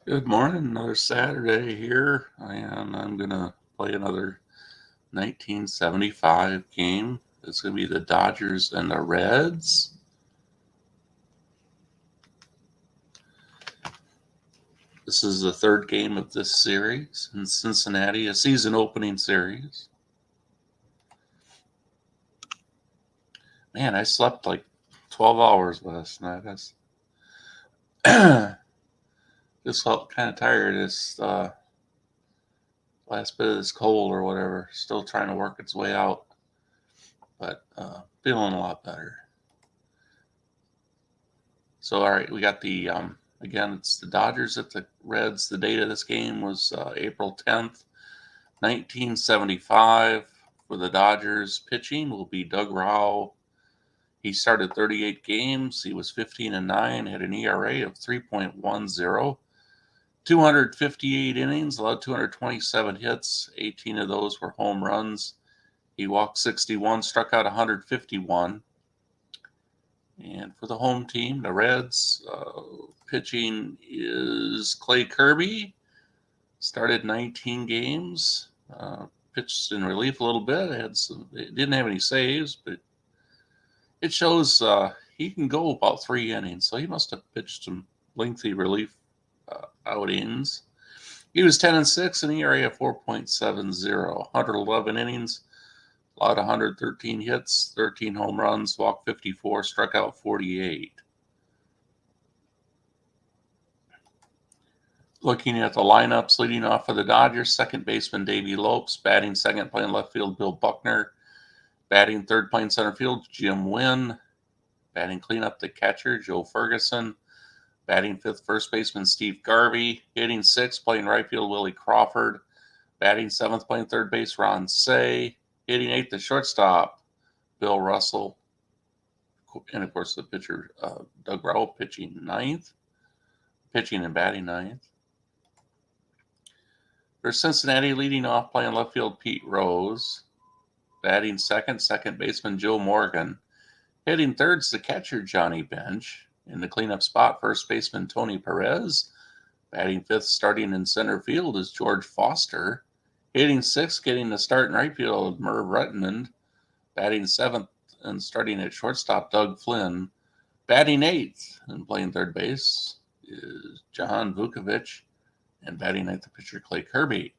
Good morning. Another Saturday here, and I'm gonna play another 1975 game. It's gonna be the Dodgers and the Reds. This is the third game of this series in Cincinnati, a season opening series. Man, I slept like 12 hours last night. I just felt kind of tired. This last bit of this cold or whatever, still trying to work its way out, but feeling a lot better. So, all right, we got the again, it's the Dodgers at the Reds. The date of this game was April 10th, 1975. For the Dodgers, pitching will be Doug Rauch. He started 38 games. He was 15-9, had an ERA of 3.10, 258 innings, allowed 227 hits. 18 of those were home runs. He walked 61, struck out 151. And for the home team, the Reds, pitching is Clay Kirby. Started 19 games, pitched in relief a little bit. Didn't have any saves, but it shows he can go about 3 innings. So he must have pitched some lengthy relief outings. He was 10-6, an ERA of 4.70, 111 innings. Allowed 113 hits, 13 home runs, walked 54, struck out 48. Looking at the lineups, leading off for the Dodgers, second baseman Davey Lopes, batting second, playing left field, Bill Buckner, batting third, playing center field, Jim Wynn, batting cleanup, the catcher, Joe Ferguson, batting fifth, first baseman Steve Garvey, hitting sixth, playing right field, Willie Crawford, batting seventh, playing third base, Ron Cey, hitting eighth, the shortstop, Bill Russell, and of course the pitcher, Doug Rauch, pitching and batting ninth. For Cincinnati, leading off, playing left field, Pete Rose, batting second, second baseman Joe Morgan, hitting third's the catcher Johnny Bench, in the cleanup spot, first baseman Tony Perez, batting fifth, starting in center field is George Foster, hitting sixth, getting the start in right field, Merv Rettenmund, batting seventh and starting at shortstop, Doug Flynn, batting eighth and playing third base is John Vukovich, and batting ninth, the pitcher Clay Kirby.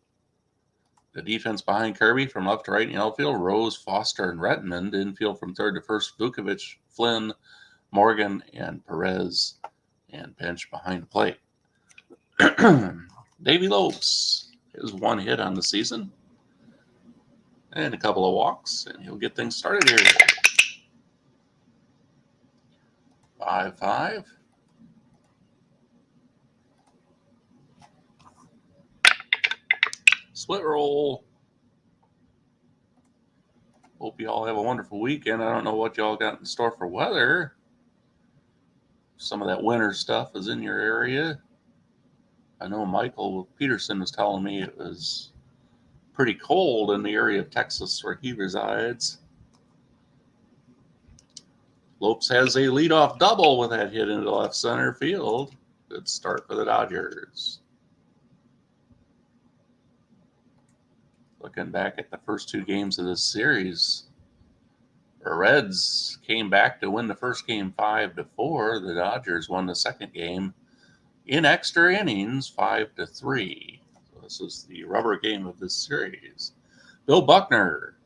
The defense behind Kirby from left to right in the outfield, Rose, Foster, and Rettenmund. Infield from third to first, Vukovich, Flynn, Morgan, and Perez, and bench behind the plate. Davey Lopes has 1 hit on the season and a couple of walks, and he'll get things started here. 5-5. Split roll. Hope you all have a wonderful weekend. I don't know what y'all got in store for weather. Some of that winter stuff is in your area. I know Michael Peterson was telling me it was pretty cold in the area of Texas where he resides. Lopes has a leadoff double with that hit into left center field. Good start for the Dodgers. Looking back at the first 2 games of this series, the Reds came back to win the first game 5-4. The Dodgers won the second game in extra innings 5-3. So this is the rubber game of this series. Bill Buckner,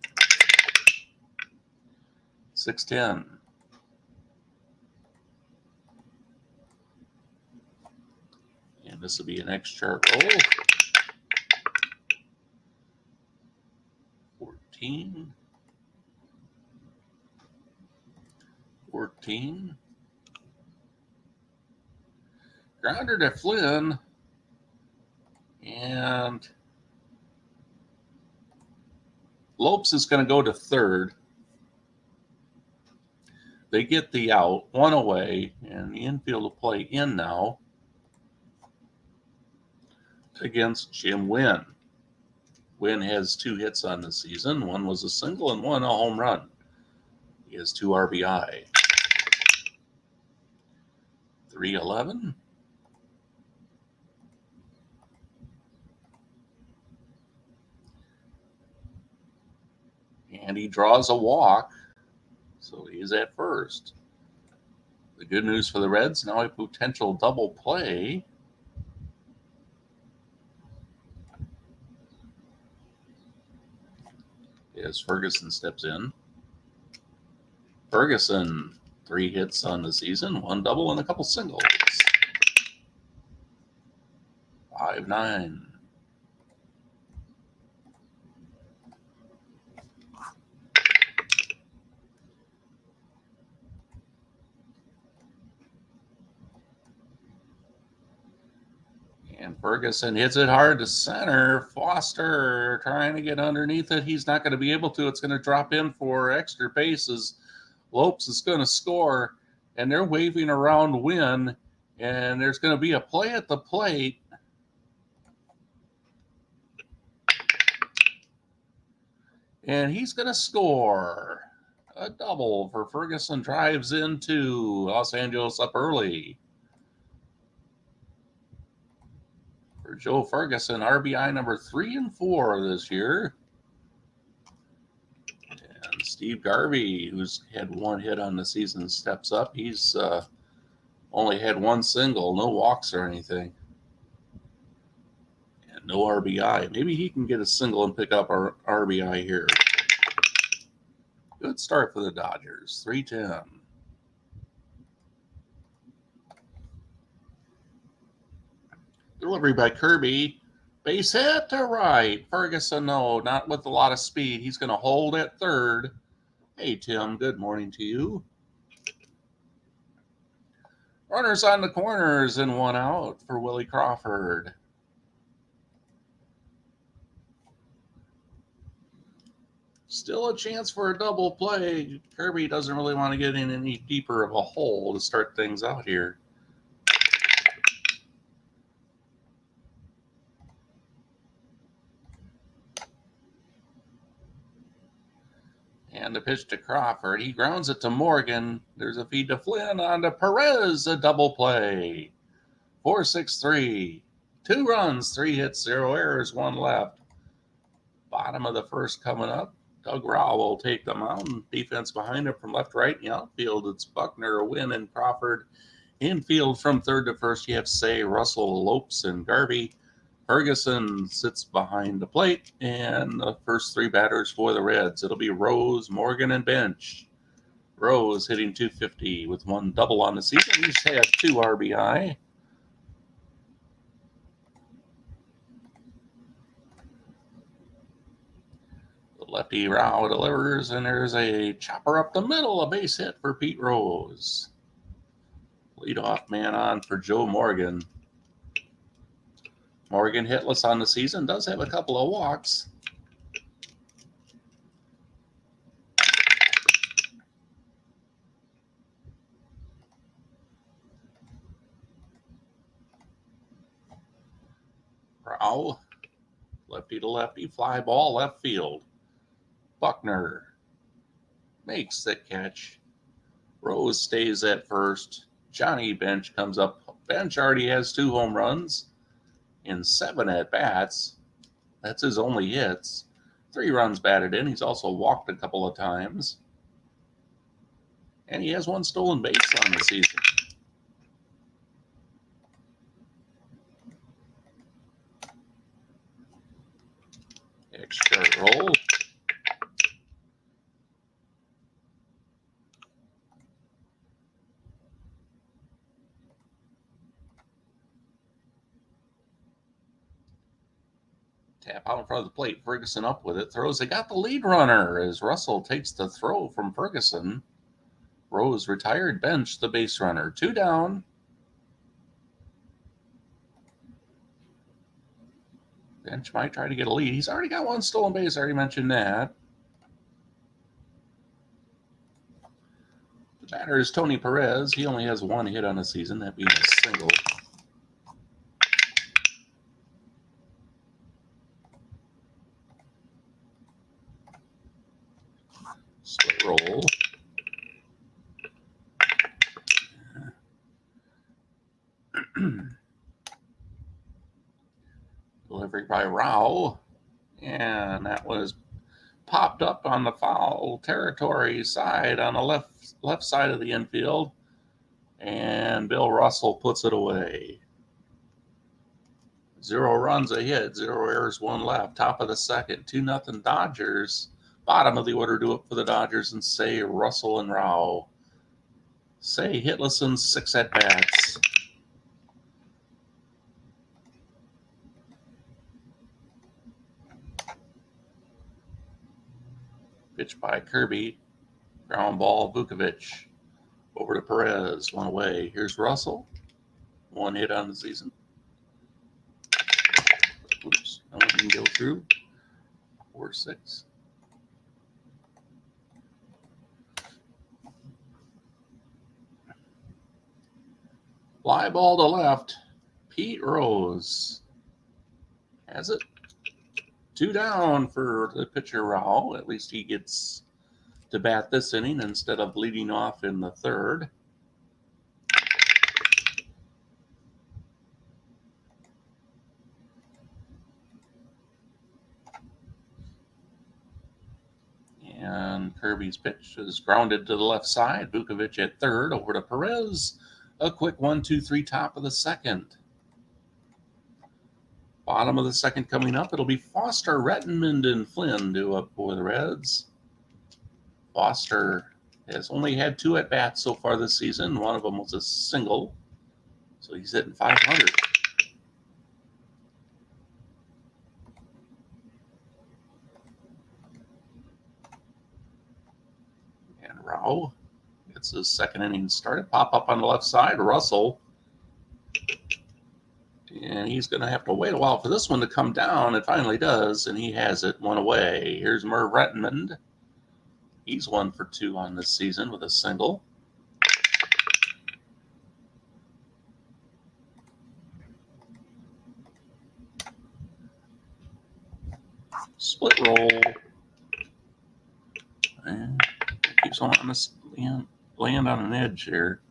6-10. And this will be an extra roll. 14. 14. Grounder to Flynn. And Lopes is going to go to third. They get the out, 1 away, and the infield will play in now against Jim Wynn. Wynn has 2 hits on the season. 1 was a single and 1 a home run. He has 2 RBI. 3-11. And he draws a walk, so he's at first. The good news for the Reds, now a potential double play. As Ferguson steps in. Ferguson, 3 hits on the season, 1 double and a couple singles. 5-9. And Ferguson hits it hard to center. Foster trying to get underneath it. He's not going to be able to. It's going to drop in for extra bases. Lopes is going to score, and they're waving around win, and there's going to be a play at the plate. And he's going to score. A double for Ferguson, drives into Los Angeles up early. For Joe Ferguson, RBI number 3 and 4 this year. And Steve Garvey, who's had 1 hit on the season, steps up. He's only had 1 single, no walks or anything. And no RBI. Maybe he can get a single and pick up our RBI here. Good start for the Dodgers, 3-10. Delivery by Kirby. Base hit to right. Ferguson, no, not with a lot of speed. He's going to hold at third. Hey, Tim, good morning to you. Runners on the corners and 1 out for Willie Crawford. Still a chance for a double play. Kirby doesn't really want to get in any deeper of a hole to start things out here. And the pitch to Crawford. He grounds it to Morgan. There's a feed to Flynn on to Perez. A double play. 4-6-3. 2 runs, 3 hits, 0 errors, 1 left. Bottom of the first coming up. Doug Rowell will take the mound. Defense behind him from left, right, in the outfield. It's Buckner, Wynn, and Crawford. Infield from third to first, you have Say, Russell, Lopes, and Garvey. Ferguson sits behind the plate, and the first 3 batters for the Reds. It'll be Rose, Morgan, and Bench. Rose hitting .250 with 1 double on the season. He's had 2 RBI. Lefty Rao delivers, and there's a chopper up the middle, a base hit for Pete Rose. Leadoff man on for Joe Morgan. Morgan hitless on the season, does have a couple of walks. Rao, lefty to lefty, fly ball left field. Buckner makes the catch. Rose stays at first. Johnny Bench comes up. Bench already has 2 home runs in 7 at-bats. That's his only hits. 3 runs batted in. He's also walked a couple of times. And he has 1 stolen base on the season. Extra roll. Tap out in front of the plate. Ferguson up with it. Throws. They got the lead runner as Russell takes the throw from Ferguson. Rose retired. Bench the base runner. 2 down. Bench might try to get a lead. He's already got 1 stolen base. I already mentioned that. The batter is Tony Perez. He only has 1 hit on the season, that being a single. Split roll. Delivery by Rao. And that was popped up on the foul territory side on the left side of the infield, and Bill Russell puts it away. 0 runs, a hit, 0 errors, 1 left. Top of the second, 2-0 Dodgers. Bottom of the order do it for the Dodgers and Cey, Russell, and Rao. Cey hitless in 6 at-bats. Pitch by Kirby. Ground ball, Vukovich. Over to Perez, 1 away. Here's Russell. 1 hit on the season. Oops, no one can go through. 4-6. Fly ball to left. Pete Rose has it. 2 down for the pitcher Rao. At least he gets to bat this inning instead of leading off in the third. And Kirby's pitch is grounded to the left side. Vukovich at third, over to Perez. A quick 1-2-3 top of the second. Bottom of the second coming up. It'll be Foster, Rettenmund, and Flynn do up for the Reds. Foster has only had 2 at-bats so far this season. One of them was a single. So he's hitting .500. And Rao gets his second inning started. Pop up on the left side. Russell. And he's going to have to wait a while for this one to come down. It finally does, and he has it 1 away. Here's Merv Rettenmund. He's 1 for 2 on this season with a single. Split roll. And keeps on this land on an edge here.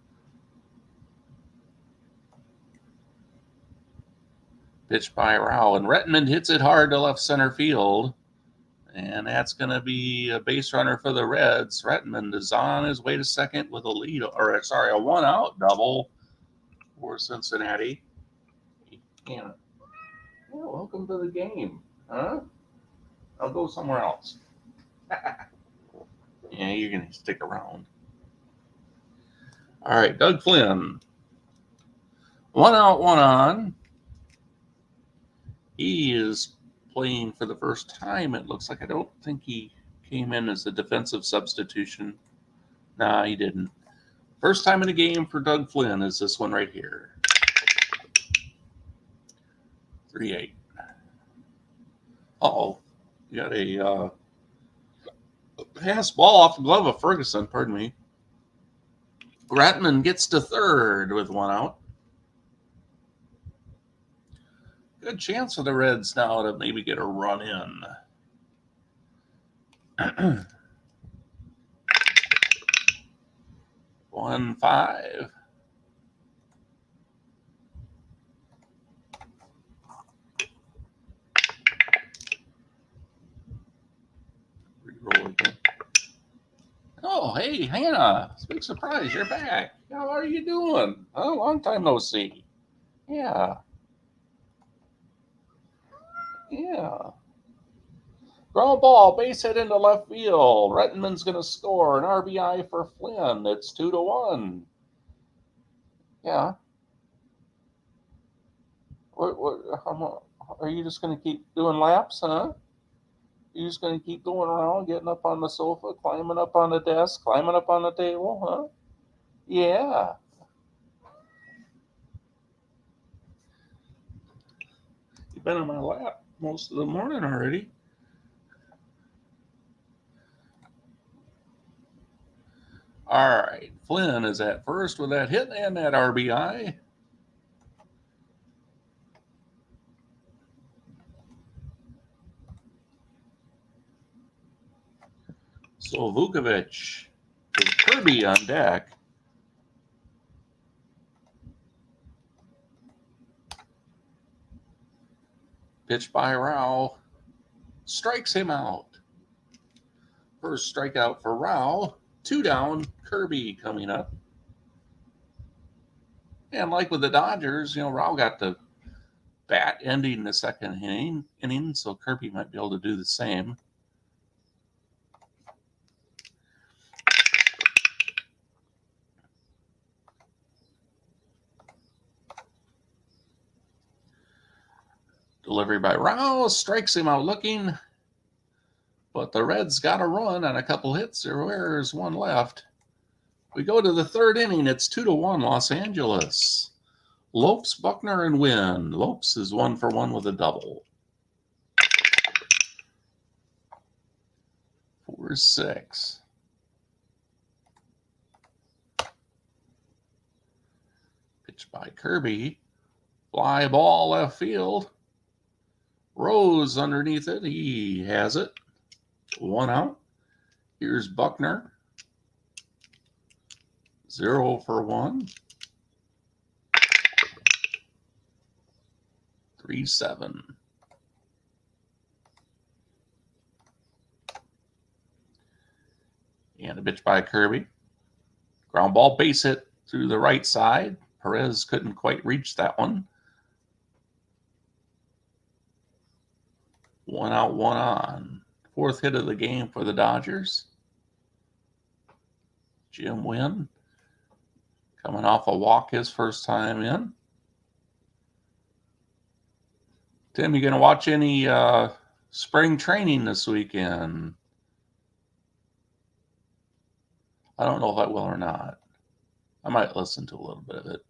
Pitch by Rao, and Rettenmund hits it hard to left center field. And that's going to be a base runner for the Reds. Rettenmund is on his way to second with a lead, or sorry, a 1-out double for Cincinnati. Yeah, welcome to the game, huh? I'll go somewhere else. Yeah, you're going to stick around. All right, Doug Flynn. 1 out, 1 on. He is playing for the first time, it looks like. I don't think he came in as a defensive substitution. Nah, he didn't. First time in a game for Doug Flynn is this one right here. 3-8. Uh-oh. You got a pass ball off the glove of Ferguson, pardon me. Rettenmund gets to third with 1 out. Good chance for the Reds now to maybe get a run in. 1-5. Reroll again. Oh, hey, Hannah. Big surprise. You're back. How are you doing? Oh, long time no see. Yeah. Ground ball, base hit into left field. Rettenmund's going to score an RBI for Flynn. It's 2-1. Yeah. Are you just going to keep doing laps, huh? You're just going to keep going around, getting up on the sofa, climbing up on the desk, climbing up on the table, huh? Yeah. You've been on my lap most of the morning already. All right. Flynn is at first with that hit and that RBI. So Vukovich with Kirby on deck. Pitch by Rao. Strikes him out. First strikeout for Rao. 2 down. Kirby coming up. And like with the Dodgers, Rao got the bat ending the second inning, so Kirby might be able to do the same. Delivery by Rao, strikes him out looking, but the Reds got a run on a couple hits. There's one left. We go to the third inning. It's 2-1 Los Angeles. Lopes, Buckner, and Wynn. Lopes is 1 for 1 with a double. 4-6. Pitch by Kirby. Fly ball left field. Rose underneath it. He has it. 1 out. Here's Buckner. 0 for 1. 3-7. And a pitch by Kirby. Ground ball, base hit through the right side. Perez couldn't quite reach that one. 1 out, 1 on. 4th hit of the game for the Dodgers. Jim Wynn coming off a walk his first time in. Tim, you going to watch any spring training this weekend? I don't know if I will or not. I might listen to a little bit of it.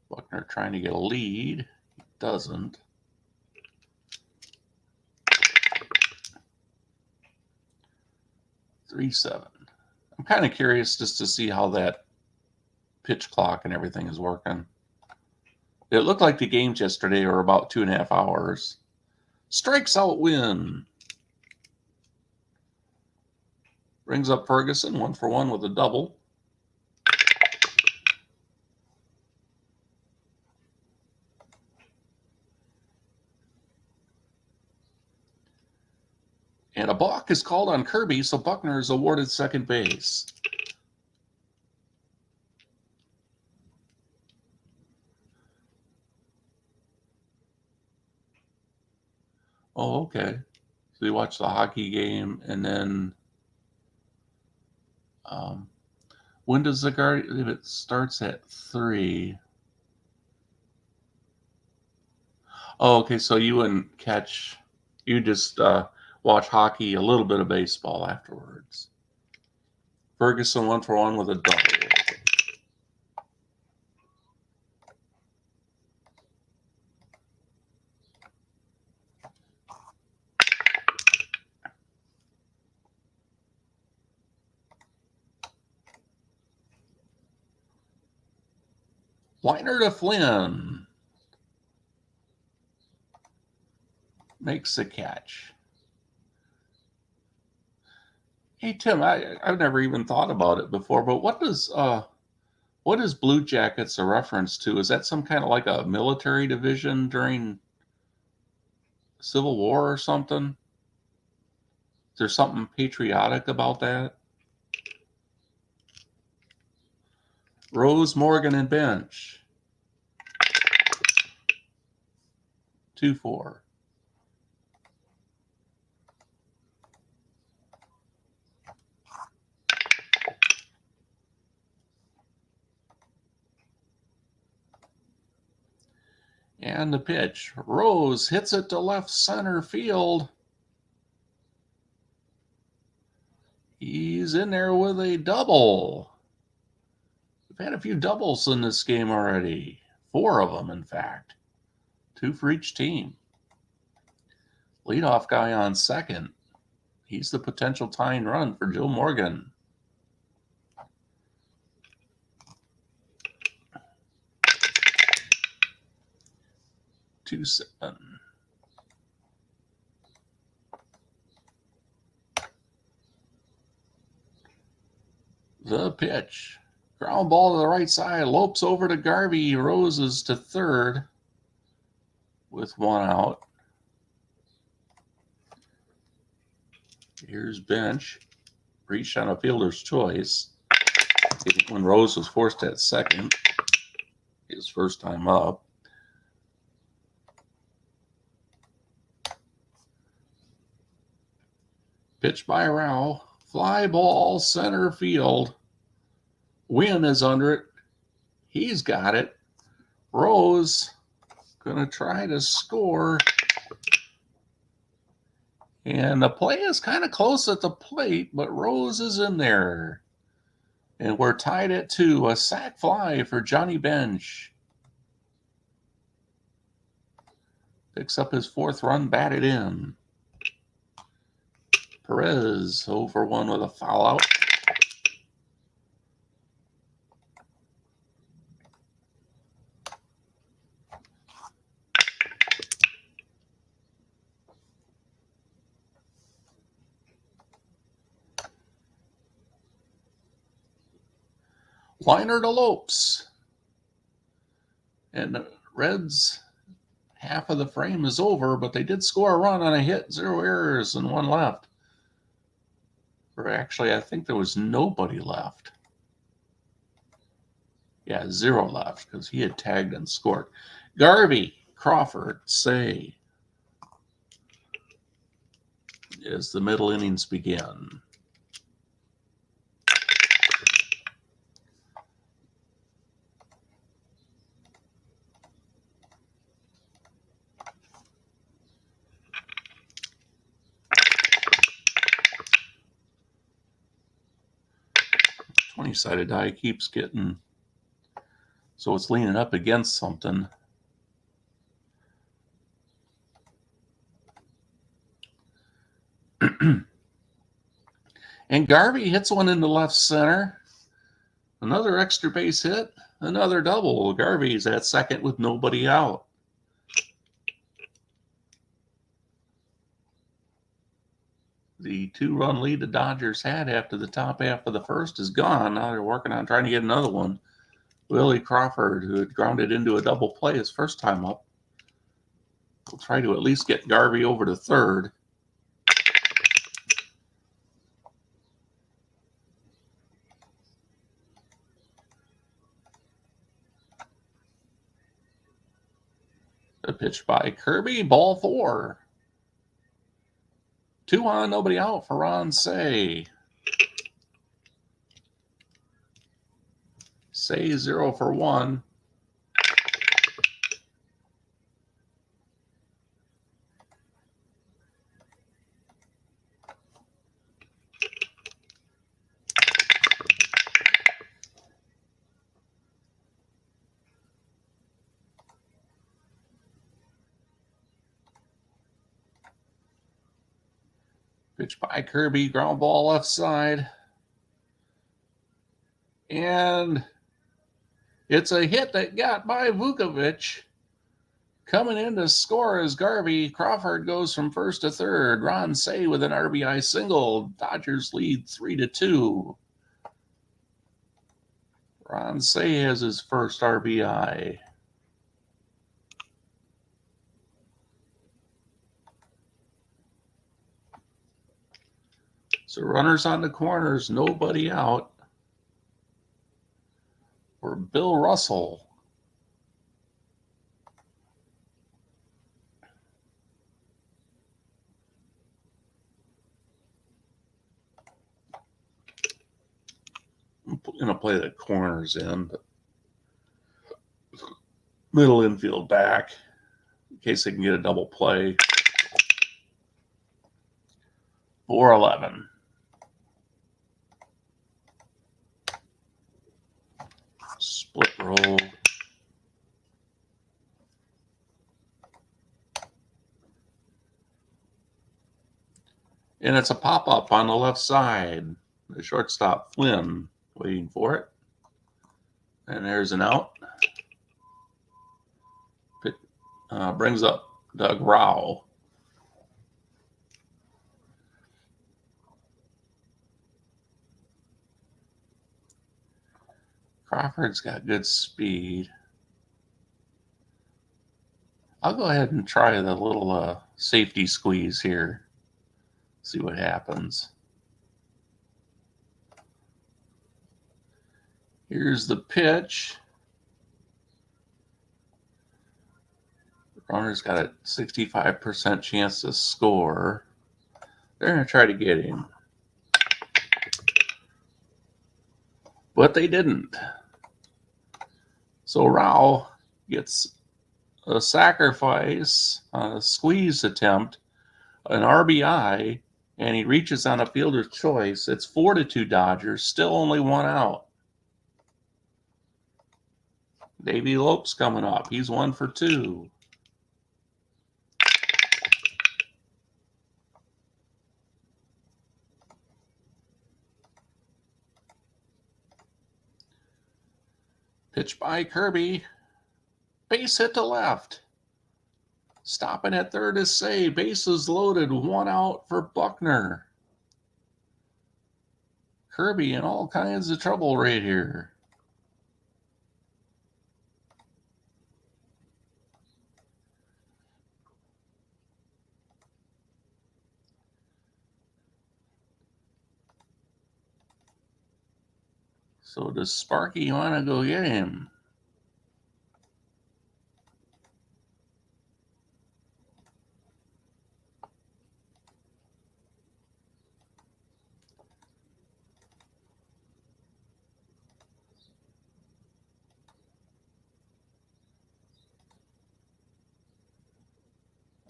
Buckner trying to get a lead. He doesn't. $3-7. I'm kind of curious just to see how that pitch clock and everything is working. It looked like the games yesterday were about 2.5 hours. Strikes out Wynn. Brings up Ferguson, 1 for 1 with a double. And a balk is called on Kirby, so Buckner is awarded second base. Oh, okay. So you watch the hockey game, and then when does the Guardian? If it starts at 3. Oh, okay. So you wouldn't catch. You just watch hockey, a little bit of baseball afterwards. Ferguson 1 for 1 with a double. Liner to Flynn. Makes the catch. Hey, Tim, I've never even thought about it before, but what is Blue Jackets a reference to? Is that some kind of like a military division during Civil War or something? Is there something patriotic about that? Rose, Morgan, and Bench. 2-4. And the pitch. Rose hits it to left center field. He's in there with a double. We've had a few doubles in this game already. 4 of them, in fact. 2 for each team. Leadoff guy on second. He's the potential tying run for Joe Morgan. $2-7. The pitch. Ground ball to the right side. Lopes over to Garvey. Roses to third. with 1 out. Here's Bench. Reached on a fielder's choice when Rose was forced at second. His first time up. Pitch by Rao. Fly ball, center field. Wynn is under it. He's got it. Rose going to try to score. And the play is kind of close at the plate, but Rose is in there. And we're tied at 2. A sac fly for Johnny Bench. Picks up his 4th run, batted in. Perez 0 for 1 with a foul out. Liner to Lopes. And the Reds, half of the frame is over, but they did score a run on a hit. 0 errors and 1 left. Or actually, I think there was nobody left. Yeah, 0 left because he had tagged and scored. Garvey, Crawford, Say as the middle innings begin. Sided die keeps getting, so it's leaning up against something. And Garvey hits one into left center. Another extra base hit, another double. Garvey's at second with nobody out. The 2-run lead the Dodgers had after the top half of the first is gone. Now they're working on trying to get another one. Willie Crawford, who had grounded into a double play his first time up, will try to at least get Garvey over to third. A pitch by Kirby, ball 4. 2 on, nobody out for Ron Say. Say 0 for 1. Pitch by Kirby, ground ball left side. And it's a hit that got by Vukovic. Coming in to score as Garvey. Crawford goes from first to third. Ron Say with an RBI single. Dodgers lead 3-2. Ron Say has his first RBI. So runners on the corners, nobody out. For Bill Russell. I'm going to play the corners in, but middle infield back in case they can get a double play. 4-11. Split roll. And it's a pop-up on the left side. The shortstop, Flynn, waiting for it. And there's an out. Brings up Doug Rao. Crawford's got good speed. I'll go ahead and try the little safety squeeze here. See what happens. Here's the pitch. Runner's got a 65% chance to score. They're going to try to get him. But they didn't. So Rao gets a sacrifice, a squeeze attempt, an RBI, and he reaches on a fielder's choice. It's 4-2 Dodgers, still only one out. Davey Lopes coming up. He's 1 for 2. Pitch by Kirby. Base hit to left. Stopping at third is Say. Bases loaded. 1 out for Buckner. Kirby in all kinds of trouble right here. So does Sparky want to go get him?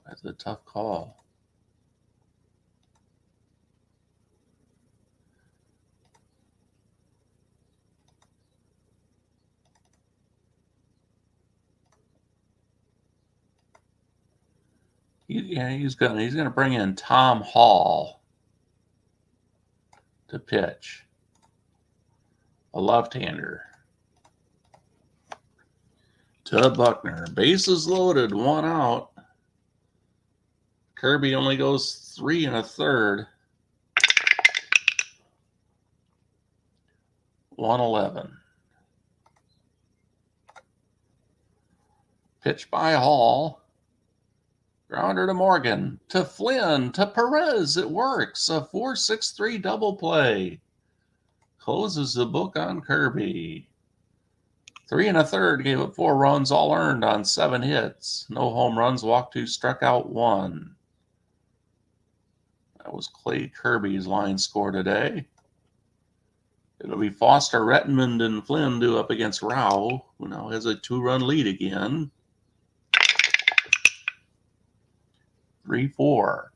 That's a tough call. He's gonna bring in Tom Hall to pitch, a left-hander. To Buckner, bases loaded, 1 out. Kirby only goes 3 1/3. 111. Pitch by Hall. Grounder to Morgan, to Flynn, to Perez. It works. A 4-6-3 double play. Closes the book on Kirby. 3 1/3, gave up 4 runs, all earned on 7 hits. No home runs, walked 2, struck out 1. That was Clay Kirby's line score today. It'll be Foster, Rettenmund, and Flynn due up against Rao, who now has a 2-run lead again. 3-4.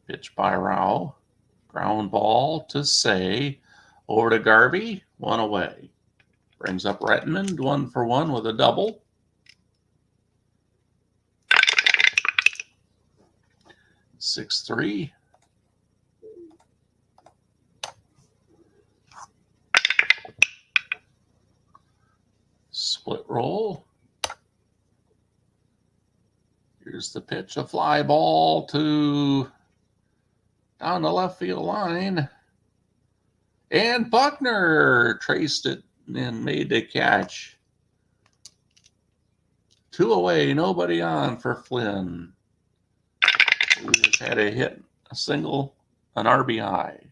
Pitch by Rao. Ground ball to Say. Over to Garvey. 1 away. Brings up Rettenmund. 1 for 1 with a double. Six 3. Split roll. Here's the pitch. A fly ball to down the left field line. And Buckner traced it and made the catch. 2 away. Nobody on for Flynn. We just had a hit, a single, an RBI.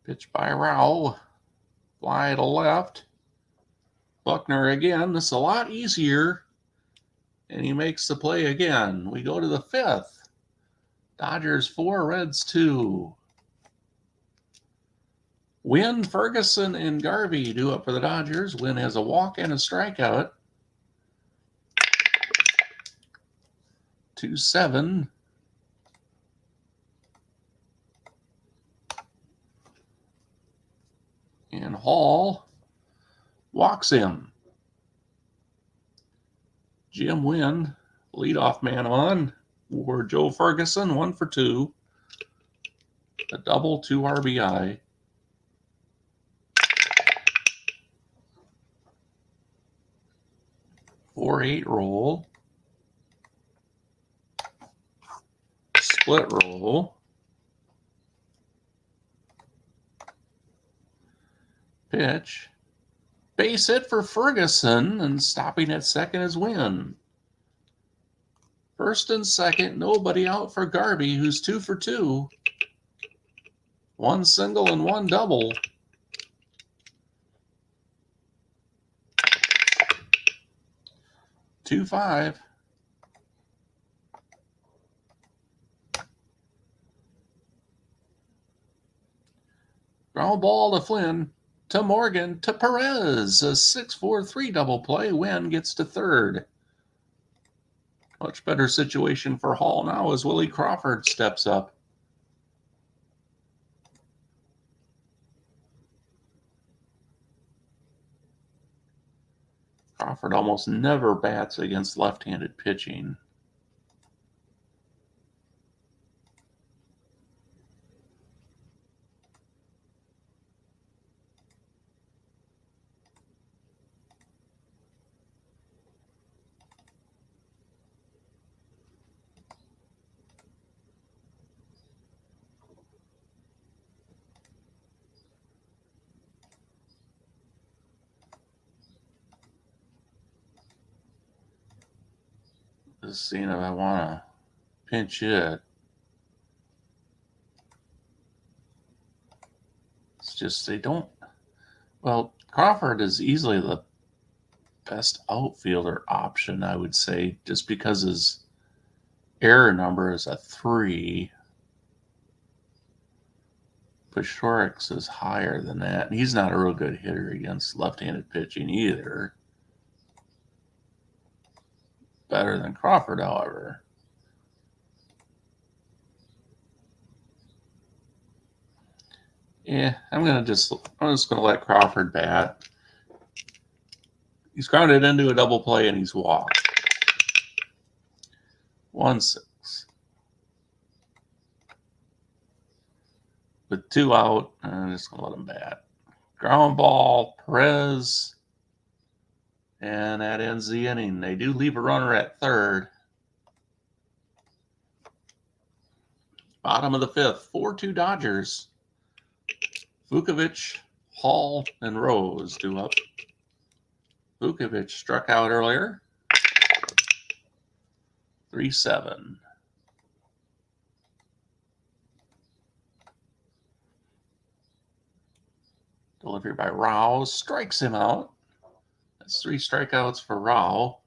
Pitch by Rao. Fly to left. Buckner again. This is a lot easier. And he makes the play again. We go to the 5th. Dodgers 4, Reds 2. Wynn, Ferguson, and Garvey due up for the Dodgers. Wynn has a walk and a strikeout. 2-7. And Hall walks him. Jim Wynn, leadoff man on, for Joe Ferguson, 1 for 2. A double, 2 RBI. Four 8 roll. Split roll. Pitch. Base hit for Ferguson, and stopping at second is Wynn. First and second, nobody out for Garvey, who's 2 for 2. One single and one double. Two five. Ground ball to Flynn, to Morgan, to Perez. A 6-4-3 double play. Wynn gets to third. Much better situation for Hall now as Willie Crawford steps up. Crawford almost never bats against left-handed pitching. Just seeing if I want to pinch hit. It's just they don't. Well, Crawford is easily the best outfielder option, I would say, just because his error number is a 3. Pashorix is higher than that. And he's not a real good hitter against left-handed pitching either. Better than Crawford, however. Yeah, I'm just gonna let Crawford bat. He's grounded into a double play and he's walked. 1-6. With 2 out, I'm just gonna let him bat. Ground ball, Perez. And that ends the inning. They do leave a runner at third. Bottom of the 5th, 4-2 Dodgers. Vukovich, Hall, and Rose due up. Vukovich struck out earlier. 3-7. Delivery by Rao. Strikes him out. That's 3 strikeouts for Rao.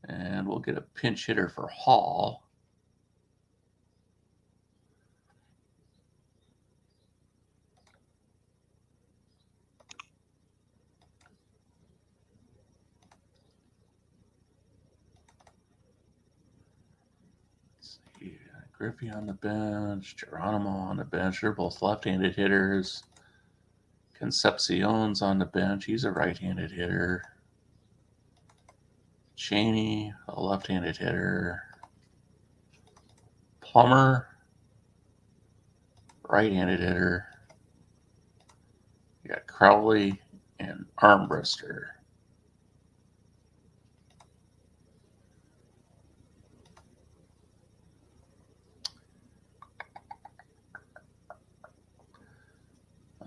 And we'll get a pinch hitter for Hall. Griffey on the bench, Geronimo on the bench. They're both left-handed hitters. Concepcion's on the bench. He's a right-handed hitter. Cheney, a left-handed hitter. Plummer, right-handed hitter. You got Crowley and Armbrister.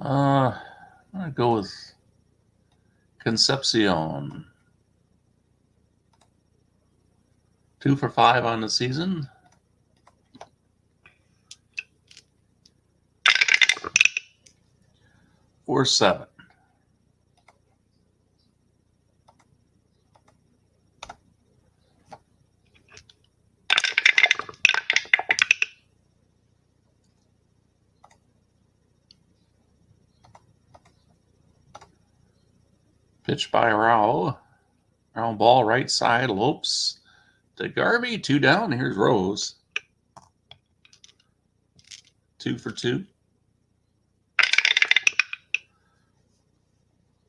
I'm going to go with Concepcion. 2 for 5 on the season. Or 7. Pitch by Rao. Ground ball right side. Lopes to Garvey. 2 down. Here's Rose. 2 for 2.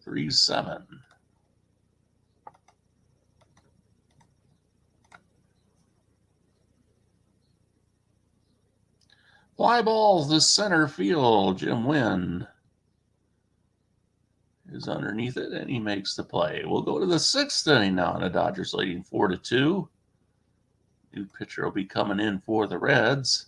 3-7. Fly balls to center field. Jim Wynn is underneath it, and he makes the play. We'll go to the 6th inning now, and the Dodgers leading 4-2. New pitcher will be coming in for the Reds.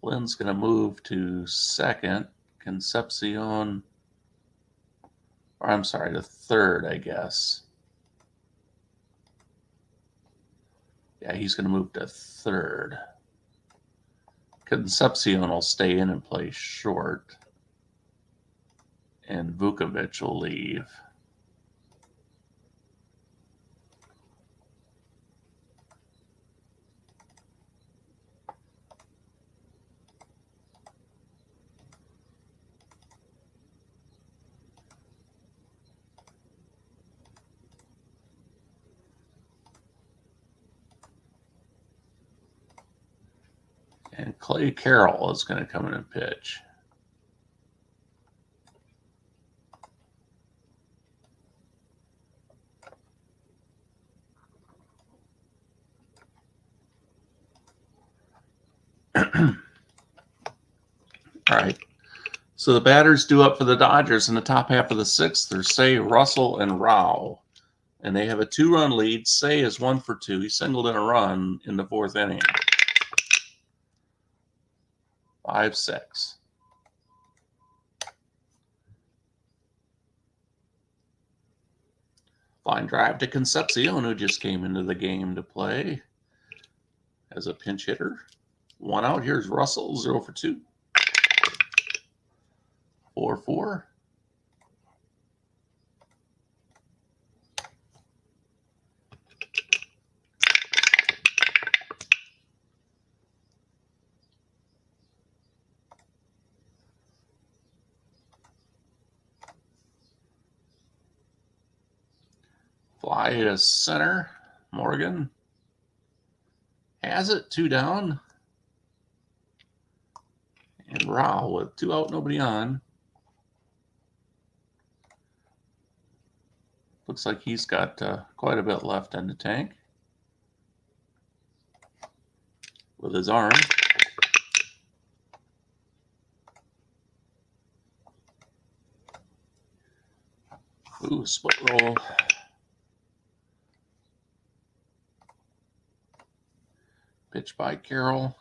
Lynn's going to move to second. Concepcion, or I'm sorry, to third, I guess. Yeah, he's going to move to third. Concepcion will stay in and play short. And Vukovic will leave. And Clay Carroll is going to come in and pitch. All right. So the batters due up for the Dodgers in the top half of the sixth are Say, Russell, and Rao. And they have a 2-run lead. Say is 1 for 2. He singled in a run in the fourth inning. 5-6. Line drive to Concepcion, who just came into the game to play as a pinch hitter. 1 out. Here's Russell, 0 for 2. 4-4. Fly to center. Morgan has it, 2 down. And Rao with 2 out, nobody on. Looks like he's got quite a bit left in the tank with his arm. Ooh, split roll. Pitch by Carroll.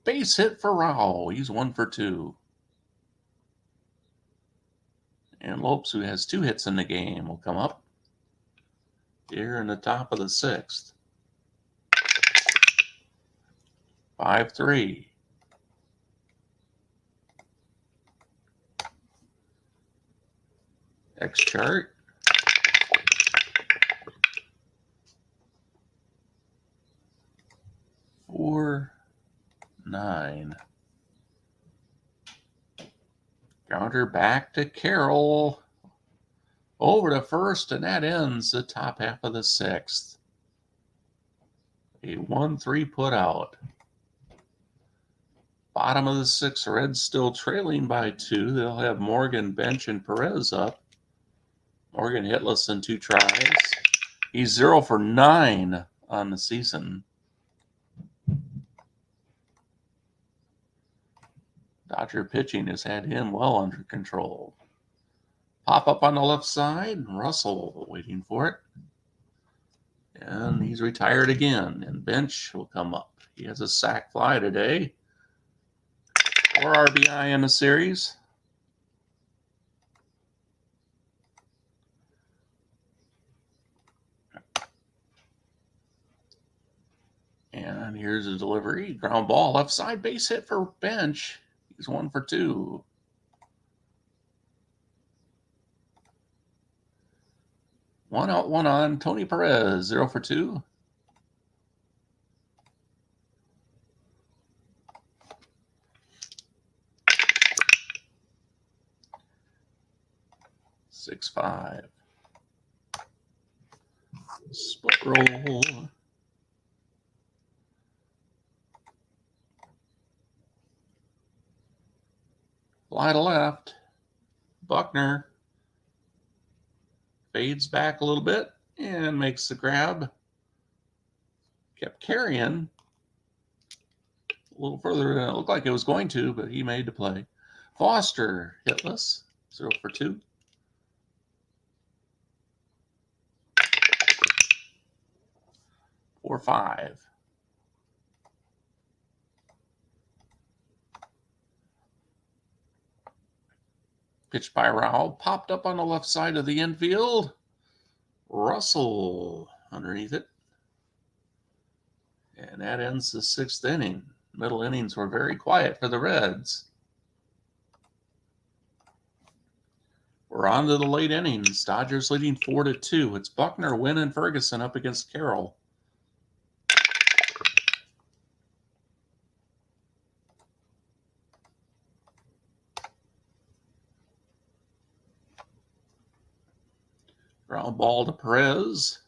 Base hit for Rao. He's 1 for 2. And Lopes, who has 2 hits in the game, will come up here in the top of the sixth. 5-3. X chart. Four, 9. Grounder back to Carroll. Over to first, and that ends the top half of the sixth. A 1-3 put out. Bottom of the sixth, Reds still trailing by 2. They'll have Morgan, Bench, and Perez up. Morgan hitless in 2 tries. He's 0 for 9 on the season. Dodger pitching has had him well under control. Pop up on the left side. Russell waiting for it. And he's retired again. And Bench will come up. He has a sac fly today. 4 RBI in the series. And here's a delivery. Ground ball. Left side base hit for Bench. He's 1 for 2. One out, 1 on. Tony Perez, 0 for 2. Six, 5. Split roll. Fly to left. Buckner fades back a little bit and makes the grab. Kept carrying a little further than it looked like it was going to, but he made the play. Foster hitless, 0 for 2. Four, 5. Pitch by Rao, popped up on the left side of the infield. Russell underneath it. And that ends the 6th inning. Middle innings were very quiet for the Reds. We're on to the late innings. Dodgers leading 4-2. It's Buckner, Wynn, and Ferguson up against Carroll. Ground ball to Perez.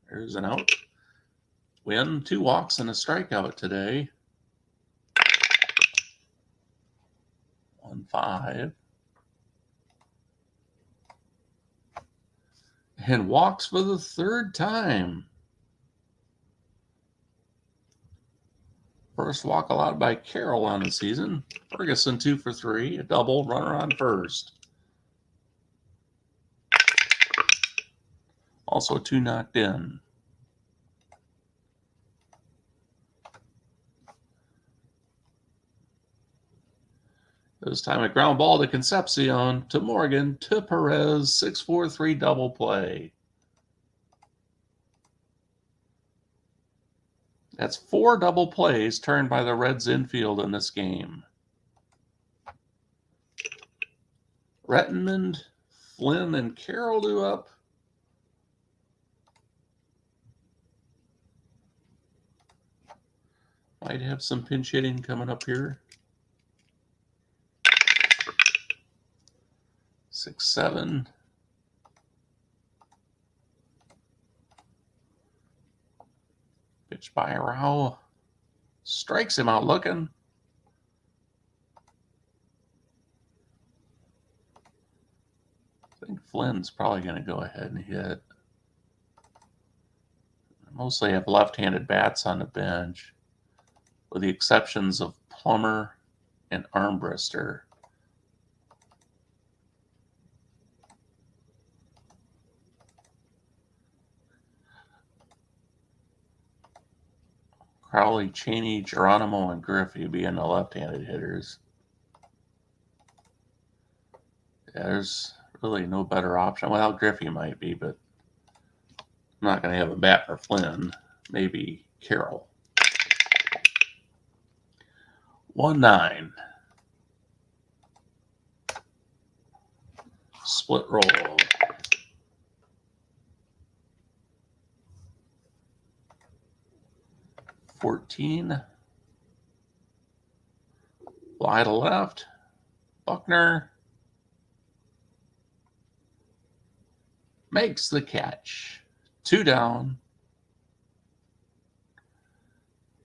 There's an out. Wynn, 2 walks and a strikeout today. 1-5. And walks for the 3rd time. First walk allowed by Carroll on the season. Ferguson 2 for 3, a double, runner on first. Also 2 knocked in. This time a ground ball to Concepcion, to Morgan, to Perez, 6-4-3 double play. That's 4 double plays turned by the Reds infield in this game. Rettenmund, Flynn, and Carroll do up. Might have some pinch hitting coming up here. 6-7. Pitch by Rao. Strikes him out looking. I think Flynn's probably going to go ahead and hit. Mostly have left-handed bats on the bench, with the exceptions of Plummer and Armbrister. Crowley, Cheney, Geronimo, and Griffey being the left-handed hitters. Yeah, there's really no better option. Well, Griffey might be, but I'm not going to have a bat for Flynn. Maybe Carroll. 1-9. Split roll. $14. Fly to left. Buckner makes the catch. 2 down.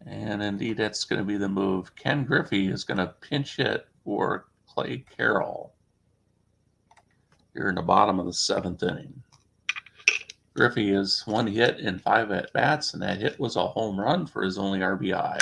And indeed, that's going to be the move. Ken Griffey is going to pinch hit for Clay Carroll here in the bottom of the 7th inning. Griffey is 1 hit in 5 at-bats, and that hit was a home run for his only RBI.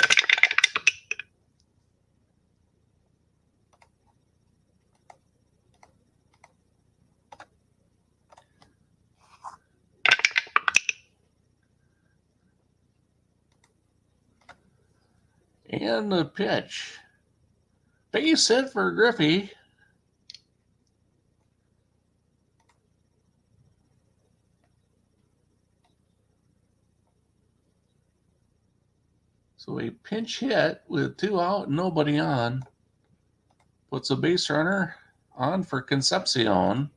And the pitch. Base hit for Griffey. So a pinch hit with 2 out, nobody on. Puts a base runner on for Concepcion.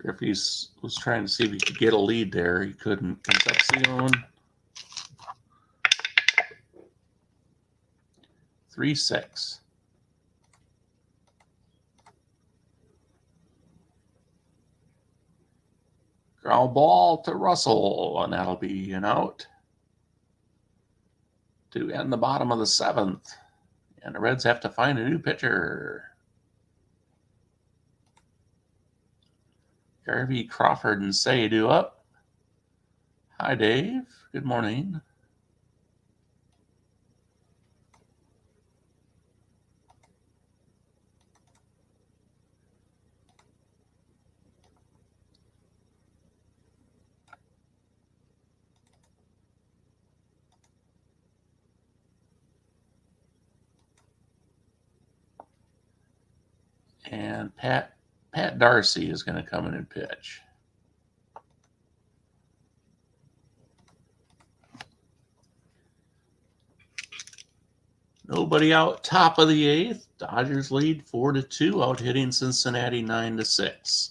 Griffey was trying to see if he could get a lead there. He couldn't. Concepcion. 3-6. Ground ball to Russell, and that'll be an out to end the bottom of the 7th. And the Reds have to find a new pitcher. Garvey, Crawford, and Seydu up. Hi, Dave. Good morning. And Pat Darcy is going to come in and pitch. Nobody out, top of the eighth. Dodgers lead 4-2, out hitting Cincinnati 9-6.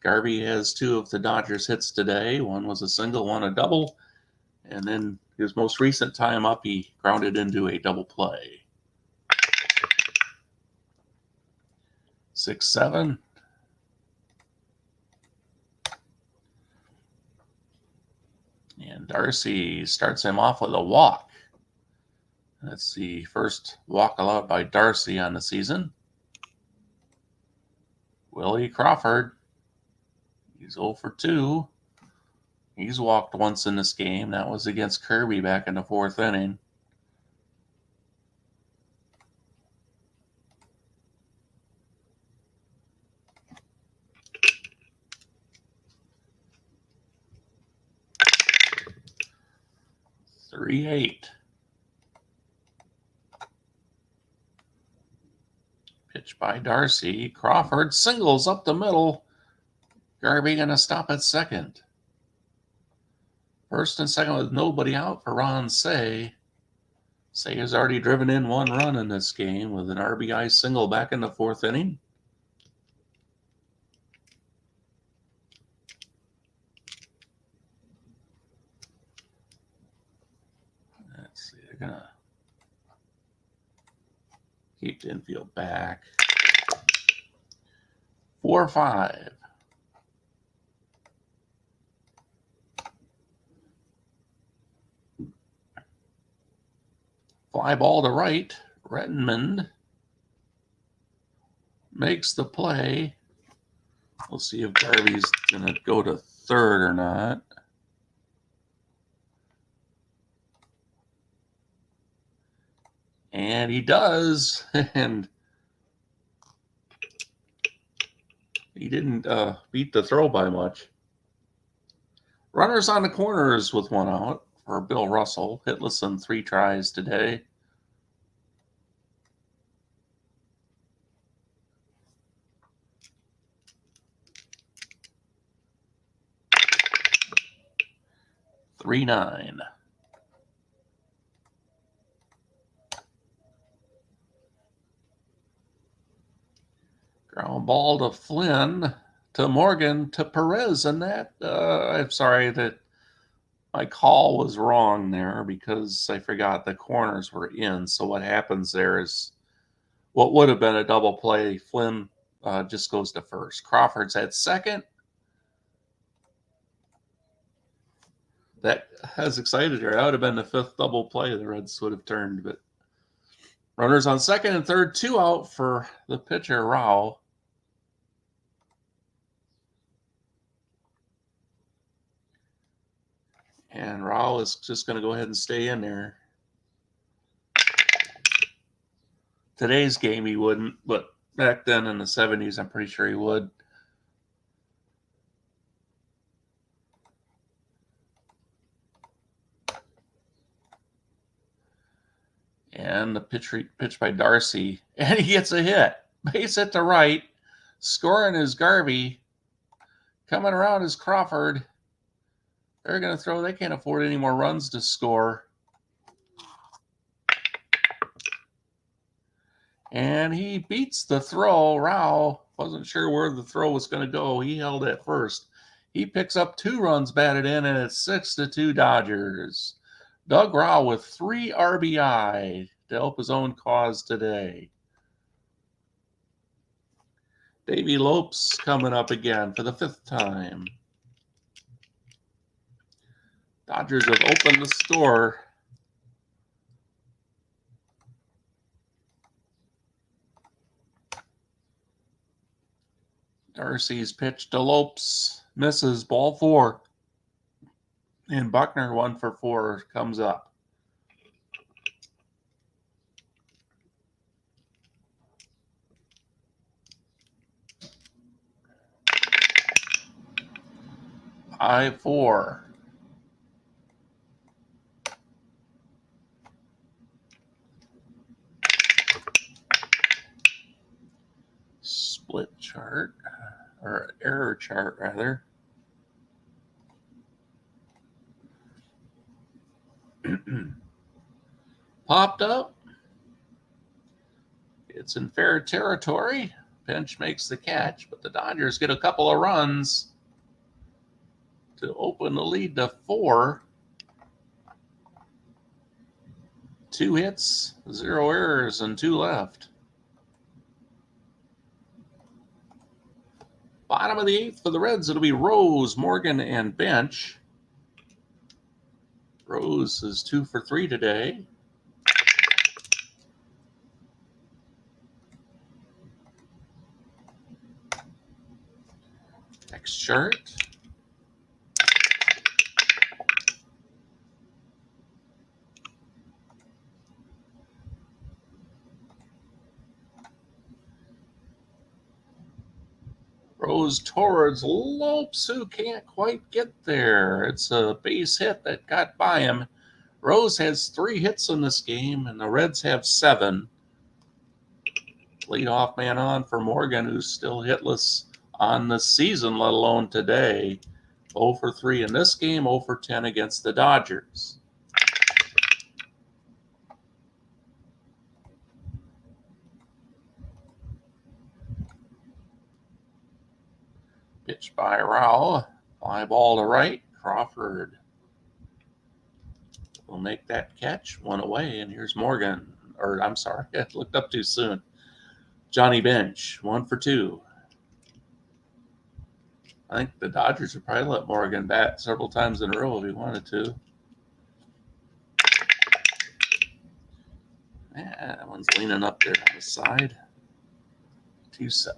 Garvey has two of the Dodgers hits today. One was a single, one a double. And then his most recent time up, he grounded into a double play. 6-7. And Darcy starts him off with a walk. That's the first walk allowed by Darcy on the season. Willie Crawford, he's 0 for 2. He's walked once in this game. That was against Kirby back in the 4th inning. Three-eight. Pitch by Darcy. Crawford singles up the middle. Garvey going to stop at second. First and second with nobody out for Ron Cey. Cey has already driven in one run in this game with an RBI single back in the 4th inning. Let's see, they're going to keep the infield back. 4-5. Fly ball to right. Redmond makes the play. We'll see if Garvey's going to go to third or not. And he does. And he didn't beat the throw by much. Runners on the corners with one out for Bill Russell. Hitless on 3 tries today. (3-9). Ground ball to Flynn, to Morgan, to Perez, and that, I'm sorry that my call was wrong there because I forgot the corners were in. So what happens there is what would have been a double play. Flynn just goes to first. Crawford's at second. That has excited her. That would have been the 5th double play the Reds would have turned. But runners on second and third, 2 out for the pitcher, Rao. And Rao is just going to go ahead and stay in there. Today's game he wouldn't, but back then in the 70s, I'm pretty sure he would. And the pitch by Darcy, and he gets a hit. Base hit to right. Scoring is Garvey. Coming around is Crawford. They're going to throw. They can't afford any more runs to score. And he beats the throw. Rao wasn't sure where the throw was going to go. He held it first. He picks up 2 runs batted in, and it's 6-2 Dodgers. Doug Rao with 3 RBI to help his own cause today. Davey Lopes coming up again for the 5th time. Dodgers have opened the score. Darcy's pitch to Lopes. Misses, ball 4. And Buckner, 1 for 4, comes up. (5-4). split chart, or error chart rather. Popped up. It's in fair territory. Bench makes the catch, but the Dodgers get a couple of runs to open the lead to 4. 2 hits, 0 errors, and 2 left. Bottom of the 8th for the Reds, it'll be Rose, Morgan, and Bench. Rose is 2 for 3 today. Next chart. Rose towards Lopes, who can't quite get there. It's a base hit that got by him. Rose has 3 hits in this game, and the Reds have 7. Leadoff man on for Morgan, who's still hitless on the season, let alone today. 0 for 3 in this game, 0 for 10 against the Dodgers. Pitch by Rao. Fly ball to right. Crawford will make that catch. 1 away, and here's Morgan. Or, I'm sorry, I looked up too soon. Johnny Bench, 1 for 2. I think the Dodgers would probably let Morgan bat several times in a row if he wanted to. Yeah, that one's leaning up there on the side. 2-7.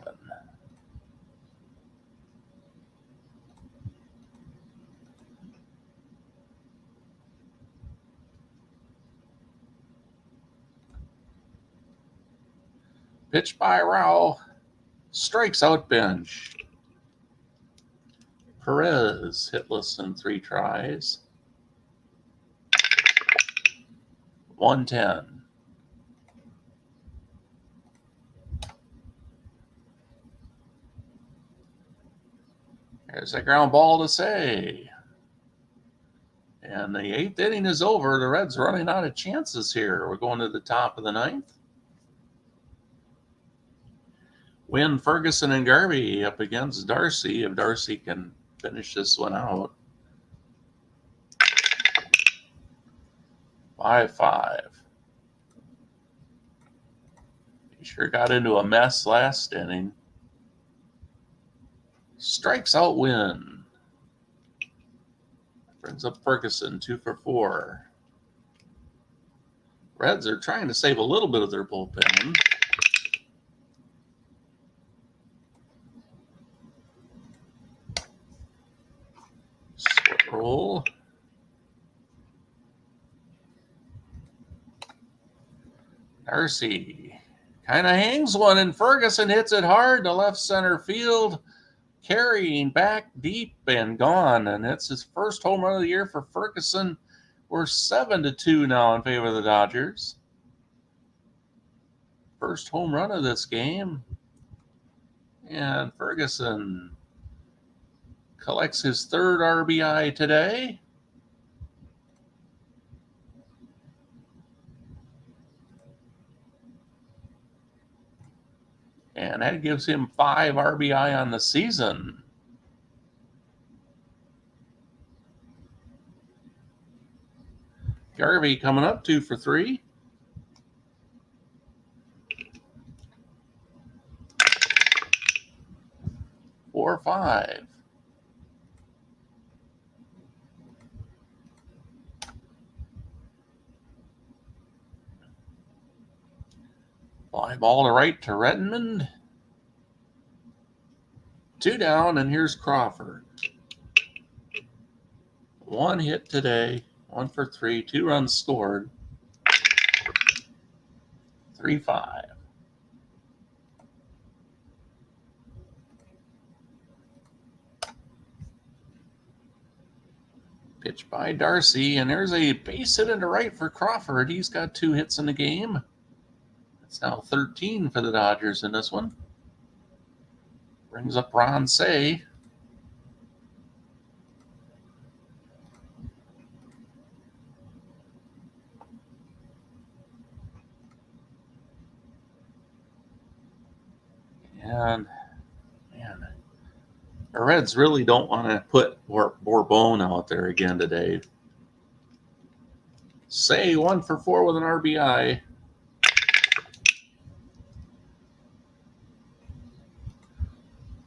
Pitch by Rao. Strikes out Bench. Perez hitless in 3 tries. 110. There's a ground ball to Say. And the 8th inning is over. The Reds running out of chances here. We're going to the top of the 9th. Wynn, Ferguson, and Garvey up against Darcy, if Darcy can finish this one out. 5-5. He sure got into a mess last inning. Strikes out Wynn. Brings up Ferguson, 2 for 4. Reds are trying to save a little bit of their bullpen. Split roll. Darcy kind of hangs one, and Ferguson hits it hard to left center field, carrying back deep and gone. And it's his first home run of the year for Ferguson. We're 7-2 now in favor of the Dodgers. First home run of this game. And Ferguson collects his 3rd RBI today. And that gives him 5 RBI on the season. Garvey coming up 2 for 3. Four, 5. Fly ball to right to Redmond. 2 down, and here's Crawford. 1 hit today, 1 for 3, 2 runs scored. 3-5. Pitch by Darcy, and there's a base hit into right for Crawford. He's got 2 hits in the game. It's now 13 for the Dodgers in this one. Brings up Ron Say. And, man, the Reds really don't want to put Bourbon out there again today. Say 1 for 4 with an RBI.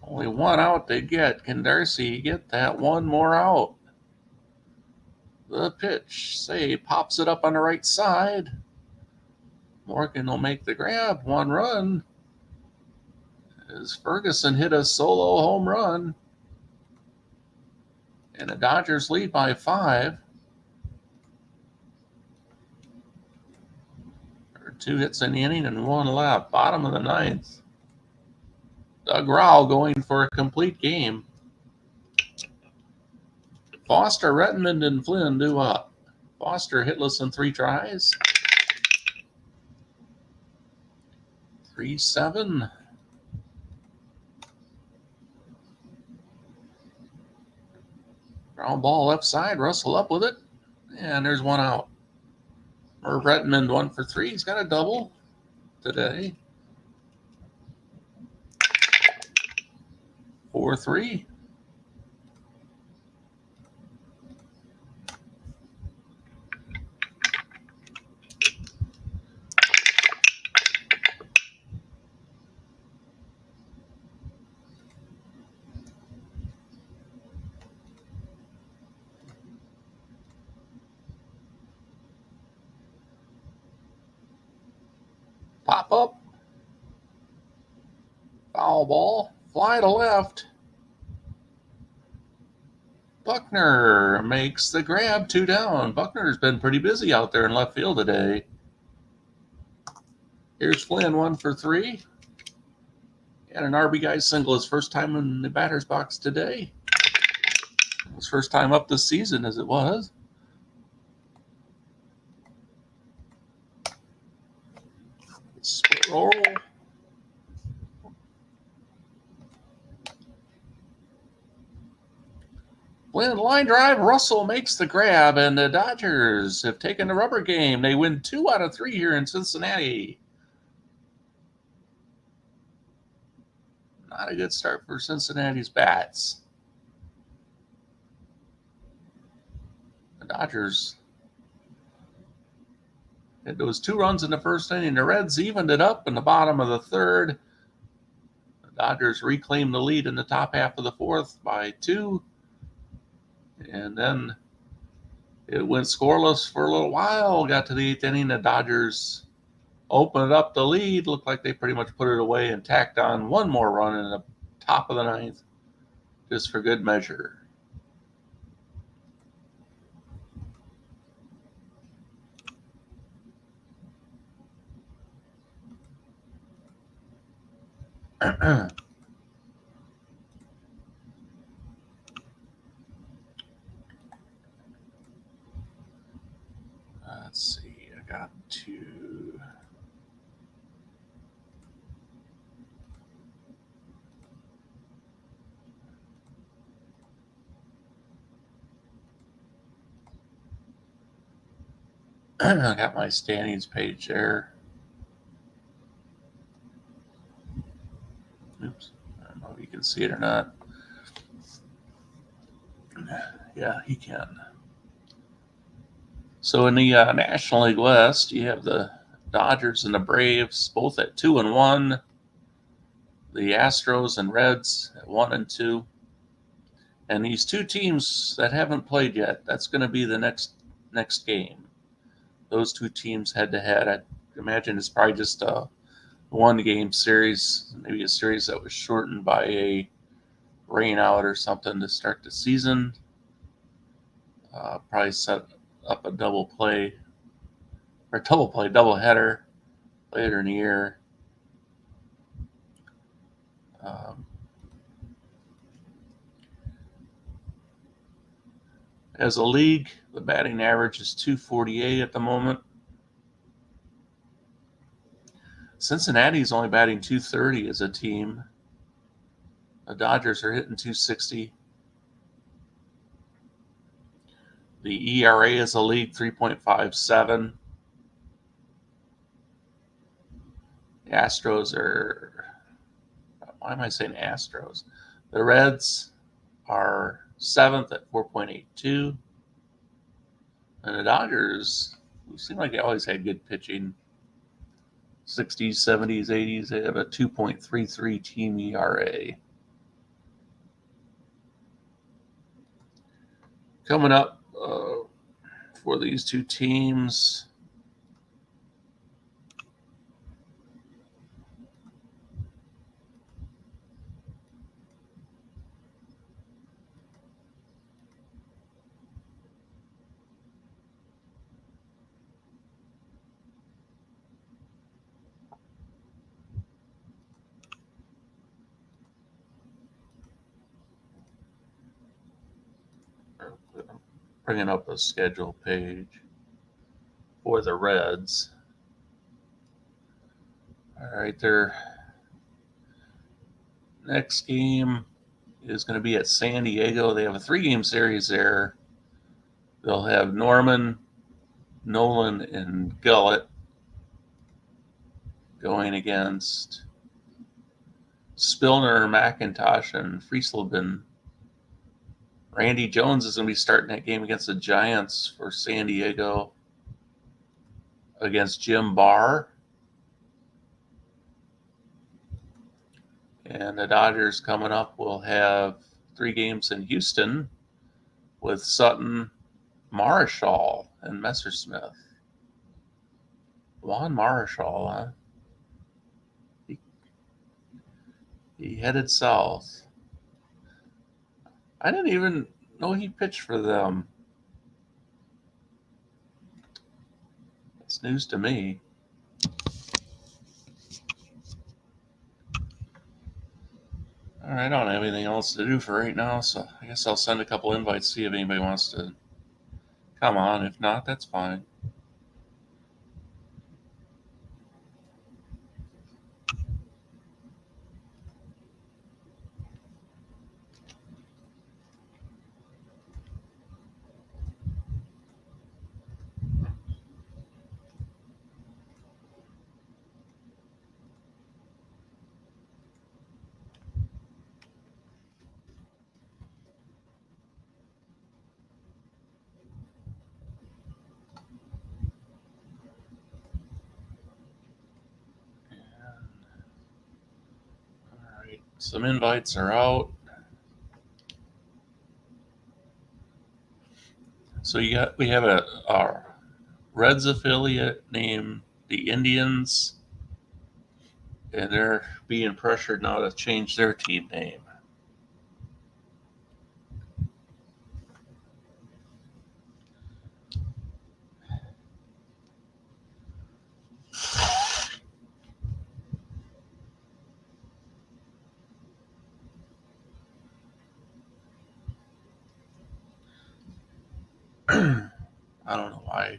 Only one out they get. Can Darcy get that one more out? The pitch. Say pops it up on the right side. Morgan will make the grab. 1 run. As Ferguson hit a solo home run. And the Dodgers lead by 5. 2 hits in the inning and 1 left. Bottom of the 9th. Doug Rowell going for a complete game. Foster, Redmond, and Flynn due up. Foster hitless in 3 tries. 3-7. Ground ball left side. Russell up with it. And there's 1 out. Merv Redmond 1 for 3. He's got a double today. 4-3. Pop up. Foul ball. Fly to left. Buckner makes the grab. 2 down. Buckner's been pretty busy out there in left field today. Here's Flynn 1 for 3. And an RBI single. His first time in the batter's box today. His first time up this season as it was. Split roll. Flynn line drive. Russell makes the grab, and the Dodgers have taken the rubber game. They win 2 out of 3 here in Cincinnati. Not a good start for Cincinnati's bats. The Dodgers had those 2 runs in the first inning. The Reds evened it up in the bottom of the 3rd. The Dodgers reclaimed the lead in the top half of the 4th by 2. And then it went scoreless for a little while. Got to the 8th inning. The Dodgers opened up the lead. Looked like they pretty much put it away and tacked on 1 more run in the top of the 9th just for good measure. Let's see. I got to. I got my standings page there. Oops. I don't know if you can see it or not. Yeah, he can. So in the National League West, you have the Dodgers and the Braves both at 2-1. The Astros and Reds at 1-2. And these 2 teams that haven't played yet, that's going to be the next game. Those 2 teams head to head. I imagine it's probably just a 1-game series, maybe a series that was shortened by a rain out or something to start the season. Probably set up a double header later in the year. As a league, the batting average is .248 at the moment. Cincinnati is only batting .230 as a team. The Dodgers are hitting 260. The ERA is a league 3.57. The Astros are, why am I saying Astros? The Reds are 7th at 4.82. And the Dodgers seem like they always had good pitching. 60s, 70s, 80s. They have a 2.33 team ERA. Coming up for these two teams, bringing up a schedule page for the Reds. All right, their next game is going to be at San Diego. They have a 3-game series there. They'll have Norman, Nolan, and Gullett going against Spillner, McIntosh, and Frieselben. Randy Jones is going to be starting that game against the Giants for San Diego against Jim Barr. And the Dodgers coming up will have 3 games in Houston with Sutton, Marichal, and Messersmith. Juan Marichal, huh? He headed south. I didn't even know he pitched for them. It's news to me. All right, I don't have anything else to do for right now, so I guess I'll send a couple invites, see if anybody wants to come on. If not, that's fine. All right, some invites are out. So we have a Reds affiliate named the Indians, and they're being pressured now to change their team name. I don't know why.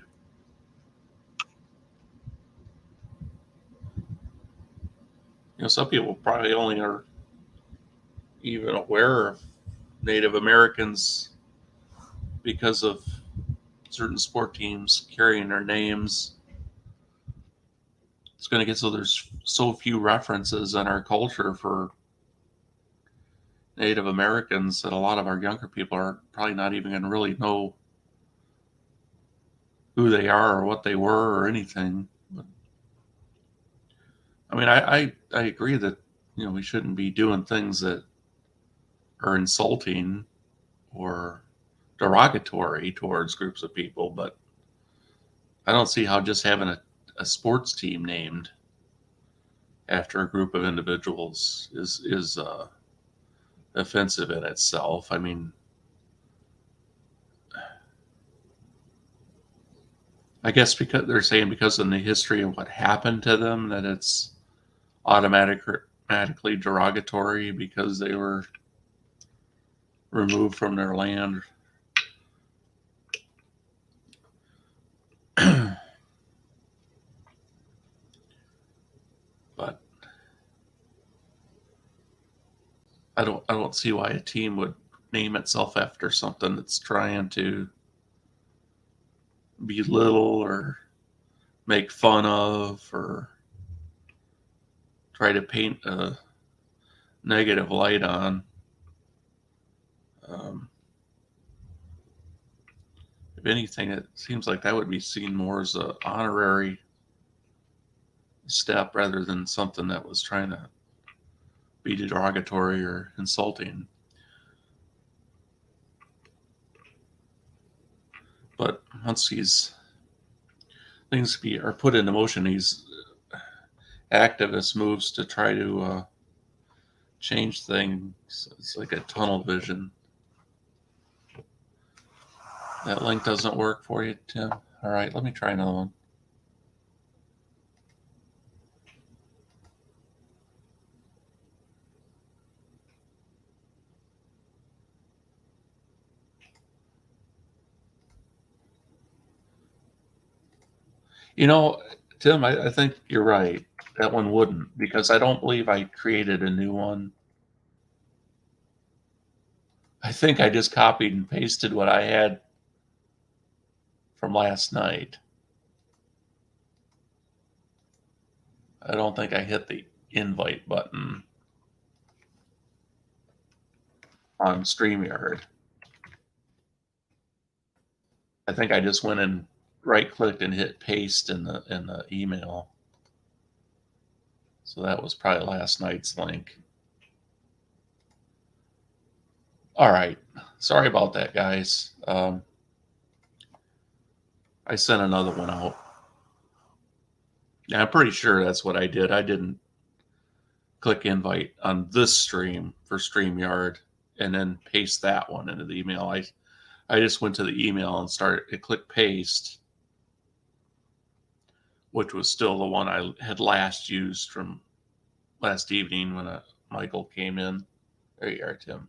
Some people probably only are even aware of Native Americans because of certain sport teams carrying their names. It's going to get so there's so few references in our culture for Native Americans that a lot of our younger people are probably not even going to really know who they are or what they were or anything. But, I mean, I agree that we shouldn't be doing things that are insulting or derogatory towards groups of people, but I don't see how just having a sports team named after a group of individuals is offensive in itself. I mean, I guess because they're saying because of the history of what happened to them that it's automatically derogatory because they were removed from their land. But I don't see why a team would name itself after something that's trying to belittle or make fun of or try to paint a negative light on. Um, if anything, it seems like that would be seen more as an honorary step rather than something that was trying to be derogatory or insulting. But once these things are put into motion, these activist moves to try to change things, it's like a tunnel vision. That link doesn't work for you, Tim. All right, let me try another one. You know, Tim, I think you're right. That one wouldn't, because I don't believe I created a new one. I think I just copied and pasted what I had from last night. I don't think I hit the invite button on StreamYard. I think I just went and right clicked and hit paste in the email. So that was probably last night's link. All right. Sorry about that, guys. I sent another one out. Yeah, I'm pretty sure that's what I did. I didn't click invite on this stream for StreamYard and then paste that one into the email. I just went to the email and click paste, which was still the one I had last used from last evening when Michael came in. There you are, Tim.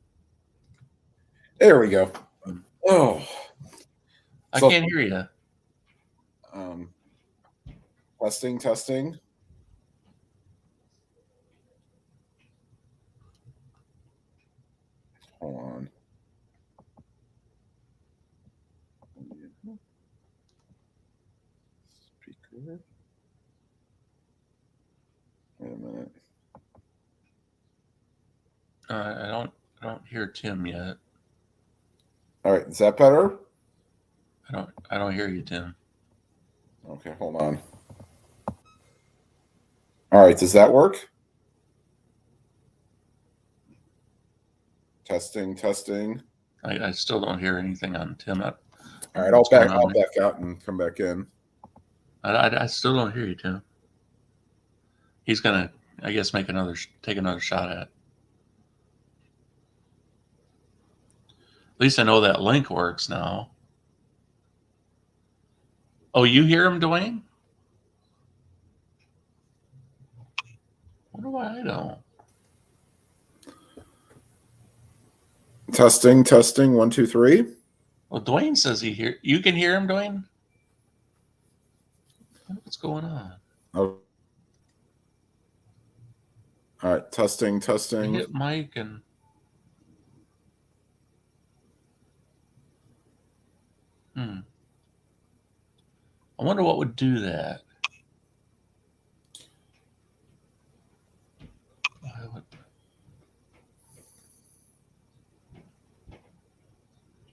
There we go. Oh, I can't hear you. Testing. Hold on. Speaker. Wait a minute. I don't hear Tim yet. All right, is that better? I don't hear you, Tim. Okay, hold on. All right, does that work? Testing. I still don't hear anything on Tim. All right, I'll back out and come back in. I still don't hear you, Tim. He's gonna, I guess, take another shot at it. At least I know that link works now. Oh, you hear him, Dwayne? I wonder why I don't. Testing. 1, 2, 3. Well, Dwayne says you can hear him, Dwayne? What's going on? Oh. All right, testing. I hit Mike and I wonder what would do that.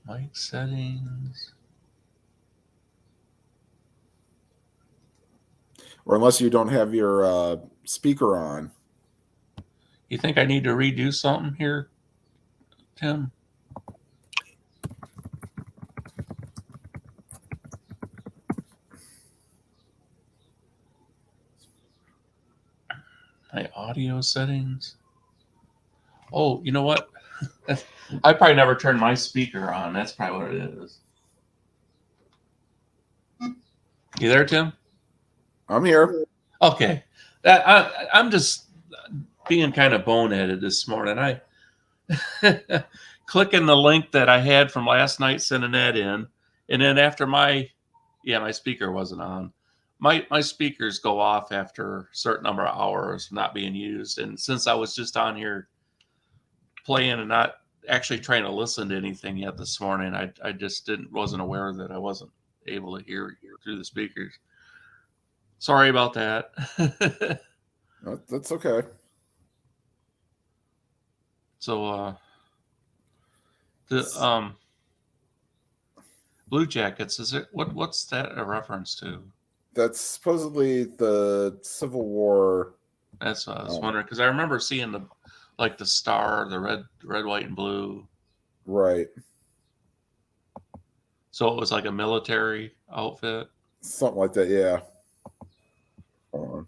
Mic settings. Or unless you don't have your speaker on. You think I need to redo something here, Tim? My audio settings. Oh, you know what? I probably never turned my speaker on. That's probably what it is. You there, Tim? I'm here. Okay. I'm just being kind of boneheaded this morning. I clicking the link that I had from last night, sending that in, and then after my speaker wasn't on. My speakers go off after a certain number of hours not being used, and since I was just on here playing and not actually trying to listen to anything yet this morning. I just wasn't aware that I wasn't able to hear through the speakers. Sorry about that. That's okay. So the Blue Jackets, is it what's that a reference to? That's supposedly the Civil War. That's what I was wondering, because I remember seeing the star, the red, white, and blue. Right. So it was like a military outfit. Something like that, yeah. Hold on.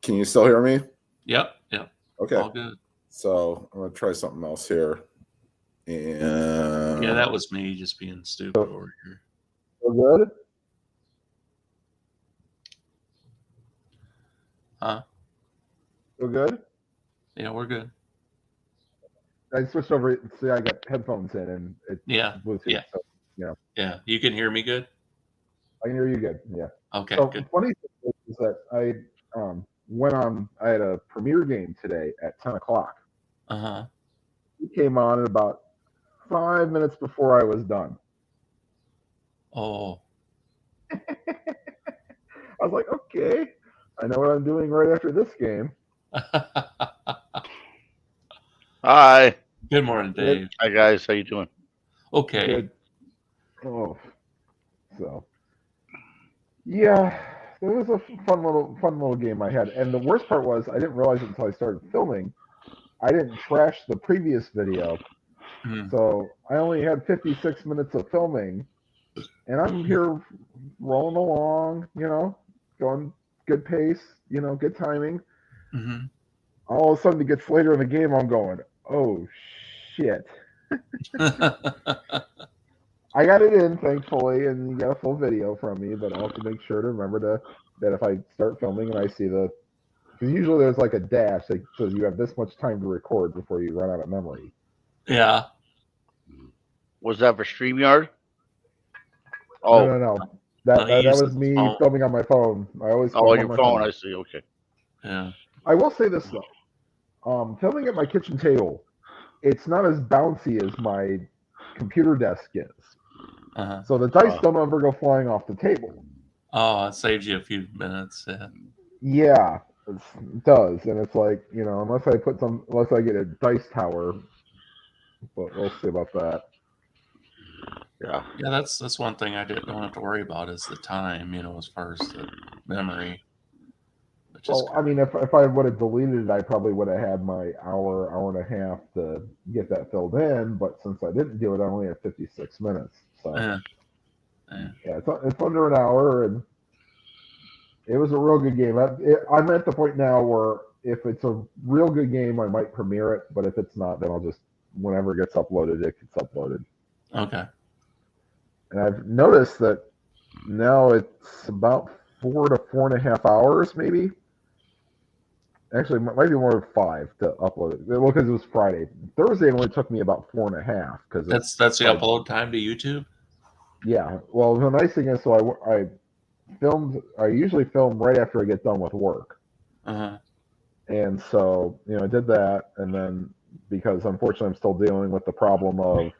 Can you still hear me? Yep. Okay. All good. So I'm gonna try something else here. And Yeah, that was me just being stupid over here. We're good? Huh? We're good? Yeah, we're good. I switched over. See, I got headphones in and it's Bluetooth. Yeah. So Yeah, you can hear me good? I can hear you good. Yeah. Okay, So good. the funny thing is that I went on. I had a premiere game today at 10 o'clock. Uh-huh. He came on at about 5 minutes before I was done. Oh. I was like, okay, I know what I'm doing right after this game. Hi. Good morning, Dave. Hi, guys. How you doing? Okay. Good. Oh, so yeah, it was a fun little game I had, and the worst part was I didn't realize it until I started filming. I didn't trash the previous video, so I only had 56 minutes of filming, and I'm here rolling along, going good pace, good timing. Mm-hmm. All of a sudden, it gets later in the game. I'm going, oh shit. I got it in, thankfully, and you got a full video from me, but I'll have to make sure to remember that if I start filming and I see because usually there's like a dash that says you have this much time to record before you run out of memory. Yeah. Was that for StreamYard? Oh. No. That was me filming on my phone. I always film on your my phone. I see. Okay. Yeah. I will say this though. Filming at my kitchen table, it's not as bouncy as my computer desk is. Uh-huh. So the dice don't ever go flying off the table. Oh, it saves you a few minutes. Yeah. Yeah, it does, and it's like unless I get a dice tower, but we'll see about that. Yeah. Yeah, that's one thing I don't have to worry about is the time. As far as the memory. Well, I mean, if I would have deleted it, I probably would have had my hour and a half to get that filled in. But since I didn't do it, I only had 56 minutes. So yeah, it's under an hour, and it was a real good game. I'm at the point now where if it's a real good game, I might premiere it. But if it's not, then I'll just whenever it gets uploaded, it gets uploaded. Okay. And I've noticed that now it's about 4 to 4.5 hours, maybe. Actually, it might be more than 5 to upload it. Well, because it was Friday. Thursday it only took me about 4.5 because that's the upload time to YouTube. Yeah. Well, the nice thing is, so I usually film right after I get done with work. Uh-huh. And so I did that, and then because unfortunately I'm still dealing with the problem of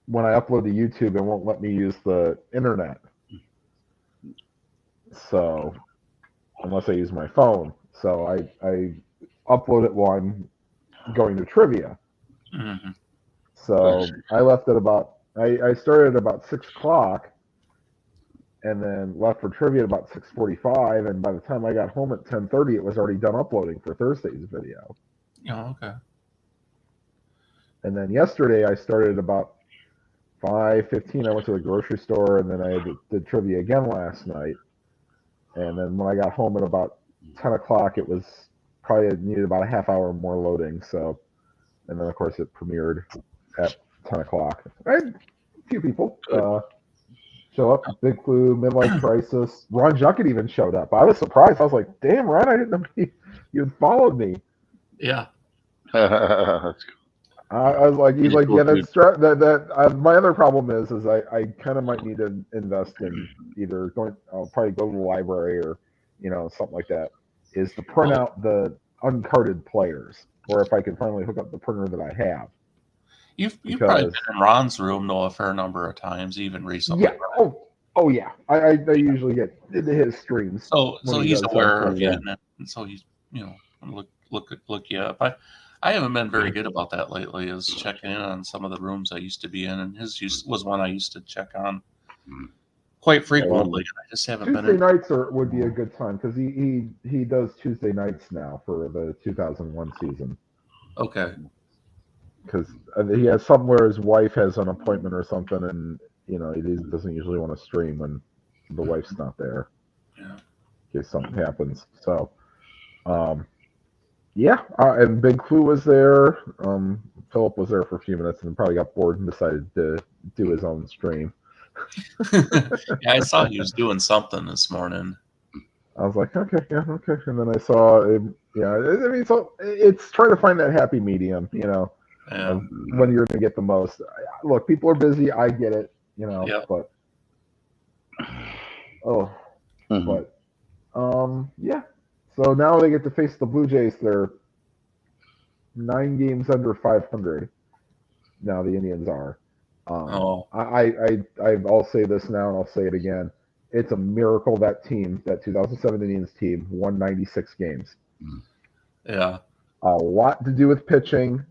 when I upload to YouTube, it won't let me use the internet. So unless I use my phone. So I upload it while I'm going to trivia. Mm-hmm. So I left at I started at about 6 o'clock and then left for trivia at about 6:45. And by the time I got home at 10:30, it was already done uploading for Thursday's video. Oh, okay. And then yesterday I started at about 5:15. I went to the grocery store, and then I did trivia again last night. And then when I got home at about 10 o'clock, it was probably needed about a half hour more loading. So, and then of course it premiered at 10 o'clock. I had a few people show up. Big Flu, Midlife Crisis. Ron Junkett even showed up. I was surprised. I was like, damn, Ron, I didn't know you had followed me. Yeah. That's cool. I was like, he's like, yeah, that's my other problem is I kind of might need to invest in either I'll probably go to the library or, something like that. is to print out the uncarded players, or if I can finally hook up the printer that I have. You've probably Because- been in Ron's room though a fair number of times, even recently. Yeah. Oh yeah. I usually get into his streams. So when he he's does aware something, of you, yeah. and so he's look you up. I haven't been very good about that lately. Is checking in on some of the rooms I used to be in, and his was one I used to check on quite frequently. I just haven't been. Tuesday nights would be a good time because he does Tuesday nights now for the 2001 season. Okay. Because he has somewhere his wife has an appointment or something, and he doesn't usually want to stream when the wife's not there. Yeah. In case something happens. So, and Big Clue was there. Philip was there for a few minutes and probably got bored and decided to do his own stream. Yeah, I saw he was doing something this morning. I was like, okay. And then I saw, so it's trying to find that happy medium, Yeah. when you're going to get the most. Look, people are busy. I get it, Yep. but, yeah. So now they get to face the Blue Jays. They're 9 games under 500. Now the Indians are. I'll say this now and I'll say it again. It's a miracle that 2007 Indians team, won 96 games. Yeah. A lot to do with pitching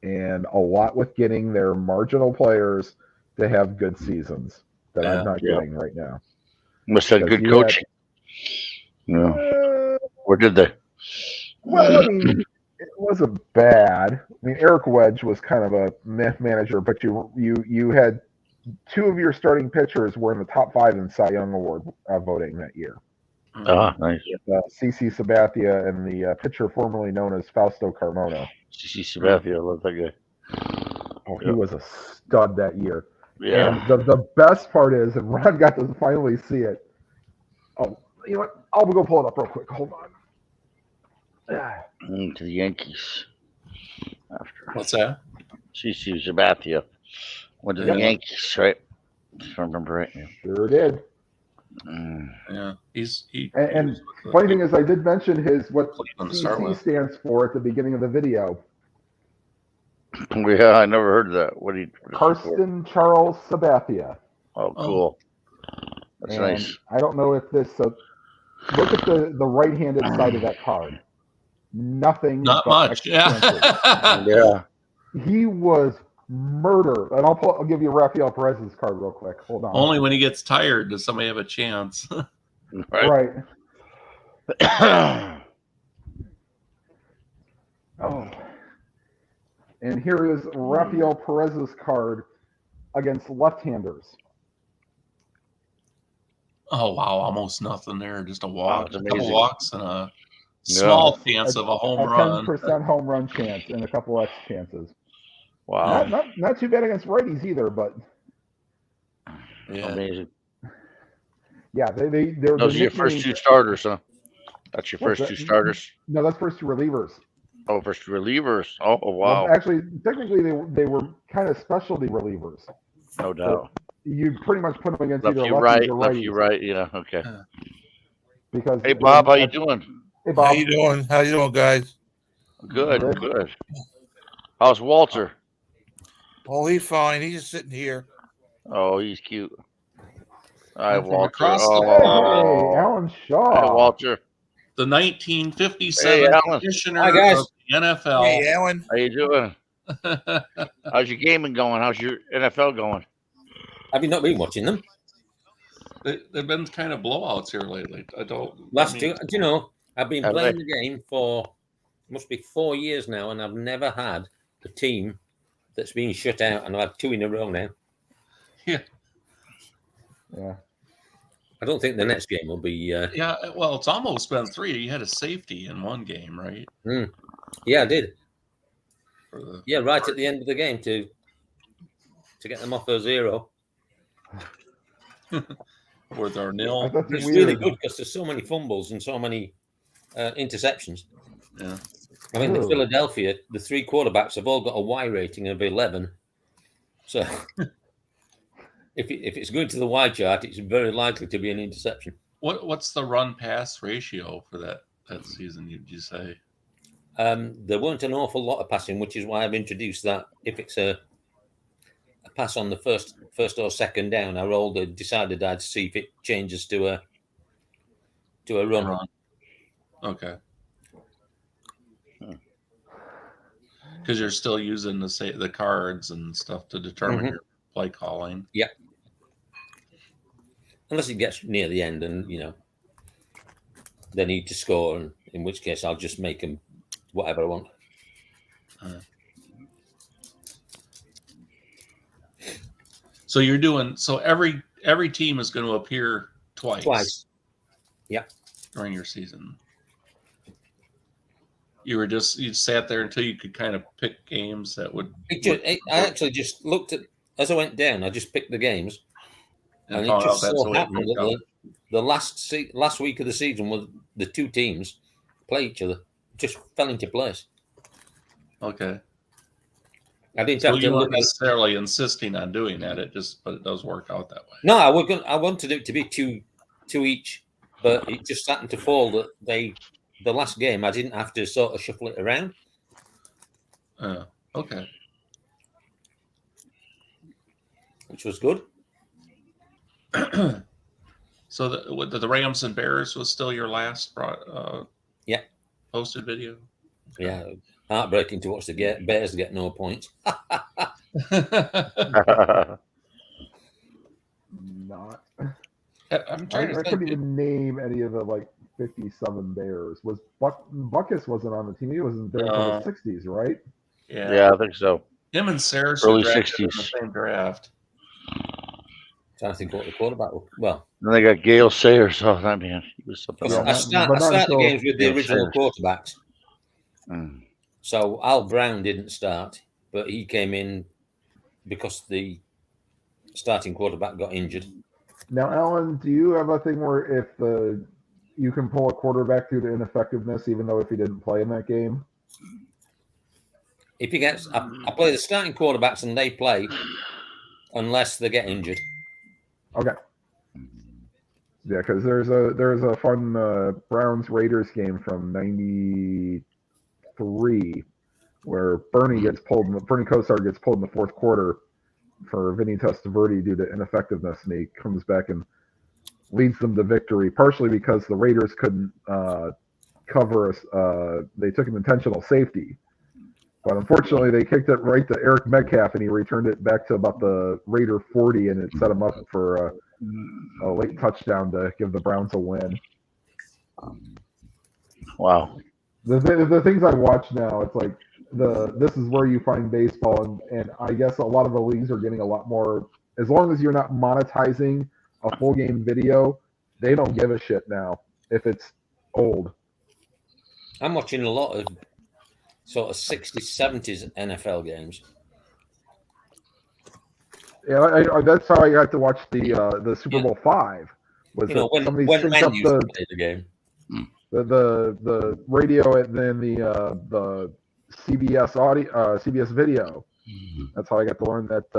and a lot with getting their marginal players to have good seasons that I'm not getting right now. Must have good Because you coaching. Yeah. Or did they? Well, I mean, it wasn't bad. I mean, Eric Wedge was kind of a meh manager, but you had 2 of your starting pitchers were in the top 5 in Cy Young Award voting that year. Ah, nice. CC Sabathia and the pitcher formerly known as Fausto Carmona. CC Sabathia, I love that guy. Oh, he was a stud that year. Yeah. And the best part is, and Ron got to finally see it. Oh, you know what? I'll go pull it up real quick. Hold on. To the Yankees. After What's that? CC Sabathia went to the Yankees, right? If I remember right. Yeah. Sure did. Yeah. And funny thing is, I did mention what Cleveland to start CC with. stands for at the beginning of the video. Yeah, I never heard of that. What Karsten Charles Sabathia. Oh, cool. That's And nice. I don't know if this. So look at the right-handed side of that card. Nothing. Not but much. expensive. Yeah. Yeah. He was murder. And I'll give you Rafael Perez's card real quick. Hold on. Only when he gets tired does somebody have a chance. Right. Oh. And here is Rafael Perez's card against left-handers. Oh wow, almost nothing there. Just a walk, That's a couple amazing. walks, and a small chance of a home run. 10% home run chance and a couple X chances. Wow. Not too bad against righties either, but Yeah. Amazing. yeah, they're Those are your first 2 starters, huh? That's your What's first that? 2 starters? No, that's first 2 relievers. Oh, first relievers. Oh, wow. Well, actually, technically, they were kind of specialty relievers. No doubt. You pretty much put them against Left either you lefties right, or left righties. you right. Yeah, okay. Because Hey, Bob, how you doing? Hey, How Bob. you doing? How you doing, guys? Good, Good. good. How's Walter? Oh, he's fine. He's just sitting here. Oh, he's cute. Hi, From Walter. across the Oh, Hey, Alan hi, Shaw. Walter. The 1957 Hey, Alan. commissioner Hi, guys. of the NFL. Hey, Alan. How you doing? How's your gaming going? How's your NFL going? Have you not been watching them? They've been kind of blowouts here lately. Last 2, do you know, I've been Have playing they? the game for must be 4 years now, and I've never had a team that's been shut out, and I've had 2 in a row now. Yeah. Yeah. I don't think the next game will be. Yeah, well, it's almost been 3. You had a safety in one game, right? Yeah, I did. For the, Yeah, right at the end of the game to get them off a 0. with our nil. That's It's weird. really good because there's so many fumbles and so many interceptions. Yeah. I mean, Oh. the Philadelphia, the 3 quarterbacks have all got a Y rating of 11. So if it's going to the Y chart, it's very likely to be an interception. What's the run pass ratio for that that season, you say? There weren't an awful lot of passing, which is why I've introduced that if it's a pass on the first or second down, I rolled a decided I'd see if it changes to a run. Okay. Because you're still using the cards and stuff to determine your play calling. Yeah. Unless it gets near the end and, they need to score, and in which case I'll just make them whatever I want. So you're doing every team is going to appear twice. Yeah. During your season. You sat there until you could kind of pick games that would. I actually just looked at as I went down. I just picked the games, and it found just out that's so the way it happened worked that out. the last week of the season was the two teams play each other. Just fell into place. Okay. I didn't So have to you look weren't at. necessarily insisting on doing that. But it does work out that way. No, I wanted it to be two each, but it just happened to fall that the last game I didn't have to sort of shuffle it around. Okay. Which was good. So the Rams and Bears was still your last posted video? Yeah, heartbreaking to watch the Bears get no points. Not. I'm I trying to couldn't think. even name any of the 57 Bears. Was Buckus wasn't on the team? He wasn't there until the 60s, right? Yeah, I think so. Him and Saracen Early drafted in 60s. the same draft. Trying to think what the quarterback was. Well, Then they got Gale Sayers. Oh, that man, he was something Yeah, else. I but not start the until- games with the Yeah, original sure. quarterbacks. Mm. So Al Brown didn't start, but he came in because the starting quarterback got injured. Now, Alan, do you have a thing where if you can pull a quarterback through to ineffectiveness, even though if he didn't play in that game? If he gets, I play the starting quarterbacks and they play unless they get injured. Okay. Yeah, because there's a fun Browns Raiders game from '93 where Bernie Kosar gets pulled in the fourth quarter for Vinny Testaverde due to ineffectiveness, and he comes back and leads them to victory, partially because the Raiders couldn't cover us. They took an intentional safety, but unfortunately they kicked it right to Eric Metcalf, and he returned it back to about the Raider 40, and it set him up for a late touchdown to give the Browns a win. Wow. The things I watch now, it's like this is where you find baseball, and I guess a lot of the leagues are getting a lot more. As long as you're not monetizing a full game video, they don't give a shit now if it's old. I'm watching a lot of sort of 60s, 70s NFL games. Yeah, that's how I got to watch the Super Bowl V. Was You know, that somebody when synced men up used to play the game. the radio and then the CBS audio, CBS video. That's how I got to learn that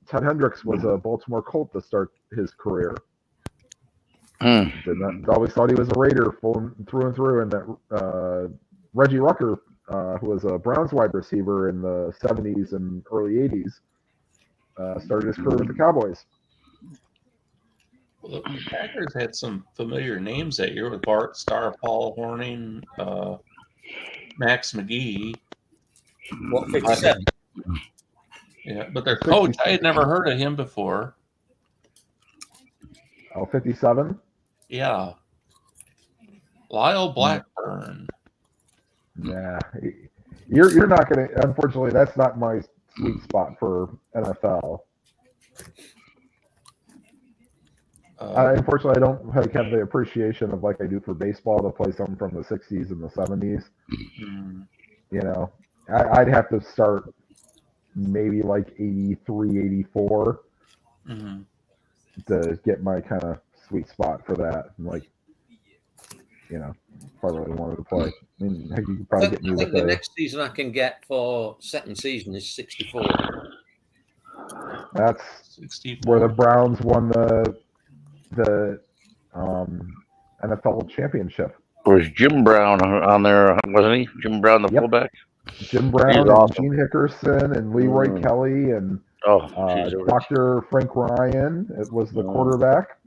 Ted Hendricks was a Baltimore Colt to start his career. Always thought he was a Raider through and through, and that Reggie Rucker, who was a Browns wide receiver in the 70s and early 80s, started his career with the Cowboys. Well, the Packers had some familiar names that year with Bart Starr, Paul Horning, Max McGee. What, 57? Yeah, but their coach, I had never heard of him before. Oh, 57? Yeah. Lyle Blackburn. Nah. You're not going to, unfortunately, that's not my sweet spot for NFL. Unfortunately, I don't have the appreciation of like I do for baseball to play something from the 60s and the 70s. You know, I'd have to start maybe like 83, 84 to get my kind of sweet spot for that. And like, you know, if I really wanted to play. I mean, heck, you could probably get me I think with the next season I can get for second season is 64. That's 64. where the Browns won the NFL championship. Was Jim Brown on there, wasn't he? Jim Brown, the Yep. fullback? Jim Brown and awesome. Gene Hickerson and Leroy Mm. Kelly and Oh, geez, it was- Dr. Frank Ryan it was the Mm. quarterback.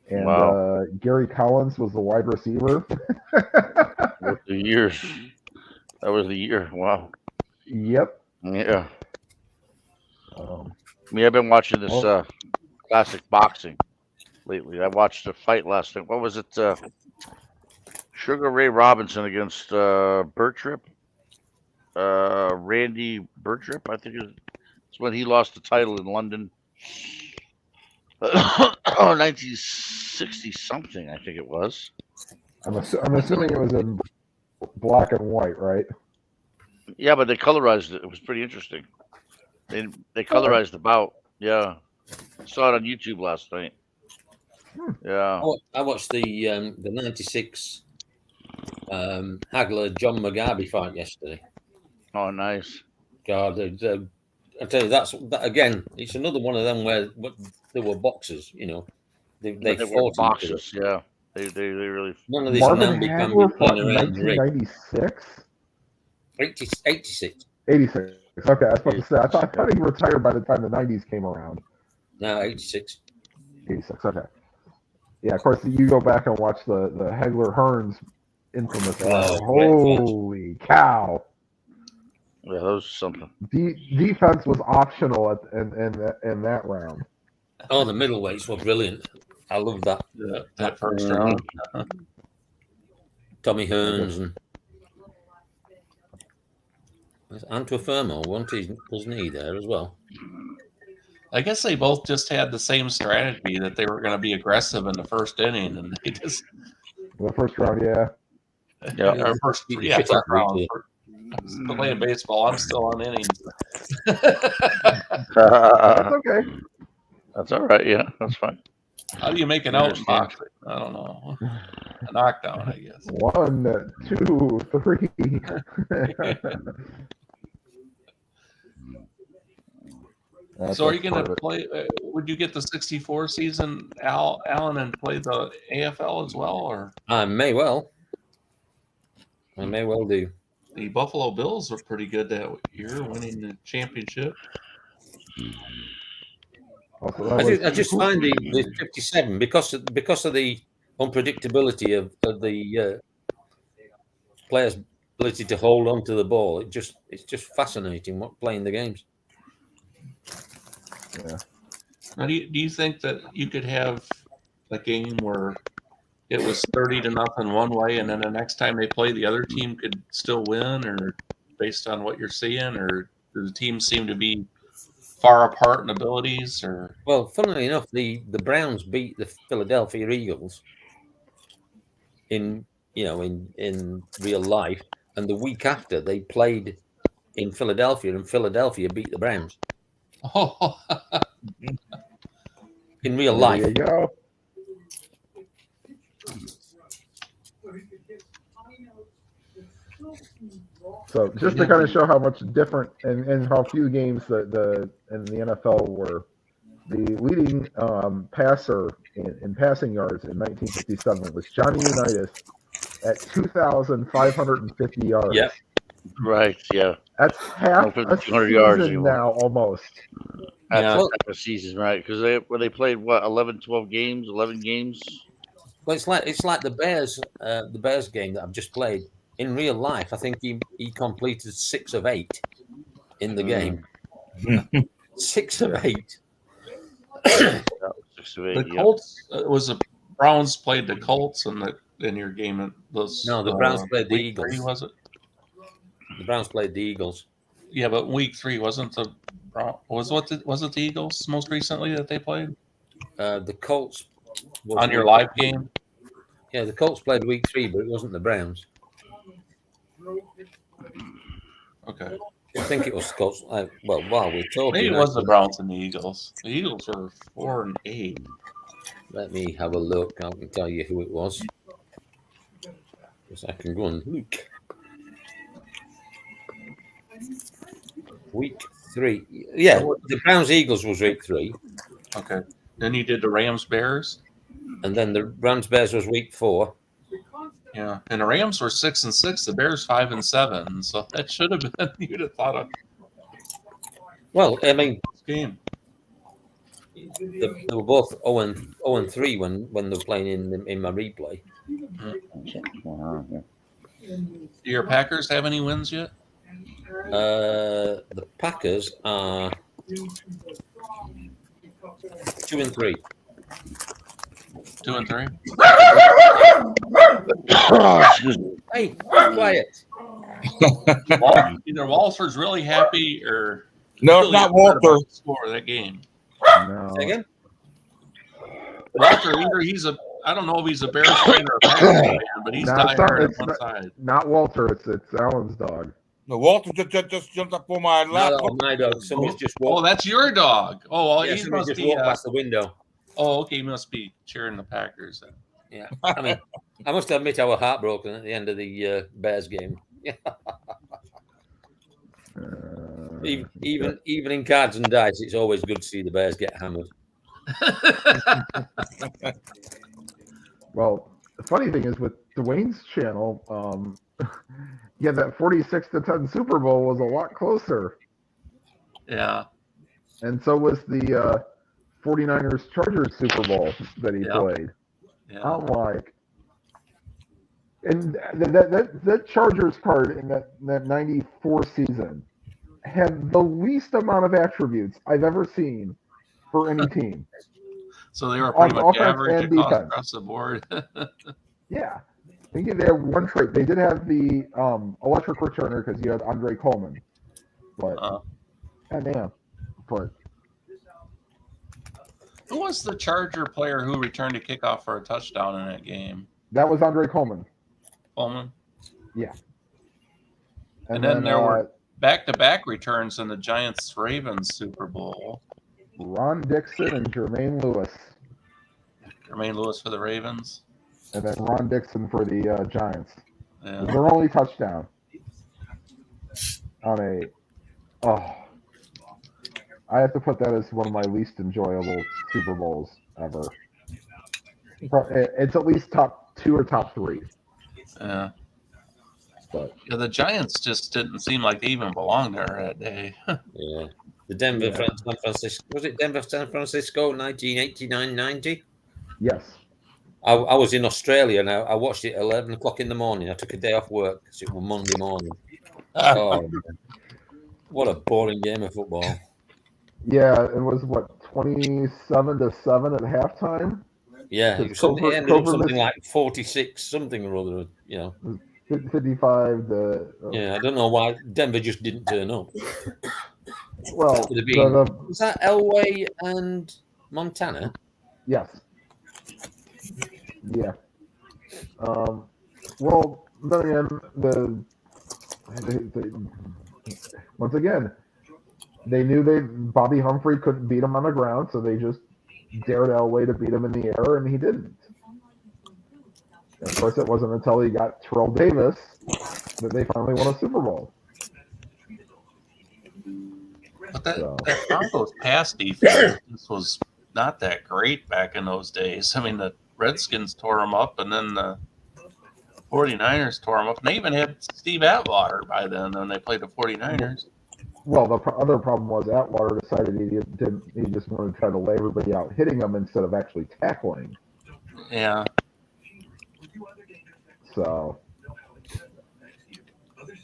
And Wow. Gary Collins was the wide receiver. with the years. That was the year. Wow. Yep. Yeah. Um, I mean, I've been watching this Oh. classic boxing lately. I watched a fight last night. What was it? Sugar Ray Robinson against Bertrip. Randy Bertrip, I think it's when he lost the title in London. 1960 something, I think it was. I'm assuming it was in black and white, right? Yeah, but they colorized it. It was pretty interesting. They colorized the bout. Yeah, saw it on YouTube last night. Yeah. I watched the '96 Hagler John Mugabe fight yesterday. Oh, nice. God, I tell you, that again. It's another one of them where there were boxers. You know, they But they were fought each other. boxers. Yeah, they really. None of this Marvin namby-pamby Hagler fought playing in around the ring. 1996? 86. 86. Okay, I was about to say, I thought he retired by the time the 90s came around. No, 86. 86, okay. Yeah, of course, you go back and watch the Hagler Hearns infamous round. great fight. Holy cow. Yeah, that was something. Defense was optional in that round. Oh, the middleweights were brilliant. I love that. That first Yeah. round. Tommy Hearns and Antuofermo wasn't he there as well? I guess they both just had the same strategy that they were going to be aggressive in the first inning, and they just The first round, yeah. Yeah. or first Yeah, third round. I'm still playing baseball. I'm still on innings. That's okay. That's all right. Yeah, that's fine. How do you make an out in boxing? I don't know. A knockdown, I guess. 1, 2, 3. So are you going to play? Would you get the '64 season, Alan, and play the AFL as well, or I may well do. the Buffalo Bills were pretty good that year, winning the championship? I just find the 57 because of the unpredictability of the players' ability to hold on to the ball. It's just fascinating playing the games. Yeah. Now, do you think that you could have a game where it was 30-0 one way, and then the next time they play, the other team could still win, or based on what you're seeing, or do the teams seem to be far apart in abilities? Or Well, funnily enough, the Browns beat the Philadelphia Eagles in real life, and the week after they played in Philadelphia, and Philadelphia beat the Browns in real life. There you go. So just to kind of show how much different and how few games the in the NFL were, the leading passer in passing yards in 1957 was Johnny Unitas at 2,550 yards. Yeah. Right. Yeah. That's half a 200 yards season anymore. now, almost. That's Yeah. the type of season, right? Because they played what 11 games. Well, it's like the Bears game that I've just played. In real life, I think he completed 6 of 8 in the game. 6 of 8. 6 of 8. the Colts was the Browns played the Colts in your game. No, the Browns played the week Eagles. 3, was it? The Browns played the Eagles. Yeah, but week 3 wasn't the was it the Eagles most recently that they played The Colts was on your live game? Yeah, the Colts played week 3, but it wasn't the Browns. Okay, I think it was the Colts. While we're talking, maybe it was the Browns and the Eagles. The Eagles were 4-8. Let me have a look. I can tell you who it was. Because I can go and look. Week 3. Yeah, the Browns Eagles was week 3. Okay, then you did the Rams Bears. And then the Rams Bears was week 4. Yeah, and the Rams were 6-6. The Bears 5-7. So that should have been you'd have thought of Well, I mean, this game. they were both 0-3 when they were playing in my replay. Yeah. Do your Packers have any wins yet? The Packers are 2-3. 2-3. Excuse me. Hey, quiet. Either Walter's really happy or No, really it's not upset about Walter. the score of that game. No. Say again? Walter, either he's a I don't know if he's a Bears fan or a Packers fan, but he's No, it's not- diehard on it's one not- side. Not Walter. It's Alan's dog. No, Walter just jumped up on my lap. No, my dog. Somebody's just Oh, walked. that's your dog. Oh, well, Yeah, he somebody must just be. walked past the window. Oh, okay, he must be cheering the Packers. Then. Yeah, I mean, I must admit I was heartbroken at the end of the Bears game. Even in cards and dice, it's always good to see the Bears get hammered. Well, the funny thing is with Dwayne's channel, yeah, that 46-10 Super Bowl was a lot closer, Yeah, and so was the 49ers Chargers Super Bowl that he Yeah. played. yeah. I'm like, and that Chargers card in that 94 season had the least amount of attributes I've ever seen for any team. So they were On pretty much offense average and across, defense. across the board. Yeah. I think they had one trait. They did have the electric returner because you had Andre Coleman. But, goddamn. But, Who was the Charger player who returned a kickoff for a touchdown in that game? that was Andre Coleman. Coleman. And then there were back-to-back returns in the Giants-Ravens Super Bowl. Ron Dixon and Jermaine Lewis. Jermaine Lewis for the Ravens. And then Ron Dixon for the Giants. Yeah. Their only touchdown on a. Oh. I have to put that as one of my least enjoyable Super Bowls ever. It's at least top 2 or top 3. Yeah. But Yeah, the Giants just didn't seem like they even belonged there that day. Yeah, the Denver San Francisco, was it Denver San Francisco 1989-90? yes. I was in Australia and I watched it at 11 o'clock in the morning. I took a day off work because it was Monday morning. Oh, man. What a boring game of football. Yeah, it was what 27-7 at halftime. Yeah, it, was something, it ended up something like 46 something or other. You know, 55. yeah, I don't know why Denver just didn't turn up. Well, Would have been- the, Was that Elway and Montana? yes. Yeah. Well, then again, once again, they knew Bobby Humphrey couldn't beat him on the ground, so they just dared Elway to beat him in the air, and he didn't. And of course, it wasn't until he got Terrell Davis that they finally won a Super Bowl. But that So. Broncos pass defense was not that great back in those days. I mean, the Redskins tore them up, and then the 49ers tore them up. And they even had Steve Atwater by then when they played the 49ers. Well, the other problem was Atwater decided he just wanted to try to lay everybody out, hitting them instead of actually tackling. Yeah. So,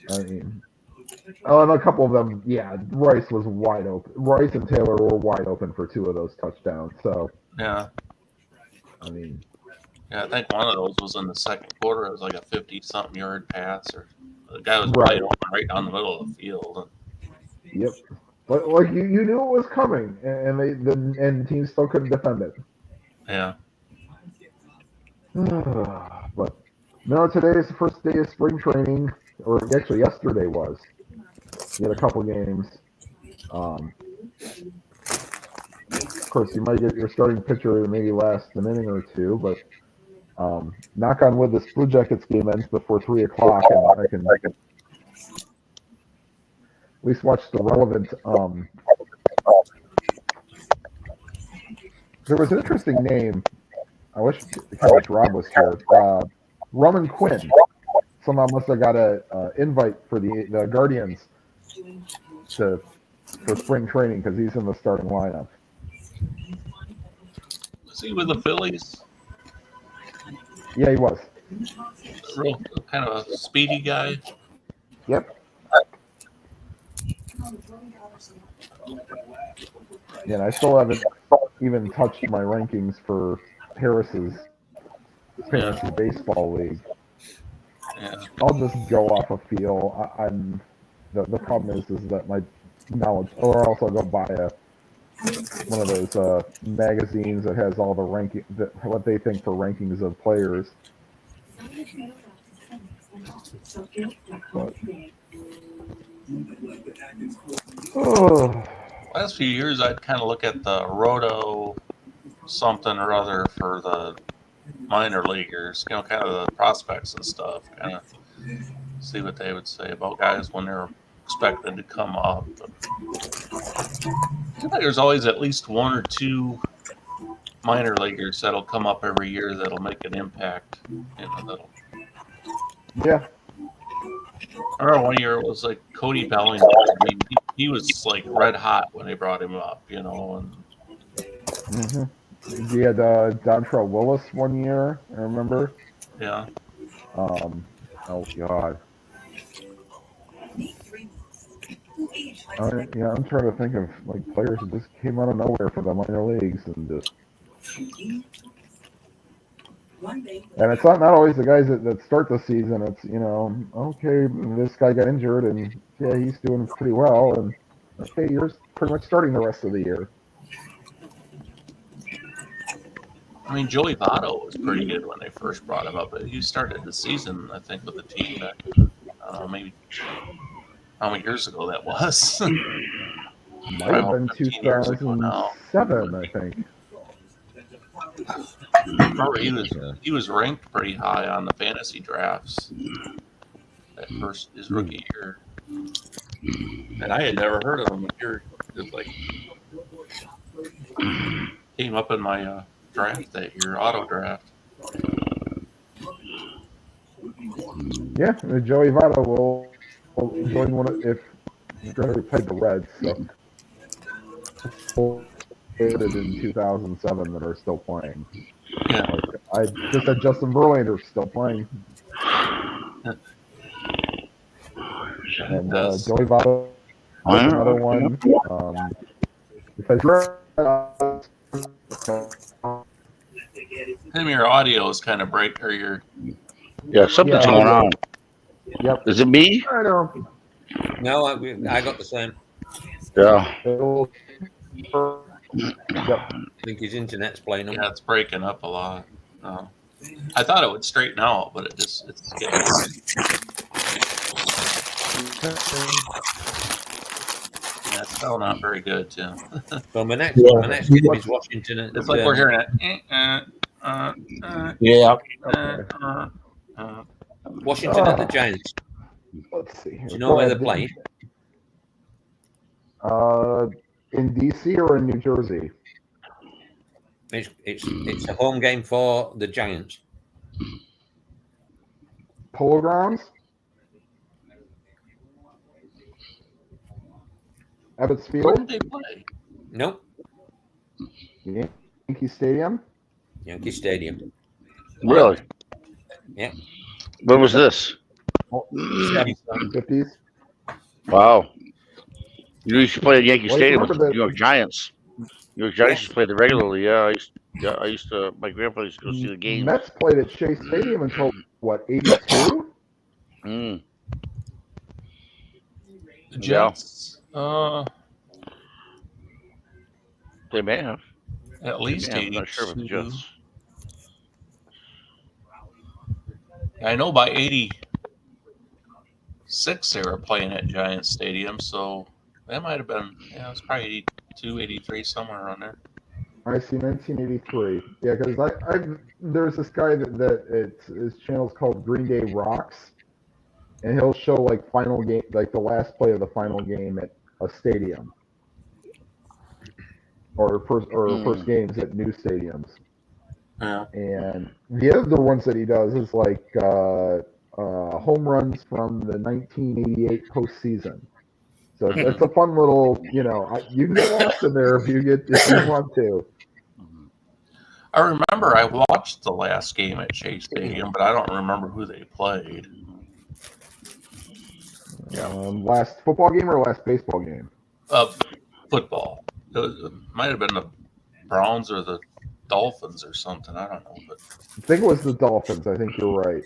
I mean, and a couple of them, yeah, Rice was wide open. Rice and Taylor were wide open for 2 of those touchdowns. So, Yeah. I mean, Yeah, I think one of those was in the second quarter. It was like a 50-something yard pass, or the guy was Right. wide open right down the middle of the field. yep. But like you knew it was coming, and the teams still couldn't defend it. Yeah. But no, today is the first day of spring training, or actually yesterday was. You had a couple games. Of course, you might get your starting pitcher maybe last an inning or 2, but knock on wood, this Blue Jackets game ends before 3 o'clock, and I can at least watch the relevant. There was an interesting name. I wish Coach Rob was here. Roman Quinn somehow must have got a invite for the Guardians for spring training because he's in the starting lineup. Was he with the Phillies? Yeah, he was. Real kind of a speedy guy. Yep. Yeah, and I still haven't even touched my rankings for Harris's fantasy baseball league. Yeah. I'll just go off a feel. I'm the problem is that my knowledge, or else I'll go buy one of those magazines that has all the ranking, what they think for rankings of players. But, oh, Last few years, I'd kind of look at the Roto something or other for the minor leaguers, kind of the prospects and stuff, kind of see what they would say about guys when they're expected to come up. I feel like there's always at least one or two minor leaguers that'll come up every year that'll make an impact. yeah. I remember one year it was like Cody Bellinger. I mean, he was like red hot when they brought him up, and He had Dontrell Willis one year, I remember. yeah. Oh God. I'm trying to think of like players that just came out of nowhere for the minor leagues and just. And it's not always the guys that start the season. It's okay, this guy got injured and yeah, he's doing pretty well, and okay, you're pretty much starting the rest of the year. I mean, Joey Votto was pretty good when they first brought him up, but he started the season, I think, with the team back, I don't know, maybe how many years ago that was. Might have been 2007, I think. Remember, he was ranked pretty high on the fantasy drafts that his rookie year, and I had never heard of him. Here, like, came up in my draft that year, auto draft. Yeah, Joey Votto will join one if Granary played the Reds. So in 2007 that are still playing. Yeah. I just had Justin Verlander still playing. And Joey Votto was another one. Because your audio is kind of break, or your something's going on. Yep. Is it me? I know. No, I got the same. Yeah. Yep. I think his internet's playing up. Yeah, it's breaking up a lot. I thought it would straighten out, but it's getting worse. Yeah, it's still not very good, too. Well, my next game is Washington. It's like we're hearing it. Yeah. Washington at the Giants. Let's see here. Do you know where they're playing? In DC or in New Jersey? It's a home game for the Giants. Polo Grounds? Ebbets Where Field? did they play? Nope. Yankee Stadium? Yankee Stadium. Really? Yeah. When was this? 50s? Wow. You used to play at Yankee Well, Stadium with remember the that- New York Giants. New York Giants used to play there regularly. Yeah, I used to. My grandpa used to go see the games. Mets played at Shea Stadium until, what, 82? Mm. The Jets? They may have. At least Yeah, I'm 82. not sure about the Jets. I know by 86 they were playing at Giants Stadium, so that might have been, it was probably 82, 83, somewhere around there. I see 1983. Yeah, because there's this guy that his channel's called Green Day Rocks, and he'll show like final game, like the last play of the final game at a stadium, or first games at new stadiums. Yeah. And the other ones that he does is like home runs from the 1988 postseason. So it's a fun little, you can get lost in there if you want to. I remember I watched the last game at Shea Stadium, but I don't remember who they played. Yeah. Last football game or last baseball game? Football. It might have been the Browns or the Dolphins or something. I don't know. But I think it was the Dolphins. I think you're right.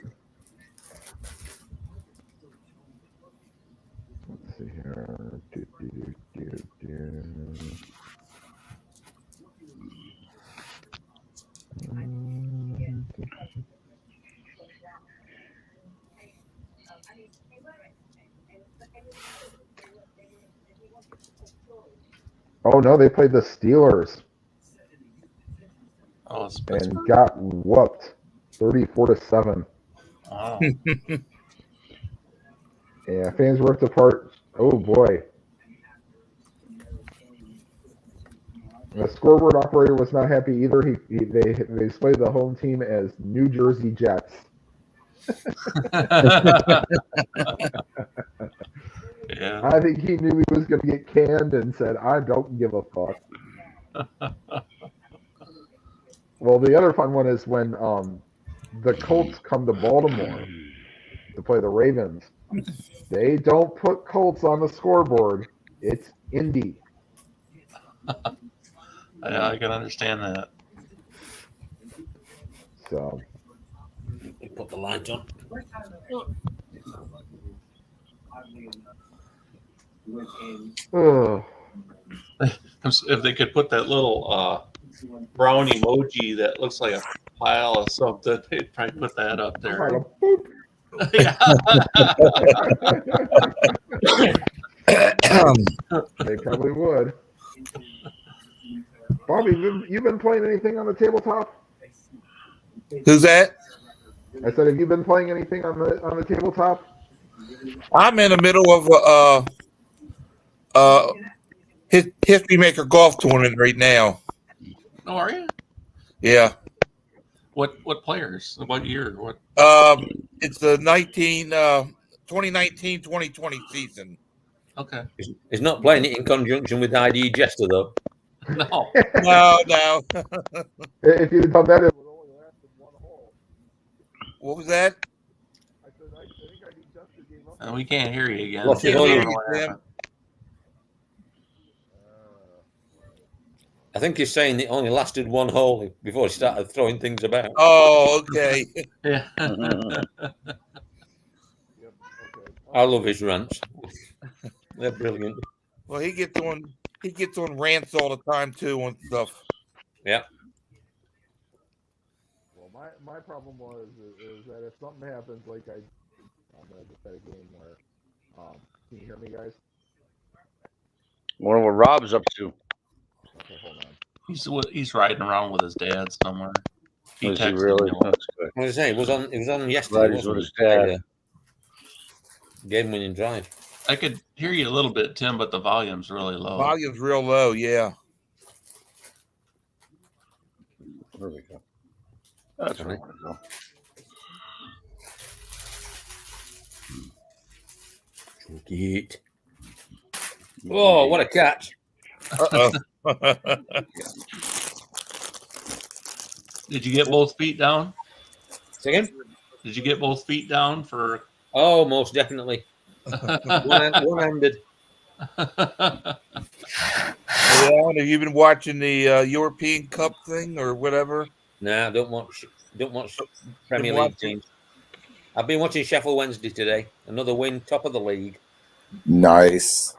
Let's see here. Oh no, they played the Steelers oh, it's and Pittsburgh. got whooped, 34-7. Wow. Yeah, fans ripped apart. Oh boy. The scoreboard operator was not happy either. They displayed the home team as New Jersey Jets. Yeah. I think he knew he was going to get canned and said, "I don't give a fuck." Well, the other fun one is when the Colts come to Baltimore to play the Ravens. They don't put Colts on the scoreboard. It's Indy. Yeah, I can understand that. So Put the light on. ugh. If they could put that little brown emoji that looks like a pile of something, they'd probably put that up there. Yeah. They probably would. Bobby, you've been playing anything on the tabletop? Who's that? I said, have you been playing anything on the tabletop? I'm in the middle of History Maker golf tournament right now. Oh, are you? Yeah. What players? What year? What? It's the 2019-2020 season. Okay. He's not playing it in conjunction with ID Jester, though. No. No. If you'd done that, it would only lasted one hole. What was that? I said, I think I need Jester gave up. And we can't hear you again. Lost it I all don't you, know what Tim. happened. I think he's saying it only lasted one hole before he started throwing things about. Oh, okay. Yeah. Yep, okay. I love his rants. They're brilliant. Well, he gets on rants all the time too and stuff. Yeah. Well, my problem is that if something happens, like I'm gonna just had a game where, can you hear me, guys? Wonder what Rob's up to. Okay, hold on. He's riding around with his dad somewhere. Is he texted really? me. That's good. I was saying, it was on yesterday. Right, he's wasn't with it? his dad. Game-winning drive. I could hear you a little bit, Tim, but the volume's really low. Volume's real low, yeah. There we go. That's where I want to go. Get. Oh, what a catch! Uh-oh. Did you get both feet down? Second? Did you get both feet down for? Oh, most definitely. One-handed. Yeah, have you been watching the European Cup thing or whatever? Nah, don't watch Premier Been League watching? teams. I've been watching Sheffield Wednesday today. Another win, top of the league. Nice.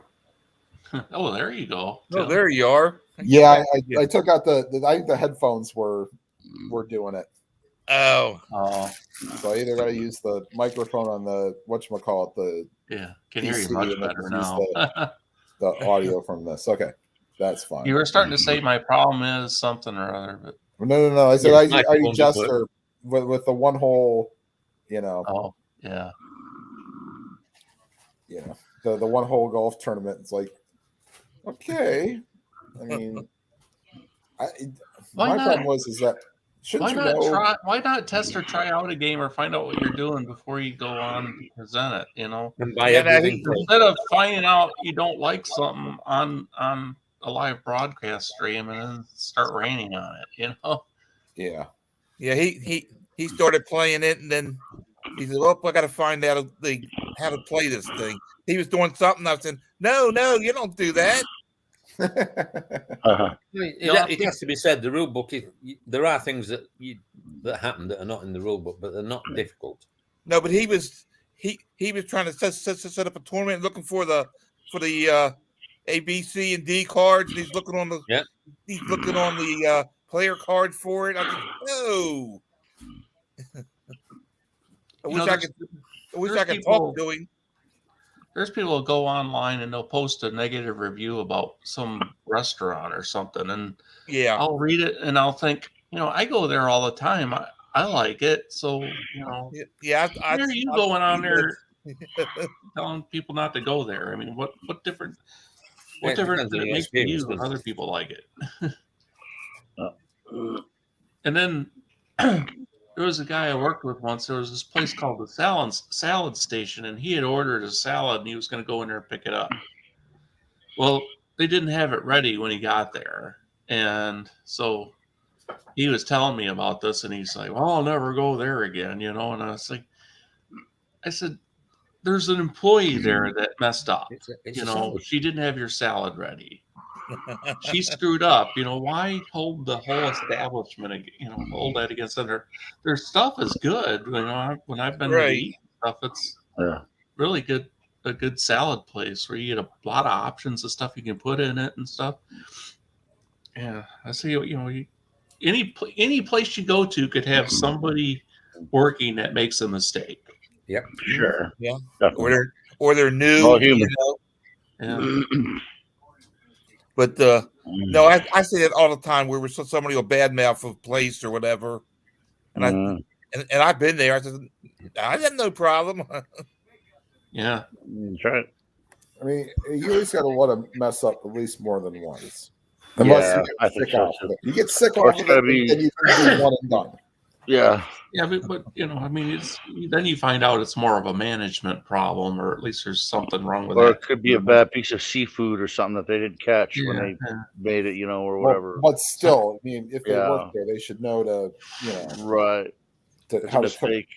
Oh, there you go. Oh, Tim. there you are. Yeah, I took out I think the headphones were doing it. Oh, Oh, So I either got to use the microphone on the whatchamacallit, the yeah. Can hear you PC, much and then better use now. the audio from this. Okay, that's fine. You were starting to say my problem is something or other, but No. I said Yeah, I microphone's just up. her with the one hole, oh, yeah. the one hole golf tournament. It's like, okay. I mean, Why my not? problem is that Shouldn't you know? Why not test or try out a game or find out what you're doing before you go on to present it? You know, And buy Yeah, no, everything. instead of finding out you don't like something on a live broadcast stream and then start raining on it. You know. Yeah. Yeah, he started playing it, and then he said, "Oh, I got to find out how to play this thing." He was doing something. I said, "No, you don't do that." It has to be said. The rule book. There are things that happen that are not in the rule book, but they're not difficult. No, but he was trying to set up a tournament, looking for the A, B, C, and D cards. And he's looking on the player card for it. I said, "No." I wish I could talk to him. There's people who go online and they'll post a negative review about some restaurant or something, and Yeah, I'll read it and I'll think, I go there all the time. I like it, so yeah. why are you going on there telling people not to go there? I mean, what difference It does depends on it your make to you experience, when doesn't other people like it? Uh, And then there was a guy I worked with once. There was this place called the Salad Station, and he had ordered a salad, and he was going to go in there and pick it up. Well, they didn't have it ready when he got there, and so he was telling me about this, and he's like, "Well, I'll never go there again," And I said, "There's an employee there that messed up. It's a sandwich. She didn't have your salad ready. She screwed up. Why hold the whole establishment? Hold that against them. Their stuff is good. When I've been to eat stuff, it's Yeah. really good. A good salad place where you get a lot of options of stuff you can put in it and stuff. Yeah, I see. Any place you go to could have somebody working that makes a mistake. Yep. Sure. Yeah. Definitely. or they're new. All human. Yeah. But no, I say that all the time. Where somebody will badmouth a place or whatever, and Mhm. and I've been there. I said, I had no problem. Yeah. That's right. I mean, you always got to let them mess up at least more than once. Unless Yeah, you I get think sick so, off too. of it. You get sick Or off it's of gotta it, be- then you can do one and done. Yeah. Yeah, but it's then you find out it's more of a management problem, or at least there's something wrong with Or that. it could be a bad piece of seafood or something that they didn't catch when they Yeah. made it, or Well, whatever. but still, I mean, if they Yeah. work there, they should know to, Right. to It's how a to cook. mistake.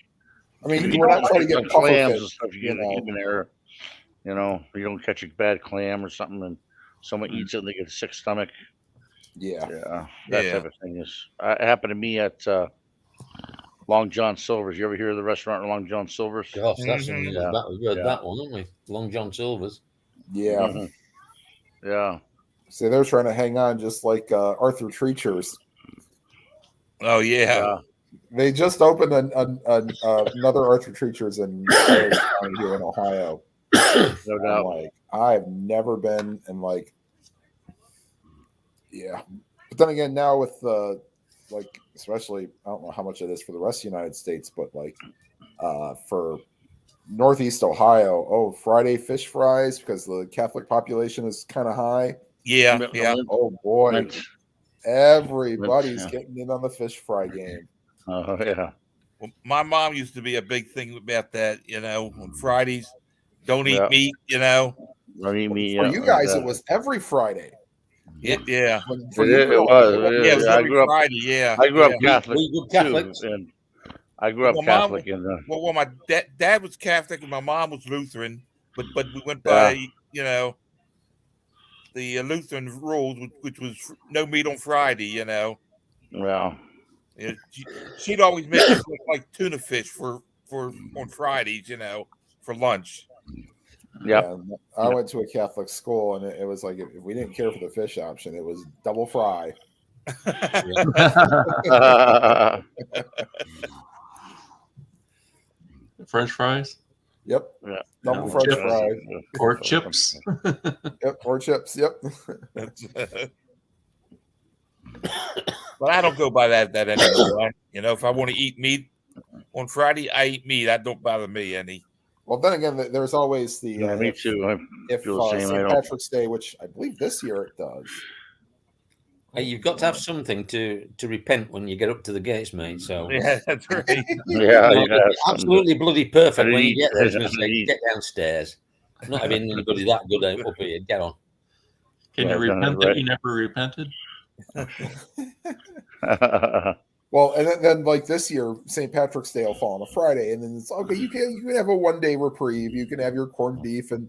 I mean, You we're don't not trying to like get the clams and pufferfish. stuff you get in there. You don't catch a bad clam or something, and someone eats it and they get a sick stomach. Yeah. Yeah, that Yeah. type of thing it happened to me at Long John Silver's. You ever hear of the restaurant Long John Silver's? Gosh, that's Mhm. Yeah. that was good. Yeah. That one, haven't we? Long John Silver's. Yeah. Mhm. Yeah. So they're trying to hang on just like Arthur Treacher's. Oh yeah. They just opened another Arthur Treacher's in here in Ohio. No I'm doubt. like, I've never been, and yeah. But then again, now with especially, I don't know how much it is for the rest of the United States, but for Northeast Ohio, Friday fish fries because the Catholic population is kind of high. Yeah. Yeah. Oh boy, Mint. everybody's Yeah. getting in on the fish fry game. Oh yeah. Well, my mom used to be a big thing about that. On Fridays, don't eat Yeah. meat. Don't eat meat. For Yeah, you guys, exactly. it was every Friday. Yeah. For It you is- it girls, was. it Yeah. It was I every grew up. Friday. Yeah. I grew up Yeah. Catholic We good too, Catholics. and I grew up Well, Mom- Catholic, and Well, my dad was Catholic and my mom was Lutheran, but we went by the Lutheran rules, which was no meat on Friday. well, She'd always make us like tuna fish for on Fridays, for lunch. yep. Yeah, I went to a Catholic school, and it was like if we didn't care for the fish option, it was double fry. French fries Yep. Yeah. Double Yeah. French Chips. fry. or chips. Yep. Or chips. Yep. But I don't go by that anymore. If I want to eat meat on Friday, I eat meat. That don't bother me any. Well, then again, there's always the Yeah, me too. I if feel the same. I St. don't. Patrick's Day, which I believe this year it does. Hey, you've got to have something to repent when you get up to the gates, mate. So Yeah, that's right. Yeah, No, you gotta have something to- absolutely bloody perfect I when you need- get there. I was I going to say, need- get downstairs. Not having anybody that good up here. Get on. Can Yeah, you done it repent that right. you never repented? Well, and then like this year, St. Patrick's Day will fall on a Friday, and then it's okay. You can have a 1 day reprieve. You can have your corned beef and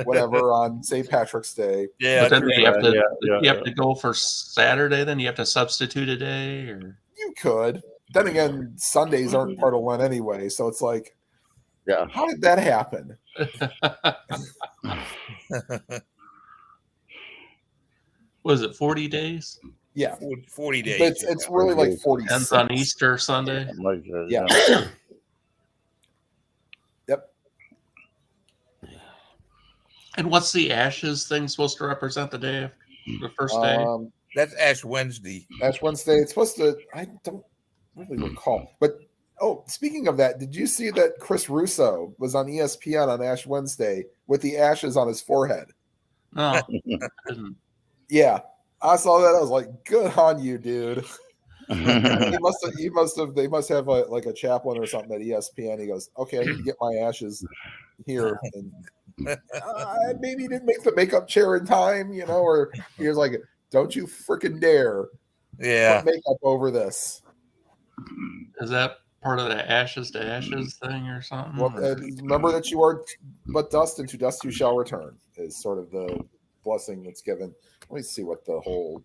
whatever on St. Patrick's Day. Yeah, But then that's you have right. to yeah, you have to go for Saturday. Then you have to substitute a day, or You could. Then again, Sundays aren't part of Lent anyway, so it's like, Yeah. how did that happen? was it 40 days? Yeah, 40 days. but it's really like 46. Ends on Easter Sunday. Something like that, Yeah. Yep. And what's the ashes thing supposed to represent the day, the first day? That's Ash Wednesday. Ash Wednesday. It's supposed to. I don't really recall, but speaking of that, did you see that Chris Russo was on ESPN on Ash Wednesday with the ashes on his forehead? No, I didn't. Yeah, I saw that. I was like, "Good on you, dude." They must have like a chaplain or something at ESPN. He goes, "Okay, I need to get my ashes here." And maybe he didn't make the makeup chair in time, or he was like, "Don't you freaking dare Yeah. put makeup over this." Is that part of the ashes to ashes thing or something? Well, remember that you are but dust, and to dust you shall return is sort of the blessing that's given. Let me see what the whole.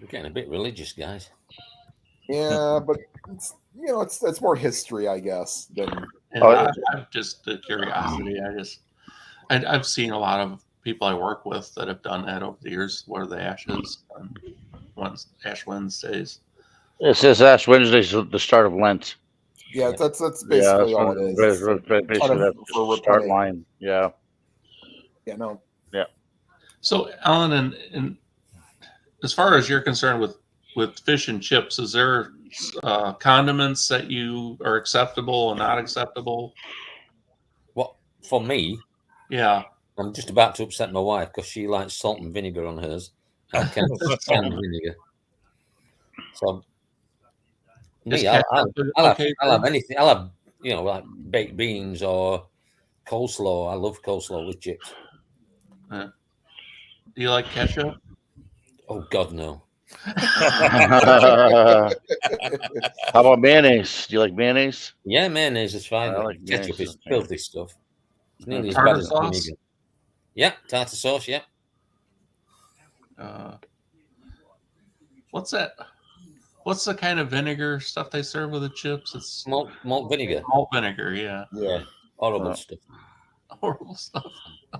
We're getting a bit religious, guys. Yeah, but it's more history, I guess, than Yeah, I've just the curiosity. I've seen a lot of people I work with that have done that over the years. Where the ashes on Ash Wednesdays. It says Ash Wednesday's the start of Lent. yeah. That's Yeah, basically all it is. basically that's for the start repenting. line. Yeah. Yeah, no. So, Alan, and as far as you're concerned with fish and chips, is there condiments that you are acceptable and not acceptable? What for me? Yeah. I'm just about to upset my wife because she likes salt and vinegar on hers. I can't stand vinegar. So Is me, I'll okay have anything. I'll have like baked beans or coleslaw. I love coleslaw with chips. Do you like ketchup? Oh God, no. How about mayonnaise? Do you like mayonnaise? Yeah, mayonnaise is fine. I but like ketchup mayonnaise. is filthy stuff. It's nearly as Tartar bad as sauce? vinegar. Yeah, tartar sauce. Yeah. What's that? What's the kind of vinegar stuff they serve with the chips? It's Malt vinegar. malt vinegar. Yeah. Yeah. Horrible stuff. Horrible stuff.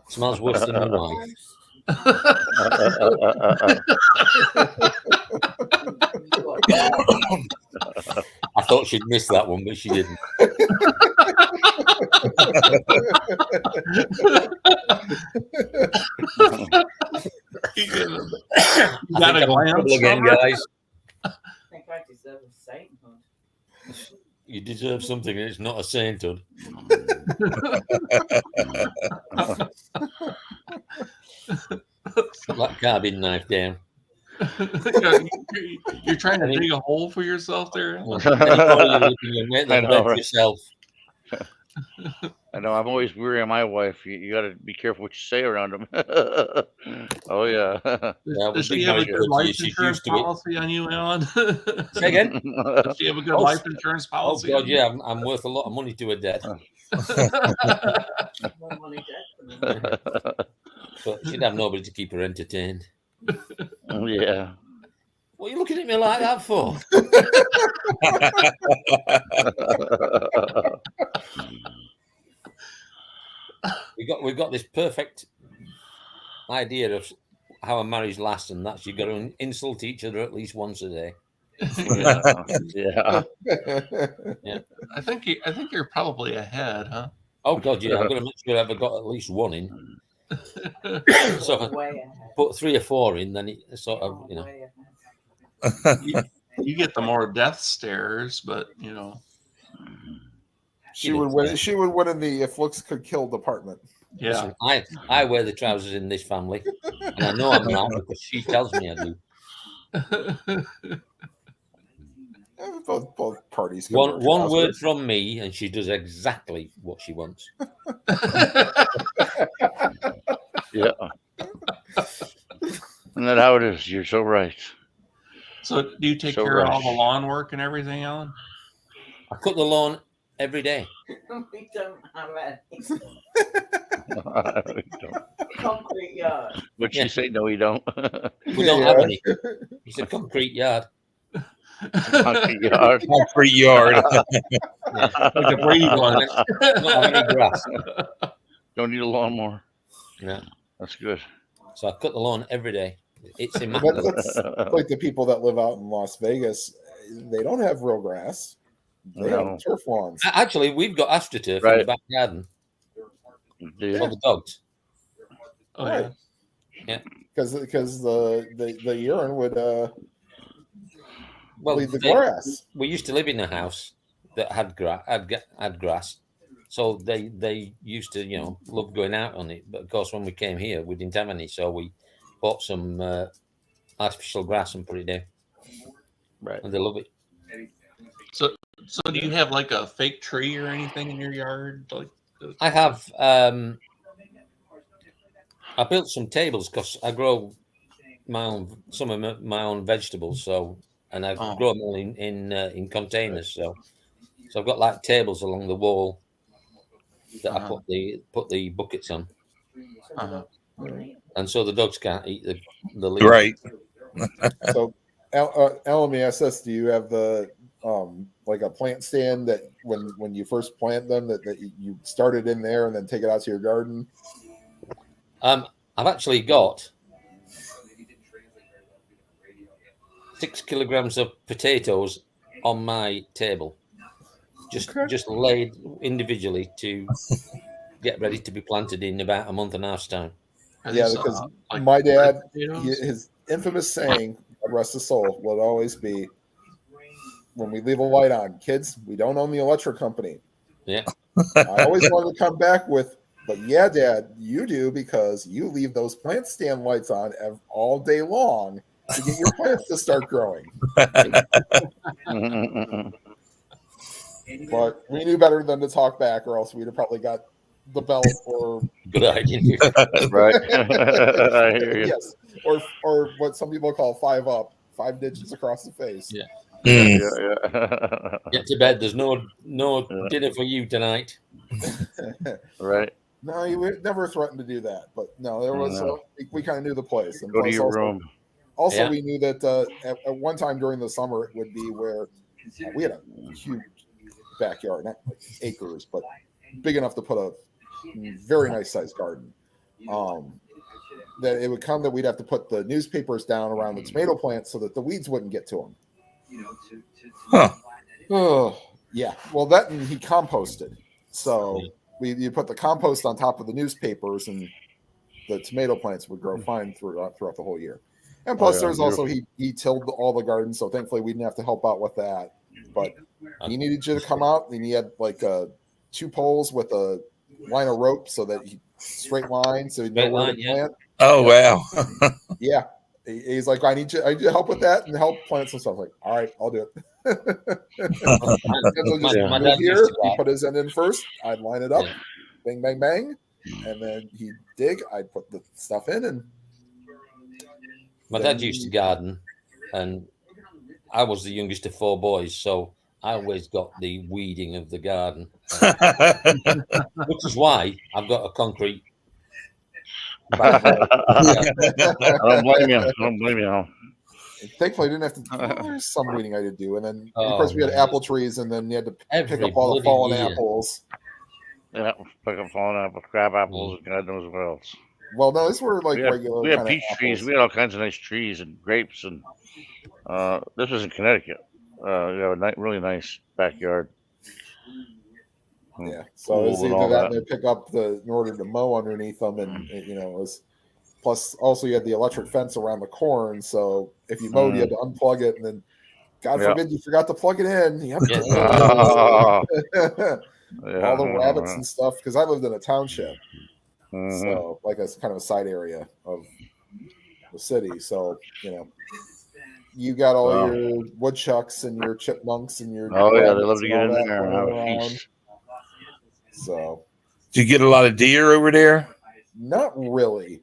Smells worse than my wife. I thought she'd missed that one, but she didn't. You I got think a I'm in glam trouble again, summer? guys. I think I deserve a sainthood. You deserve something, and it's not a sainthood. Put that carbine knife down. You're trying to dig a hole for yourself there. Anybody you can make I that know, bed right? yourself. I know. I'm always weary of my wife. You got to be careful what you say around him. Oh yeah. Yeah, Does big she have a nice good words, life she's insurance used to it. policy on you, Alan? Say again? Does she have a good Oh, life insurance Oh policy? God, on you? yeah, I'm worth a lot of money to her dad. More money dead for me. But she'd have nobody to keep her entertained. Yeah. What are you looking at me like that for? We've got this perfect idea of how a marriage lasts, and that's you've got to insult each other at least once a day. Yeah. I think you're probably ahead, huh? Oh God, yeah, I've got to make sure I've got at least one in. So if I Way ahead. put 3 or 4 in, then it sort of, you know. Way ahead. You get the more death stares, but She would win. She would win in the if looks could kill department. Yeah. Listen, I wear the trousers in this family, and I know I'm not because she tells me I do. Both parties. can wear One word trousers. from me, and she does exactly what she wants. Yeah. Isn't that how it is? You're so right. So do you take So care of all the right. lawn work and everything, Alan? I cut the lawn every day. We don't have any We don't. concrete yard. But Yeah. you say no, you don't. We don't have any. It's a concrete yard. Concrete yard. Concrete yard. Like a Brady Bunch. Don't have any grass. Don't need a lawnmower. No. That's good. So I cut the lawn every day. It's But immaculate. that's like the people that live out in Las Vegas. They don't have real grass. They No. have turf lawns. Actually, we've got AstroTurf in Right. the back garden Dude. for the dogs. Oh, yeah. Because the urine would Well, leave the grass. we used to live in a house that had grass, so they used to love going out on it. But of course, when we came here, we didn't have any, so we bought some artificial grass and put it down, Right. and they love it. So do you have like a fake tree or anything in your yard? Like I have I built some tables because I grow some of my own vegetables, and I Oh. grow them all in containers. So I've got like tables along the wall that I put the buckets on, uh-huh. and so the dogs can't eat the leaves. Right. So, Alan, me ask this: do you have the like a plant stand that when you first plant them that you started in there and then take it out to your garden? I've actually got 6 kilograms of potatoes on my table, just laid individually to get ready to be planted in about a month and a half's time. Are Yeah, these, because like my dad, red potatoes? his infamous saying, God rest his soul, will always be, when we leave a light on, kids, we don't own the electric company. Yeah. I always wanted to come back with, but yeah, Dad, you do, because you leave those plant stand lights on all day long to get your plants to start growing. But we knew better than to talk back, or else we'd have probably got the belt or Good idea. Right. I hear you. yes, or what some people call 5 up, 5 digits across the face. Yeah. Mm. Yeah. Get to bed. There's no dinner for you tonight. Right. No, you would never threatened to do that, but no, there was No. we kind of knew the place. And Go to plus your also, room. Also, Yeah. we knew that at one time during the summer it would be where we had a huge backyard, not like acres, but big enough to put a very nice sized garden. That it would come that we'd have to put the newspapers down around the tomato plants so that the weeds wouldn't get to them. Huh. Oh, yeah. Well, that and he composted. So you put the compost on top of the newspapers, and the tomato plants would grow fine throughout the whole year. And plus, yeah, there's also he tilled all the gardens, so thankfully we didn't have to help out with that. But he needed you to come out, and he had like 2 poles with a line of rope so that he straight line, so he'd know Straight where line, to yeah. plant. Oh wow. Yeah. He's like, I need you to help with that and help plant some stuff. Like, all right, I'll do it. And so just My move dad here, used to he go. put his end in first. I'd line it up, Yeah. bang, bang, bang, and then he'd dig. I'd put the stuff in, and My dad used to garden, and I was the youngest of 4 boys, so I always got the weeding of the garden, which is why I've got a concrete. I don't blame you. thankfully I didn't have to. There's some weeding I did do, and then of Oh, course we had man. apple trees, and then you had to pick Every up all the bloody fallen year. apples. Yeah, pick up fallen apples, crab apples, and God knows what else. Well, no, these were like we had, regular. we had kind peach of trees. apples. We had all kinds of nice trees and grapes, and this was in Connecticut. We have a really nice backyard. Yeah, so it was Cool and either all that, that. and they pick up in order to mow underneath them, and it was. Plus, also you had the electric fence around the corn, so if you mowed, you had to unplug it, and then, God Yeah. forbid, you forgot to plug it in. You have to Oh, all the rabbits and stuff. Because I lived in a township, Mhm. So like it's kind of a side area of the city. So you got all Wow. your woodchucks and your chipmunks and your Oh yeah, they rabbits love to and get all in that there and have running a around. feast. So Do you get a lot of deer over there? not really.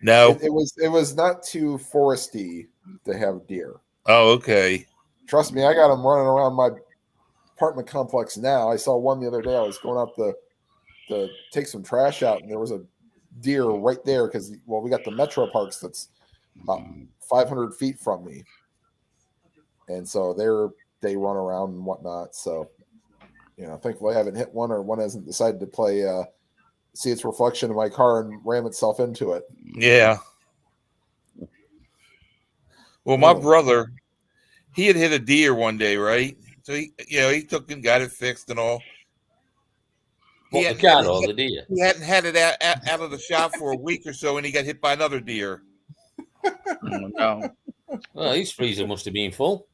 No. It was not too foresty to have deer. Oh, okay. Trust me, I got them running around my apartment complex now. I saw one the other day. I was going up to take some trash out, and there was a deer right there because we got the Metro Parks that's about 500 feet from me, and so they run around and whatnot. So thankfully I haven't hit one, or one hasn't decided to play see its reflection in my car and ram itself into it. Yeah. Well, my Oh. brother, he had hit a deer one day, right? So he took and got it fixed and all. What, the hadn't had car it- or the deer? He hadn't had it out of the shop for a week or so, and he got hit by another deer. No. Well, his freezer must have been full.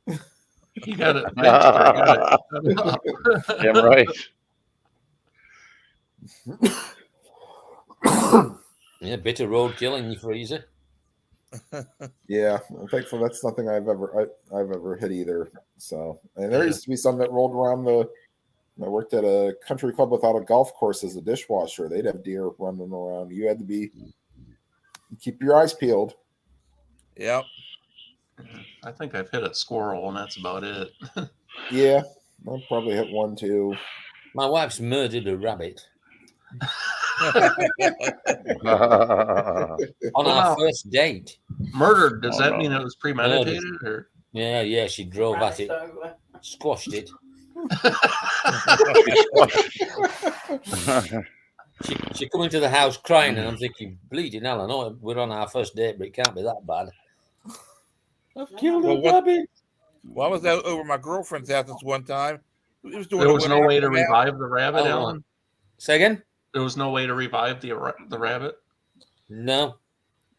You got it fixed or got it. Damn right. Yeah, bit of roadkill in your freezer. Yeah, I'm thankful that's nothing I've ever hit either. So, and there used to be some that rolled around I worked at a country club without a golf course as a dishwasher. They'd have deer running around. You had to keep your eyes peeled. Yep. I think I've hit a squirrel, and that's about it. Yeah, I'll probably hit one too. My wife's murdered a rabbit on our first date. Murdered, does Oh, that no. mean it was premeditated? Or Yeah, she drove at it, squashed it. She come into the house crying, and I'm thinking, bleeding hell, I know we're on our first date, but it can't be that bad. I've killed Well, a what- rabbit. Well, I was out over my girlfriend's house this one time. It was doing there it was when no I way to come out. revive the rabbit, Oh, Alan? Say again? There was no way to revive the rabbit? No.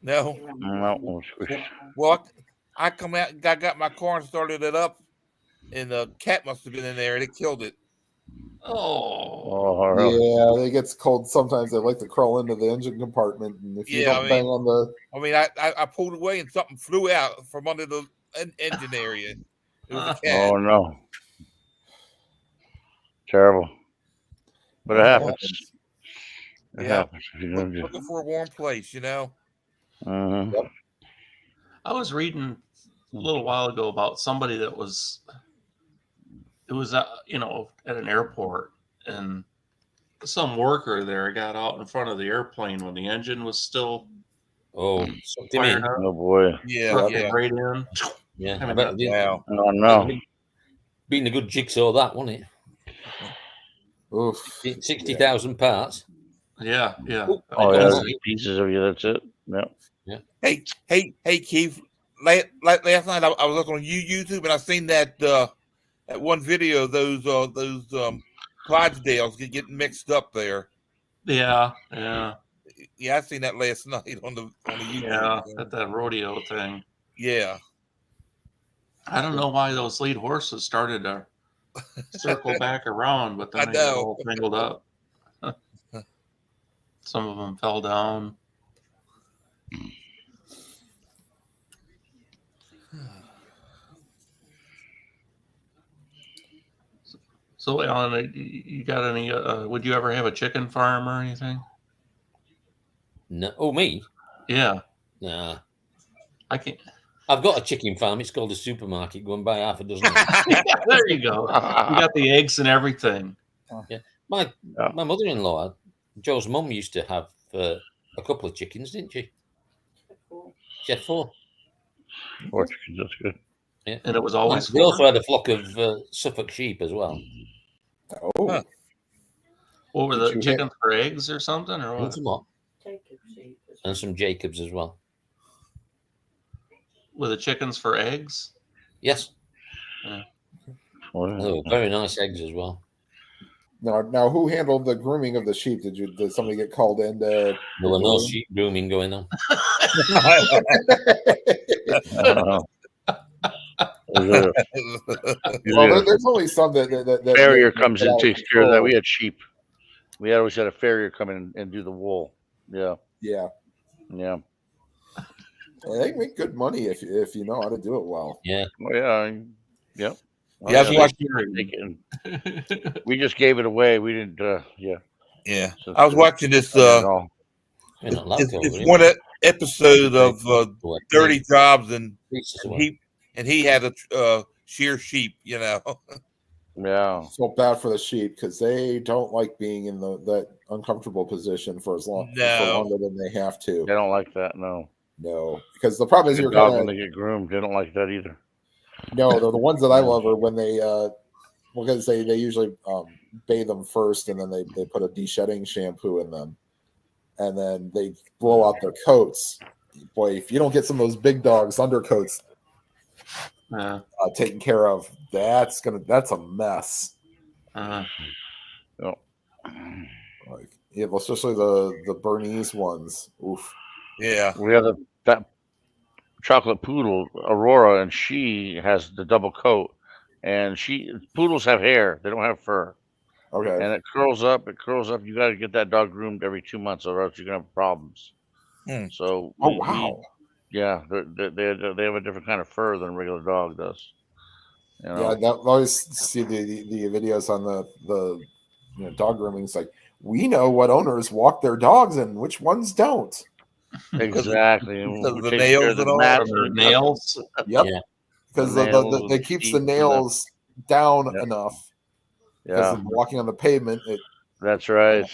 No. No. Well, I come out, I got my car and started it up, and the cat must have been in there, and it killed it. Oh. Oh, really? Yeah, it gets cold sometimes. They like to crawl into the engine compartment, and if you Yeah, don't I bang mean- on the I mean, I pulled away, and something flew out from under the engine area. It was a cat. Oh no. Terrible. But it happens. It Yeah. happens. If you don't do- Looking for a warm place, Mhm. I was reading a little while ago about somebody that was at an airport, and some worker there got out in front of the airplane when the engine was still Oh, sucked him fired in. up, Oh boy. Yeah, sucked yeah. it right in. Yeah, I I mean, bet it did. Wow. Oh no. Been a good jigsaw, that, wasn't oof. it? 60,000 parts. Yeah. Oh I yeah, don't just know. pieces of you. That's it. Yep. Hey, Keith. Last night I was looking on YouTube, and I seen that one video of those Clydesdales getting mixed up there. Yeah. Yeah, I seen that last night on the YouTube. Yeah. At that rodeo thing. Yeah. I don't know why those lead horses started to circle back around, but then I they got know. all tangled up. Some of them fell down. So, Alan, you got any? Would you ever have a chicken farm or anything? No. Oh, me? Yeah, Nah. I can't. I've got a chicken farm. It's called a supermarket. Go and buy half a dozen. There you go. You got the eggs and everything. My mother-in-law, Joe's mum, used to have a couple of chickens, didn't she? She had 4. Four chickens, that's good. Yeah. And it was always We also had a flock of Suffolk sheep as well. Oh, Huh. What were Did the you hit- chickens for eggs or something, or And what? some what? Jacob sheep. And some Jacobs as well. Were the chickens for eggs? Yes. What is Oh, it? very nice eggs as well. now who handled the grooming of the sheep? Did somebody get called in to? There were no groom? sheep grooming going on. Usually Well, there's only some that farrier that comes in get and out of takes care of that. control. We had sheep. We always had a farrier come in and do the wool. Yeah, Yeah, yeah, they make good money if you know how to do it well. Yeah. well, yeah, yep. Oh, Yeah, I was they- watching. they take it and- we just gave it away. We didn't. Yeah, Yeah, so- I was watching this. at all. You're not allowed It's, to. it's over one here. episode of What, Dirty Jobs, and pieces of he had a shear sheep. You know. Yeah, Felt bad for the sheep because they don't like being in that uncomfortable position for No. longer than they have to. they don't like that. No, No, because the problem is the you're dog kind when they get groomed, they don't like that either. no. The ones that I love are when they because they usually bathe them first and then they put a de-shedding shampoo in them and then they blow out their coats. Boy, if you don't get some of those big dogs undercoats taken care of, that's a mess. No. Like, yeah, especially the Bernese ones. Oof. Yeah. We have that chocolate poodle, Aurora, and she has the double coat. And poodles have hair; they don't have fur, Okay. and it curls up. It curls up. You got to get that dog groomed every 2 months, or else you're gonna have problems. Hmm. So, Oh wow. yeah, they have a different kind of fur than a regular dog does. You know? Yeah, I always see the videos on the dog grooming. It's like we know what owners walk their dogs and which ones don't. Exactly. And Because we the take care nails of the and all mats Their and- nails. Yep. Yeah. Because The nails, it keeps teeth the and the- nails down Yep. enough. Because Yeah, walking on the pavement, that's right.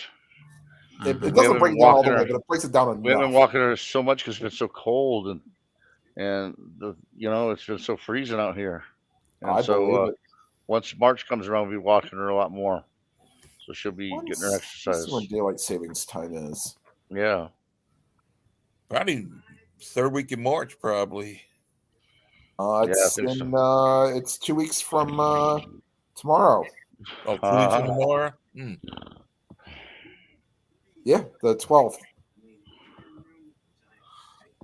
it We doesn't haven't break been down all walking the way, her- but it breaks it down We haven't been enough. walking her so much because it's been so cold and it's been so freezing out here. And I so believe it. once March comes around, we'll be walking her a lot more. So she'll be getting her Let's see exercise. when daylight savings time is. Yeah. Probably third week in March, probably. I It's think it's 2 weeks from tomorrow. Oh, 2 weeks Uh-huh. in tomorrow. Hmm. Yeah, the 12th,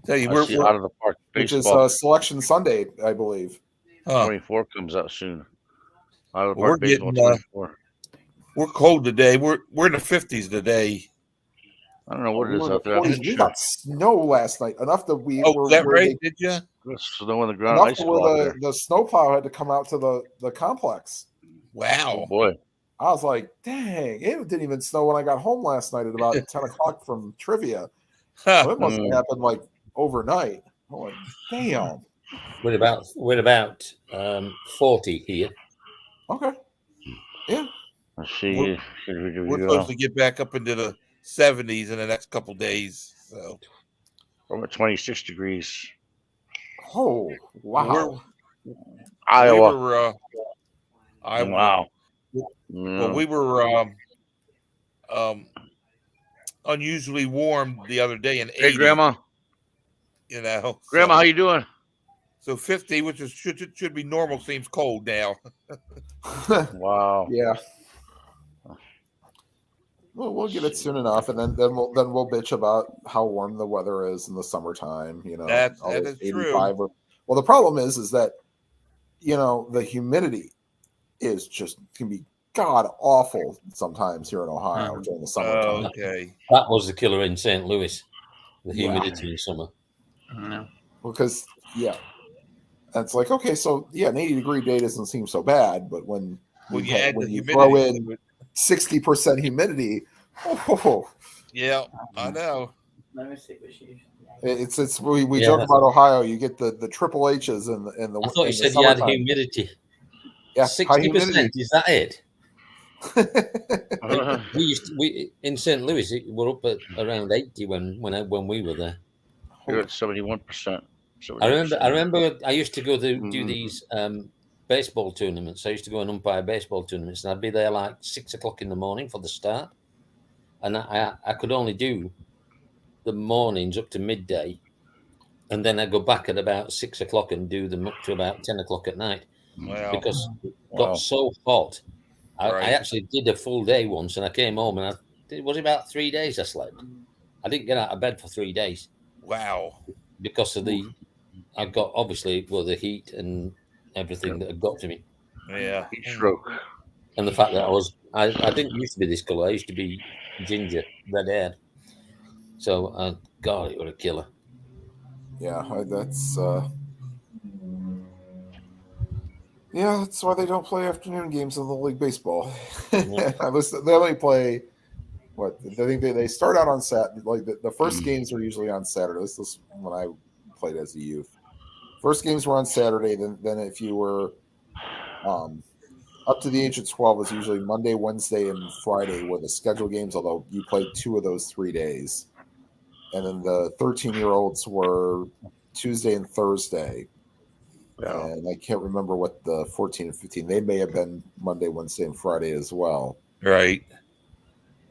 Tell you, I we're, see we're out of the park which is baseball. Selection Sunday, I believe. 24 comes out soon. Out of the We're park baseball getting, 24. we're cold today. We're in the 50s today. I don't know what it We is were in out the there. 40s. We got snow last night, enough that we Oh, were is that where right? Did you? There's snow on the ground. enough Ice to fall out where there. the snowplow had to come out to the complex. Wow. Oh boy. I was like, dang, it didn't even snow when I got home last night at about 10 o'clock from trivia. Huh. So it must have Mm. happened like overnight. I'm like, damn. We're about 40 here. Okay. Yeah. Let's see. We're- Here we We're go. supposed to get back up into the 70s in the next couple days. So We're at 26 degrees. Oh, wow. Iowa. we were Iowa. Wow. Well, we were unusually warm the other day in 80. Hey, Grandma. You know, Grandma, how so, you doing? so 50, which is should be normal, seems cold now. Wow. Yeah. Well, we'll get it soon enough, and then we'll bitch about how warm the weather is in the summertime. You know, That all is those true. Well, the problem is that the humidity is just can be god awful sometimes here in Ohio Mhm. during the summertime. Okay. That was the killer in St. Louis, the Yeah. humidity in summer. Yeah. Because and it's like, okay, so an 80-degree day doesn't seem so bad, but when Well, you add when the you throw humidity. in 60% humidity, Yeah, I know. Let me see what she. it's we Yeah, joke that's- about Ohio. You get the triple H's in the. I thought you in the said you had summertime. humidity. Yeah, high 60%, is that it? Uh, We in St. Louis, we're up at around 80 when we were there. You're at 71%. I remember I used to go to do Mhm. these baseball tournaments. I used to go and umpire baseball tournaments, and I'd be there like 6 o'clock in the morning for the start. And I could only do the mornings up to midday, and then I'd go back at about 6 o'clock and do them up to about 10 o'clock at night Wow. because it Wow. got so hot. I Right. actually did a full day once, and I came home and it was about 3 days I slept. I didn't get out of bed for 3 days Wow. because of I got obviously the heat and everything that had got to me, Yeah. Heat stroke. and the fact that I was I didn't used to be this colour. I used to be ginger, red haired. So, God, it was a killer. Yeah, that's yeah, that's why they don't play afternoon games in the league baseball. Yeah. They only play what I think they start out on Saturday. Like the first games are usually on Saturday. This is when I played as a youth. First games were on Saturday. Then if you were up to the age of 12, was usually Monday, Wednesday, and Friday were the scheduled games. Although you played 2 of those 3 days, and then the 13-year-olds were Tuesday and Thursday. Yeah. And I can't remember what the 14 and 15. They may have been Monday, Wednesday, and Friday as well. Right.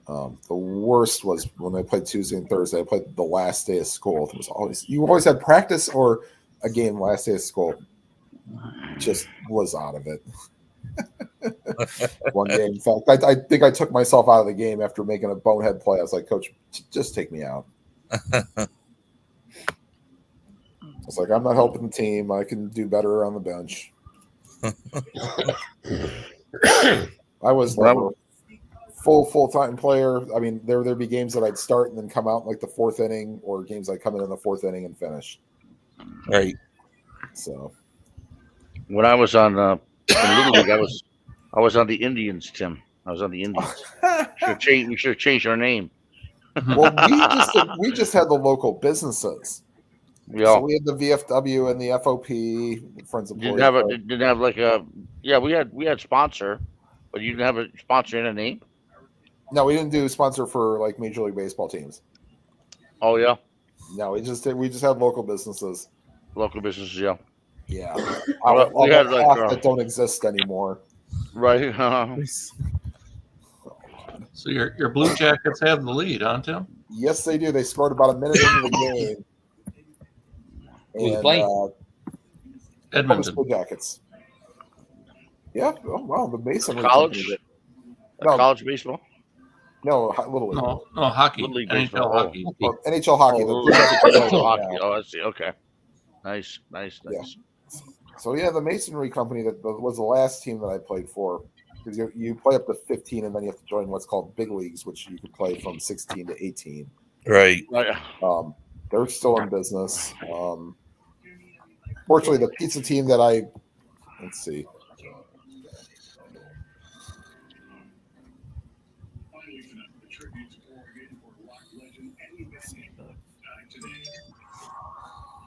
The worst was when I played Tuesday and Thursday. I played the last day of school. It was you always had practice or a game last day of school. Just was out of it. One game, in fact, I think I took myself out of the game after making a bonehead play. I was like, Coach, just take me out. I was like, I'm not helping the team. I can do better on the bench. I was never full-time player. I mean, there'd be games that I'd start and then come out in like the 4th inning, or games I'd come in the 4th inning and finish. Right. So When I was on in Little League, I was on the Indians, Tim. I was on the Indians. We should have changed our name. well, we just had the local businesses. Yeah. So we had the VFW and the FOP, Friends of Didn't have like a we had sponsor, but you didn't have a sponsor in a name. No, we didn't do sponsor for like Major League Baseball teams. Oh yeah, No, we just had local businesses. local businesses. Yeah, Yeah, We had like, half that don't exist anymore. right. So your Blue Jackets have the lead, huh, Tim? Yes, they do. They scored about a minute into the game. Who's playing? Edmonton. Blue Jackets. Yeah. Oh wow, the Mason College? No. College baseball. No, Little League. No, hockey. Little League NHL baseball. hockey. Oh, NHL hockey. Oh, The Blue Jackets are NHL playing hockey. now. Oh, I see. Okay, nice. Yeah. So yeah, the Masonry Company that was the last team that I played for. Because you play up to 15, and then you have to join what's called big leagues, which you can play from 16 to 18. Right. They're still in business. Fortunately, the pizza team that let's see.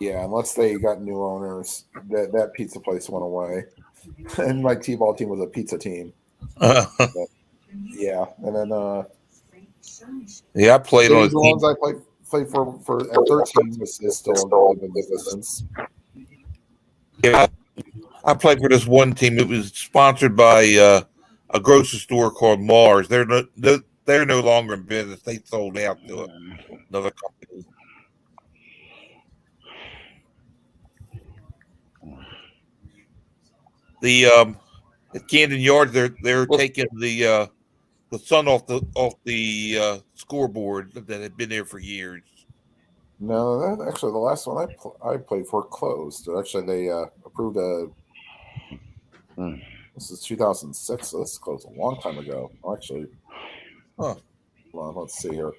Yeah, unless they got new owners, that pizza place went away, and my T-ball team was a pizza team. Yeah, and then Yeah, I played on a the team. ones I played for at 13 is still in existence. Yeah, I played for this one team. It was sponsored by a grocery store called Mars. They're no longer in business. They sold out to another company. The at Camden Yards, they're taking the sun off the scoreboard that had been there for years. No, actually the last one I played for closed. Actually, they approved a. This is 2006, so this closed a long time ago. Actually, Huh. Well, let's see here.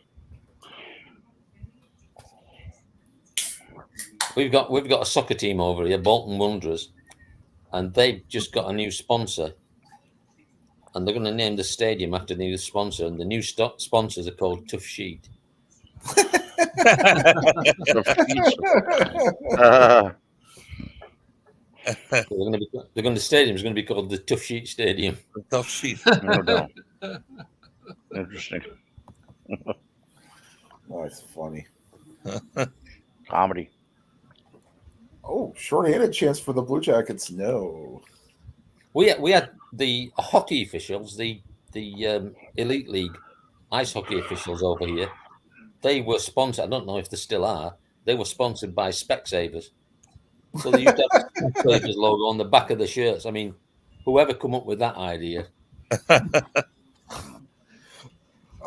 We've got a soccer team over here, Bolton Wanderers, and they've just got a new sponsor, and they're going to name the stadium after the new sponsor, and the new sponsors are called Tough Sheet. The stadium is going to be called the Tough Sheet Stadium. Tough Sheet. No doubt. Interesting. Oh, it's funny. Comedy. Oh, short-handed chance for the Blue Jackets. No. We had the hockey officials, the Elite League ice hockey officials over here. They were sponsored. I don't know if they still are. They were sponsored by Specsavers. So they used to have the Specsavers logo on the back of the shirts. I mean, whoever come up with that idea.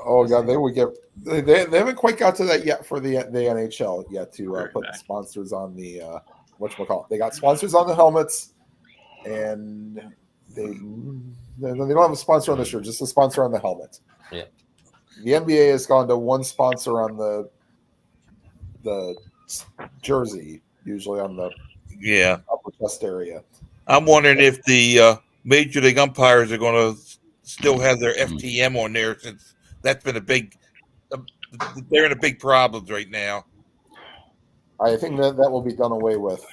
Oh god, they would get. They haven't quite got to that yet for the NHL yet to put the sponsors on the whatchamacallit. They got sponsors on the helmets, and They don't have a sponsor on the shirt, just a sponsor on the helmet. Yeah. The NBA has gone to one sponsor on the jersey, usually on the Yeah. upper chest area. I'm wondering if the Major League umpires are going to still have their FTM on there, since that's been a big. They're in a big problems right now. I think that will be done away with.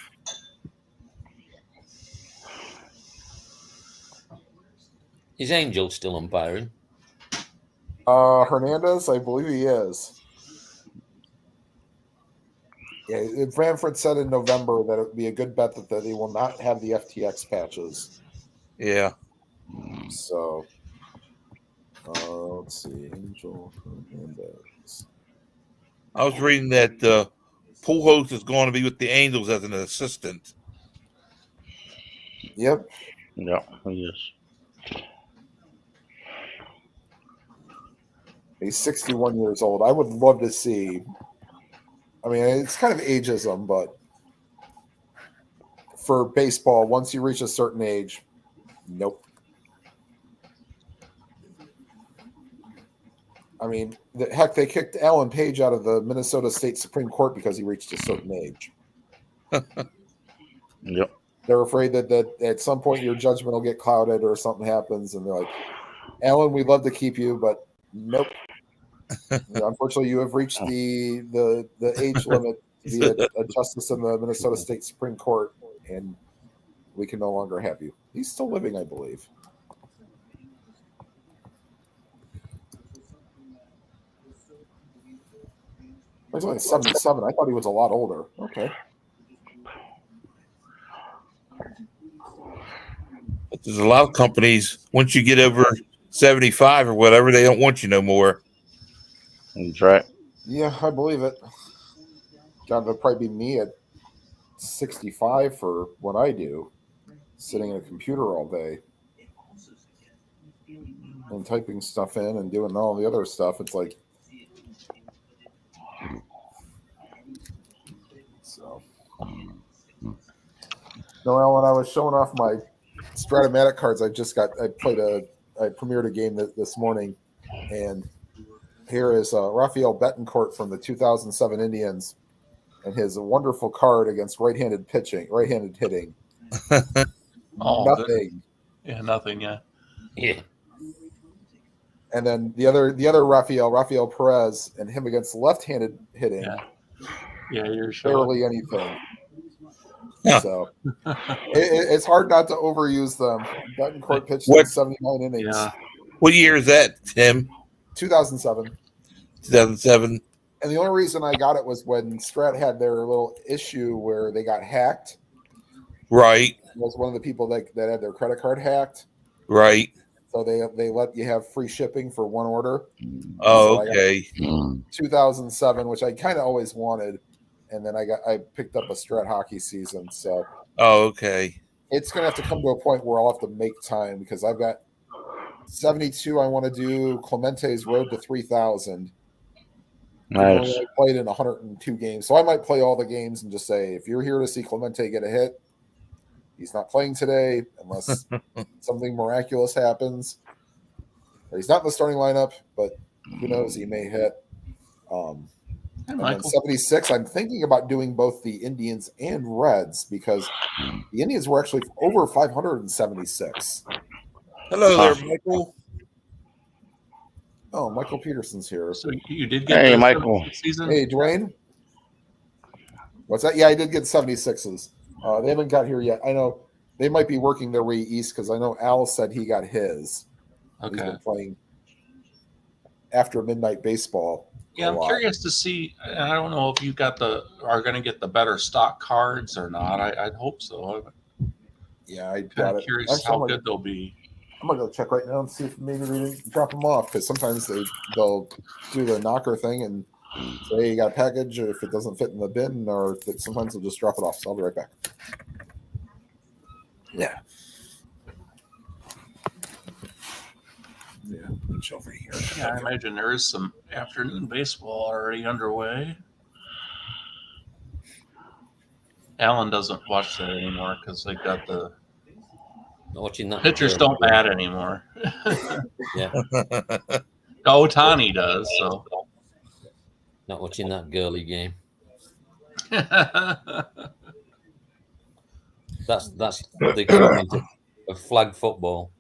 Is Angel still umpiring? Hernandez, I believe he is. Yeah, Branford said in November that it would be a good bet that they will not have the FTX patches. Yeah. So, let's see. Angel Hernandez. I was reading that Pujols is going to be with the Angels as an assistant. Yep. Yeah, he is. He's 61 years old. I would love to see. I mean, it's kind of ageism, but for baseball, once you reach a certain age, nope. I mean, heck, they kicked Alan Page out of the Minnesota State Supreme Court because he reached a certain age. Yep. They're afraid that at some point your judgment will get clouded or something happens, and they're like, Alan, we'd love to keep you, but nope. Unfortunately, you have reached the age limit to be a justice in the Minnesota State Supreme Court, and we can no longer have you. He's still living, I believe. He's only 77. I thought he was a lot older. Okay. There's a lot of companies, once you get over 75 or whatever, they don't want you no more. That's right. Yeah, I believe it. God, it'll probably be me at 65 for what I do, sitting at a computer all day and typing stuff in and doing all the other stuff. It's like, so. No, when I was showing off my Stratomatic cards, I premiered a game this morning, and here is Rafael Betancourt from the 2007 Indians, and his wonderful card against right-handed hitting. Oh, Nothing. Yeah, nothing. Yeah. Yeah. And then the other Rafael Perez, and him against left-handed hitting. Yeah, you're sure. Barely anything. Yeah. So it's hard not to overuse them. Betancourt pitched in 79 innings. Yeah. What year is that, Tim? 2007. 2007. And the only reason I got it was when Strat had their little issue where they got hacked. Right. I was one of the people that had their credit card hacked. Right. So they let you have free shipping for one order. Oh, so okay. 2007, which I kind of always wanted, and then I picked up a Strat hockey season. So Oh, okay. it's going to have to come to a point where I'll have to make time because I've got 72. I want to do Clemente's Road to 3,000. Nice. I played in 102 games, so I might play all the games and just say, if you're here to see Clemente get a hit, he's not playing today unless something miraculous happens, or he's not in the starting lineup. But who knows? He may hit. And then 76. I'm thinking about doing both the Indians and Reds because the Indians were actually over 576. Hello there, Michael. Oh, Michael Peterson's here. So you did get Hey, the Michael. season? Hey, Dwayne. What's that? Yeah, I did get 76s. They haven't got here yet. I know they might be working their way east because I know Al said he got his. He's Okay. been playing after midnight baseball. Yeah, I'm curious to see. I don't know if you are going to get the better stock cards or not. I'd hope so. Yeah, I I'm kind got of it. curious Actually, how good they'll be. I'm gonna go check right now and see if maybe they didn't drop them off because sometimes they'll do the knocker thing and say, hey, you got a package, or if it doesn't fit in the bin, or sometimes they'll just drop it off. So I'll be right back. Yeah. Yeah, it's over here. Yeah, I imagine there is some afternoon baseball already underway. Alan doesn't watch that anymore because they got the Not watching that. Pitchers don't bat anymore. Yeah, Otani does. So not watching that girly game. That's the equivalent of flag football.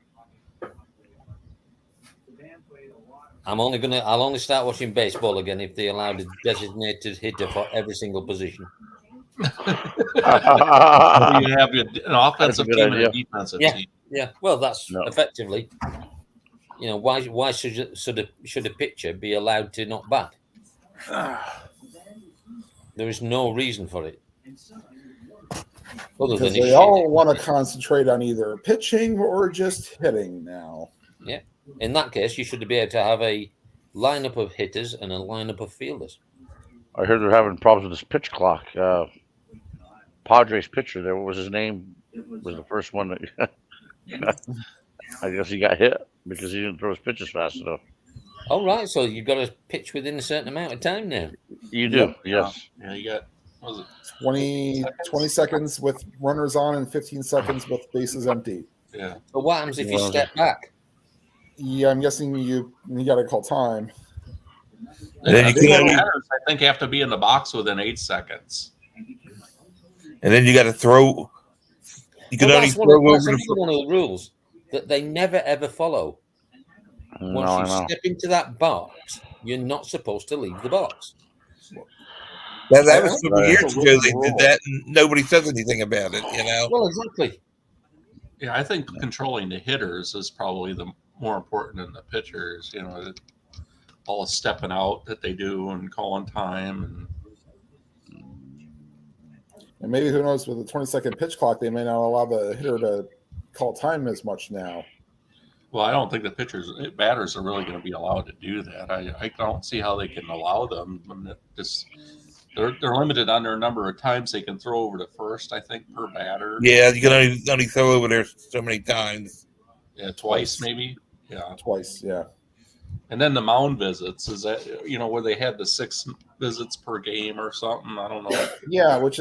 I'll only start watching baseball again if they allowed a designated hitter for every single position. you have an offensive good team and idea. a defensive Yeah. team. Yeah, well, that's No. effectively. Why should a pitcher be allowed to not bat? There is no reason for it. Other Because than they all want to concentrate on either pitching or just hitting now. in that case, you should be able to have a lineup of hitters and a lineup of fielders. I heard they're having problems with this pitch clock. Padres pitcher there, what was his name? Was the first one that I guess he got hit because he didn't throw his pitches fast enough. All right, so you've got to pitch within a certain amount of time now. You do, yes. Yeah, you got what was it? 20 seconds with runners on and 15 seconds with bases empty. Yeah. But what happens if you Well, step back? Yeah, I'm guessing you got to call time. And then you The can- batters, I think, have to be in the box within 8 seconds. And then you got to throw. You can Well, only that's throw over that's the. another one of the rules that they never ever follow. No, Once I you know. step into that box, you're not supposed to leave the box. That was some Right. years ago. They did that, and nobody says anything about it. Well, exactly. Yeah, I think controlling the hitters is probably the more important than the pitchers. All the stepping out that they do and calling time. And maybe who knows, with the 20-second pitch clock, they may not allow the hitter to call time as much now. Well, I don't think the batters are really going to be allowed to do that. I don't see how they can allow them. They're limited on their number of times they can throw over to first, I think, per batter. Yeah, you can only throw over there so many times. Yeah, twice maybe. Yeah. Twice, yeah. And then the mound visits, is that, where they had the 6 visits per game or something? I don't know. Yeah, which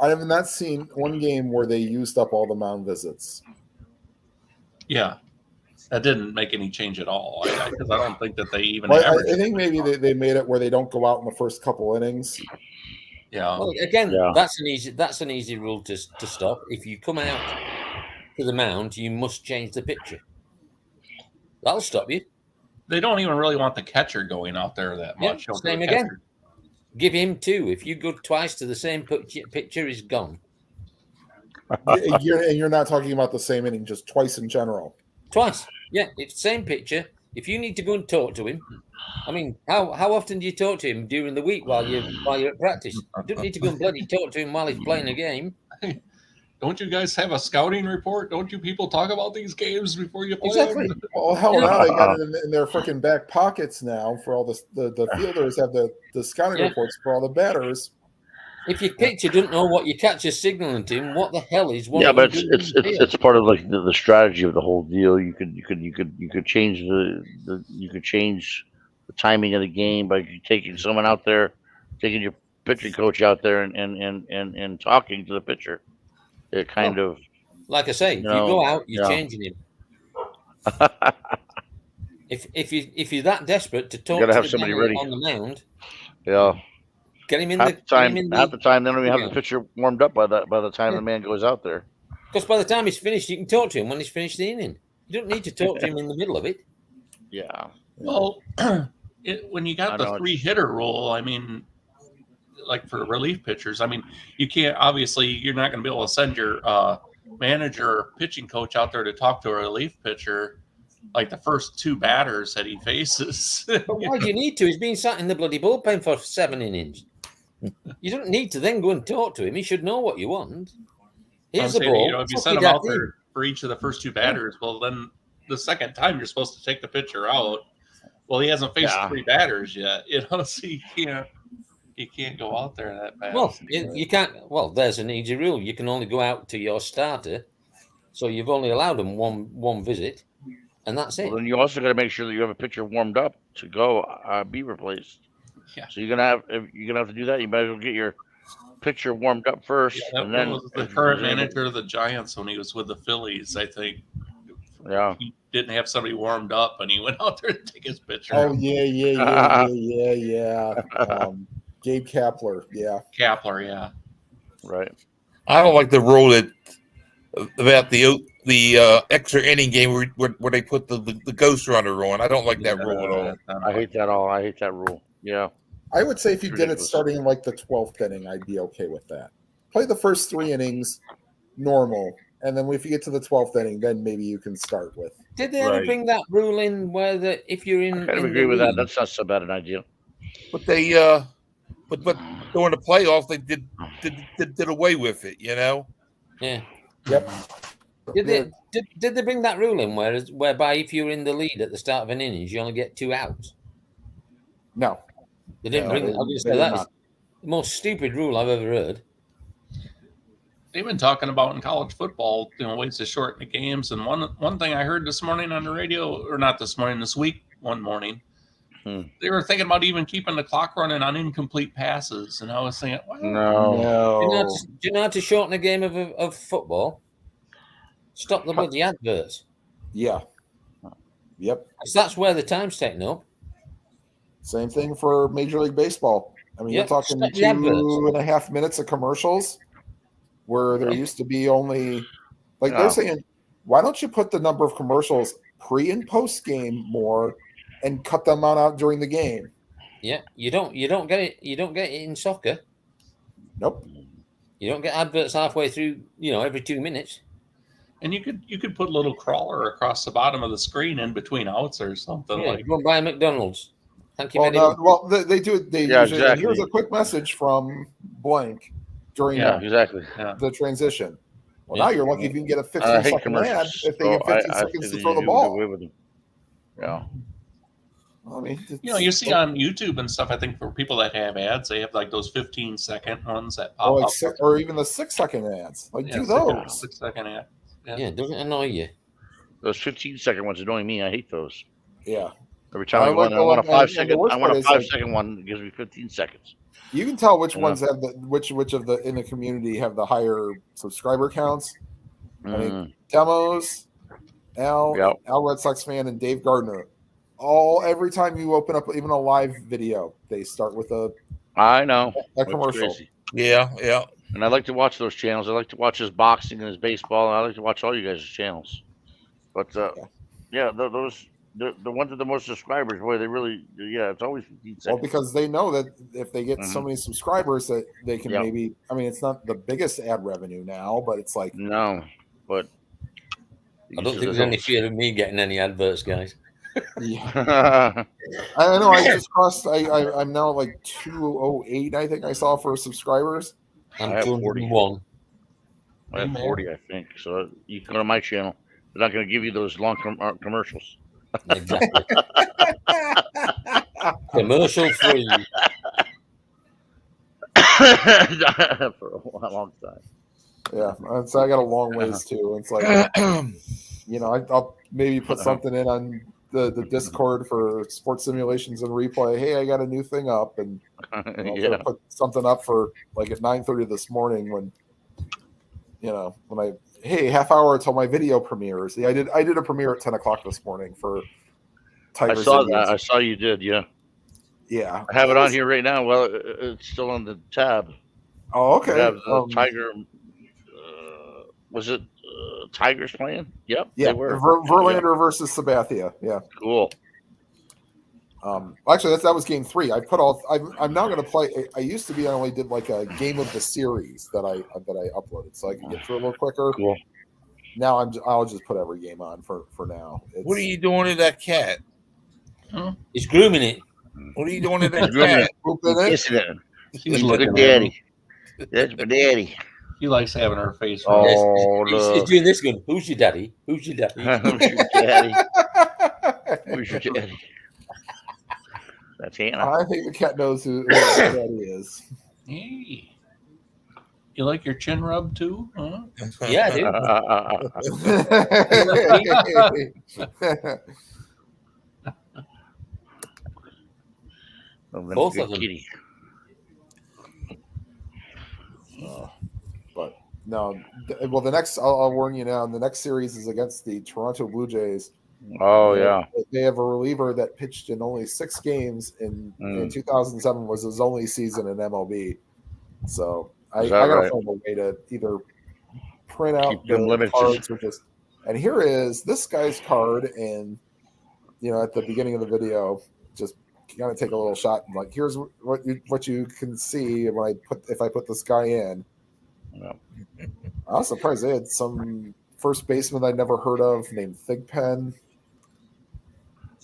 I have not seen one game where they used up all the mound visits. Yeah. That didn't make any change at all. Because I don't think that they even Well, averaged. I think maybe they made it where they don't go out in the first couple innings. Yeah. Well, again, Yeah. that's an easy rule to stop. If you come out to the mound, you must change the pitcher. That'll stop you. They don't even really want the catcher going out there that Yeah, much. Over same the again. catcher. Give him 2. If you go twice to the same pitcher, he's gone. You're not talking about the same inning, just twice in general. Twice. Yeah, it's same pitcher. If you need to go and talk to him, I mean, how often do you talk to him during the week while you're at practice? You don't need to go and bloody talk to him while he's playing a game. Don't you guys have a scouting report? Don't you people talk about these games before you play Exactly. them? Well, hell, now they got it in their freaking back pockets now for all the fielders have the scouting Yeah. reports for all the batters. If your pitcher doesn't know what your catcher's signaling to him, what the hell is one Yeah, of but them it's doing in the it's part of like the strategy of the whole deal. You could change you could change the timing of the game by taking someone out there, taking your pitching coach out there and talking to the pitcher. It kind of field? Like I say, if No, you go out, you're yeah. changing him. If you're that desperate to talk gotta to have the somebody guy ready. on the mound, yeah. get him in Half the the time, get him in half the time they don't even have yeah. the pitcher warmed up by the time Yeah. the man goes out there. because by the time he's finished, you can talk to him when he's finished the inning. You don't need to talk to him in the middle of it. Yeah. Well, when you got I the know, 3-hitter rule, I mean, like for relief pitchers, I mean, you can't, obviously, you're not going to be able to send your manager or pitching coach out there to talk to a relief pitcher like the first 2 batters that he faces. But why do you need to? He's been sat in the bloody bullpen for 7 innings. You don't need to then go and talk to him. He should know what you want. Here's the I'm saying, ball. if you Tuck send it him out in. there for each of the first 2 batters, well, then the second time you're supposed to take the pitcher out. Well, he hasn't faced Yeah. 3 batters yet, so you can't go out there that fast. Well, you can't. Well, there's an easy rule. You can only go out to your starter, so you've only allowed him one visit, and that's it. Well, then you also got to make sure that you have a pitcher warmed up to go be replaced. Yeah. So you're gonna have to do that. You might as well get your pitcher warmed up first, That and then was the if current there's anybody- manager of the Giants when he was with the Phillies. I think Yeah. he didn't have somebody warmed up, and he went out there to take his picture. Oh yeah. Gabe Kapler, yeah. Kapler, yeah. Right. I don't like the rule that about the extra inning game where they put the ghost runner on. I don't like that rule at all. I hate that all. I hate that rule. Yeah. I would say if you did it Ridiculous. starting in like the 12th inning, I'd be okay with that. Play the first 3 innings normal, and then if you get to the 12th inning, then maybe you can start with. Did they ever Right. bring that rule in where if you're in? I kind of in agree the with that. league- That's not so bad an idea. But they but during the playoffs they did away with it. You know. Yeah. Yep. Did they bring that rule in whereby if you're in the lead at the start of an innings, you only get 2 outs? No. They didn't No, bring they- it. I was gonna they say did that's not. the most stupid rule I've ever heard. They've been talking about in college football, ways to shorten the games. And one thing I heard this morning on the radio, or not this morning, this week, one morning, they were thinking about even keeping the clock running on incomplete passes. And I was thinking, well, No. Do you know how to shorten a game of football? Stop the bloody adverts. Yeah. Yep. 'Cause that's where the time's taken up. Same thing for Major League Baseball. I mean, Yep, you're talking stop the adverts. 2.5 minutes of commercials where there used to be only like Yeah. they're saying, why don't you put the number of commercials pre and post game more and cut them out during the game? Yeah, you don't get it. You don't get it in soccer. Nope. You don't get adverts halfway through. Every 2 minutes. and you could put a little crawler across the bottom of the screen in between outs or something Yeah, like. go and buy a McDonald's. Thank you Well, very much. they do it. They Yeah, usually exactly. here's a quick message from blank during Yeah, exactly. the transition. Well, Yeah. now you're lucky if you can get a I 15 hate second ad commercials. if they So get 15 I seconds think to you throw the do ball. away with them. Yeah. I mean, You see on YouTube and stuff. I think for people that have ads, they have like those 15-second ones that pop or, like up. or even the 6-second ads. Like, Yeah, do 6 those. second ad. Yeah, doesn't it annoy you? Those 15-second ones annoy me. I hate those. Yeah. Every time I I like want, the I want a one- and 5-second. the worst I want part a is, like- 5-second one that gives me 15 seconds. You can tell which Yeah. ones have which of the in the community have the higher subscriber counts. I mean, Mm. Demos, Al Yep. Red Sox fan, and Dave Gardner. Every time you open up even a live video, they start with a I know. It's commercial. crazy. Yeah. And I like to watch those channels. I like to watch his boxing and his baseball. And I like to watch all you guys' channels. But those the ones with the most subscribers, boy, they really it's always 15 Well, seconds. because they know that if they get so many subscribers, that they can Yep. maybe. I mean, it's not the biggest ad revenue now, but it's like No, but I don't think there's any fear of me getting any adverts, guys. yeah. I know. I just crossed. I'm now at like 208. I think I saw for subscribers. I'm I have 40. 201. I have 40, I think. So you can go to my channel. They're not going to give you those long commercials. Exactly. Commercial free. For a long time. Yeah, so I got a long ways too. It's like I'll maybe put something in on the Discord for sports simulations and replay. Hey, I got a new thing up, and I'll put something up for like at 9:30 this morning when half hour until my video premieres. Yeah, I did a premiere at 10 o'clock this morning for Tigers. I saw that. I saw you did. Yeah. Yeah, I have it on here right now. Well, it's still on the tab. Oh, okay. We have the Tiger. Was it Tigers playing? Yep. Yeah, They were. Verlander versus Sabathia. Yeah. Cool. Actually, that was game 3. I'm now going to play. I used to be I only did like a game of the series that I uploaded, so I can get through a little quicker. Cool. Now I'll just put every game on for now. What are you doing to that cat? He's grooming it. What are you doing to that Grooming cat? Pooping it? Kissing it. He's Look looking at at daddy. him. That's my daddy. He likes having her face. Oh, right. He's look. doing this good. Who's your daddy? Who's your daddy? Who's your daddy? Who's your daddy? That's Hannah. I think the cat knows who his daddy is. Hey, you like your chin rub too? Huh? Yeah, I do. Oh, that's Both a good of them. kitty. No. Well, the next I'll warn you now. The next series is against the Toronto Blue Jays. Oh yeah. They have a reliever that pitched in only 6 games in 2007 was his only season in MLB. So I Is that gotta right? find a way to either print out Keep them the limited. cards or just. And here is this guy's card, and at the beginning of the video, just kind of take a little shot and like, here's what you can see if I put this guy in. Yeah. I was surprised they had some first baseman I'd never heard of named Thigpen.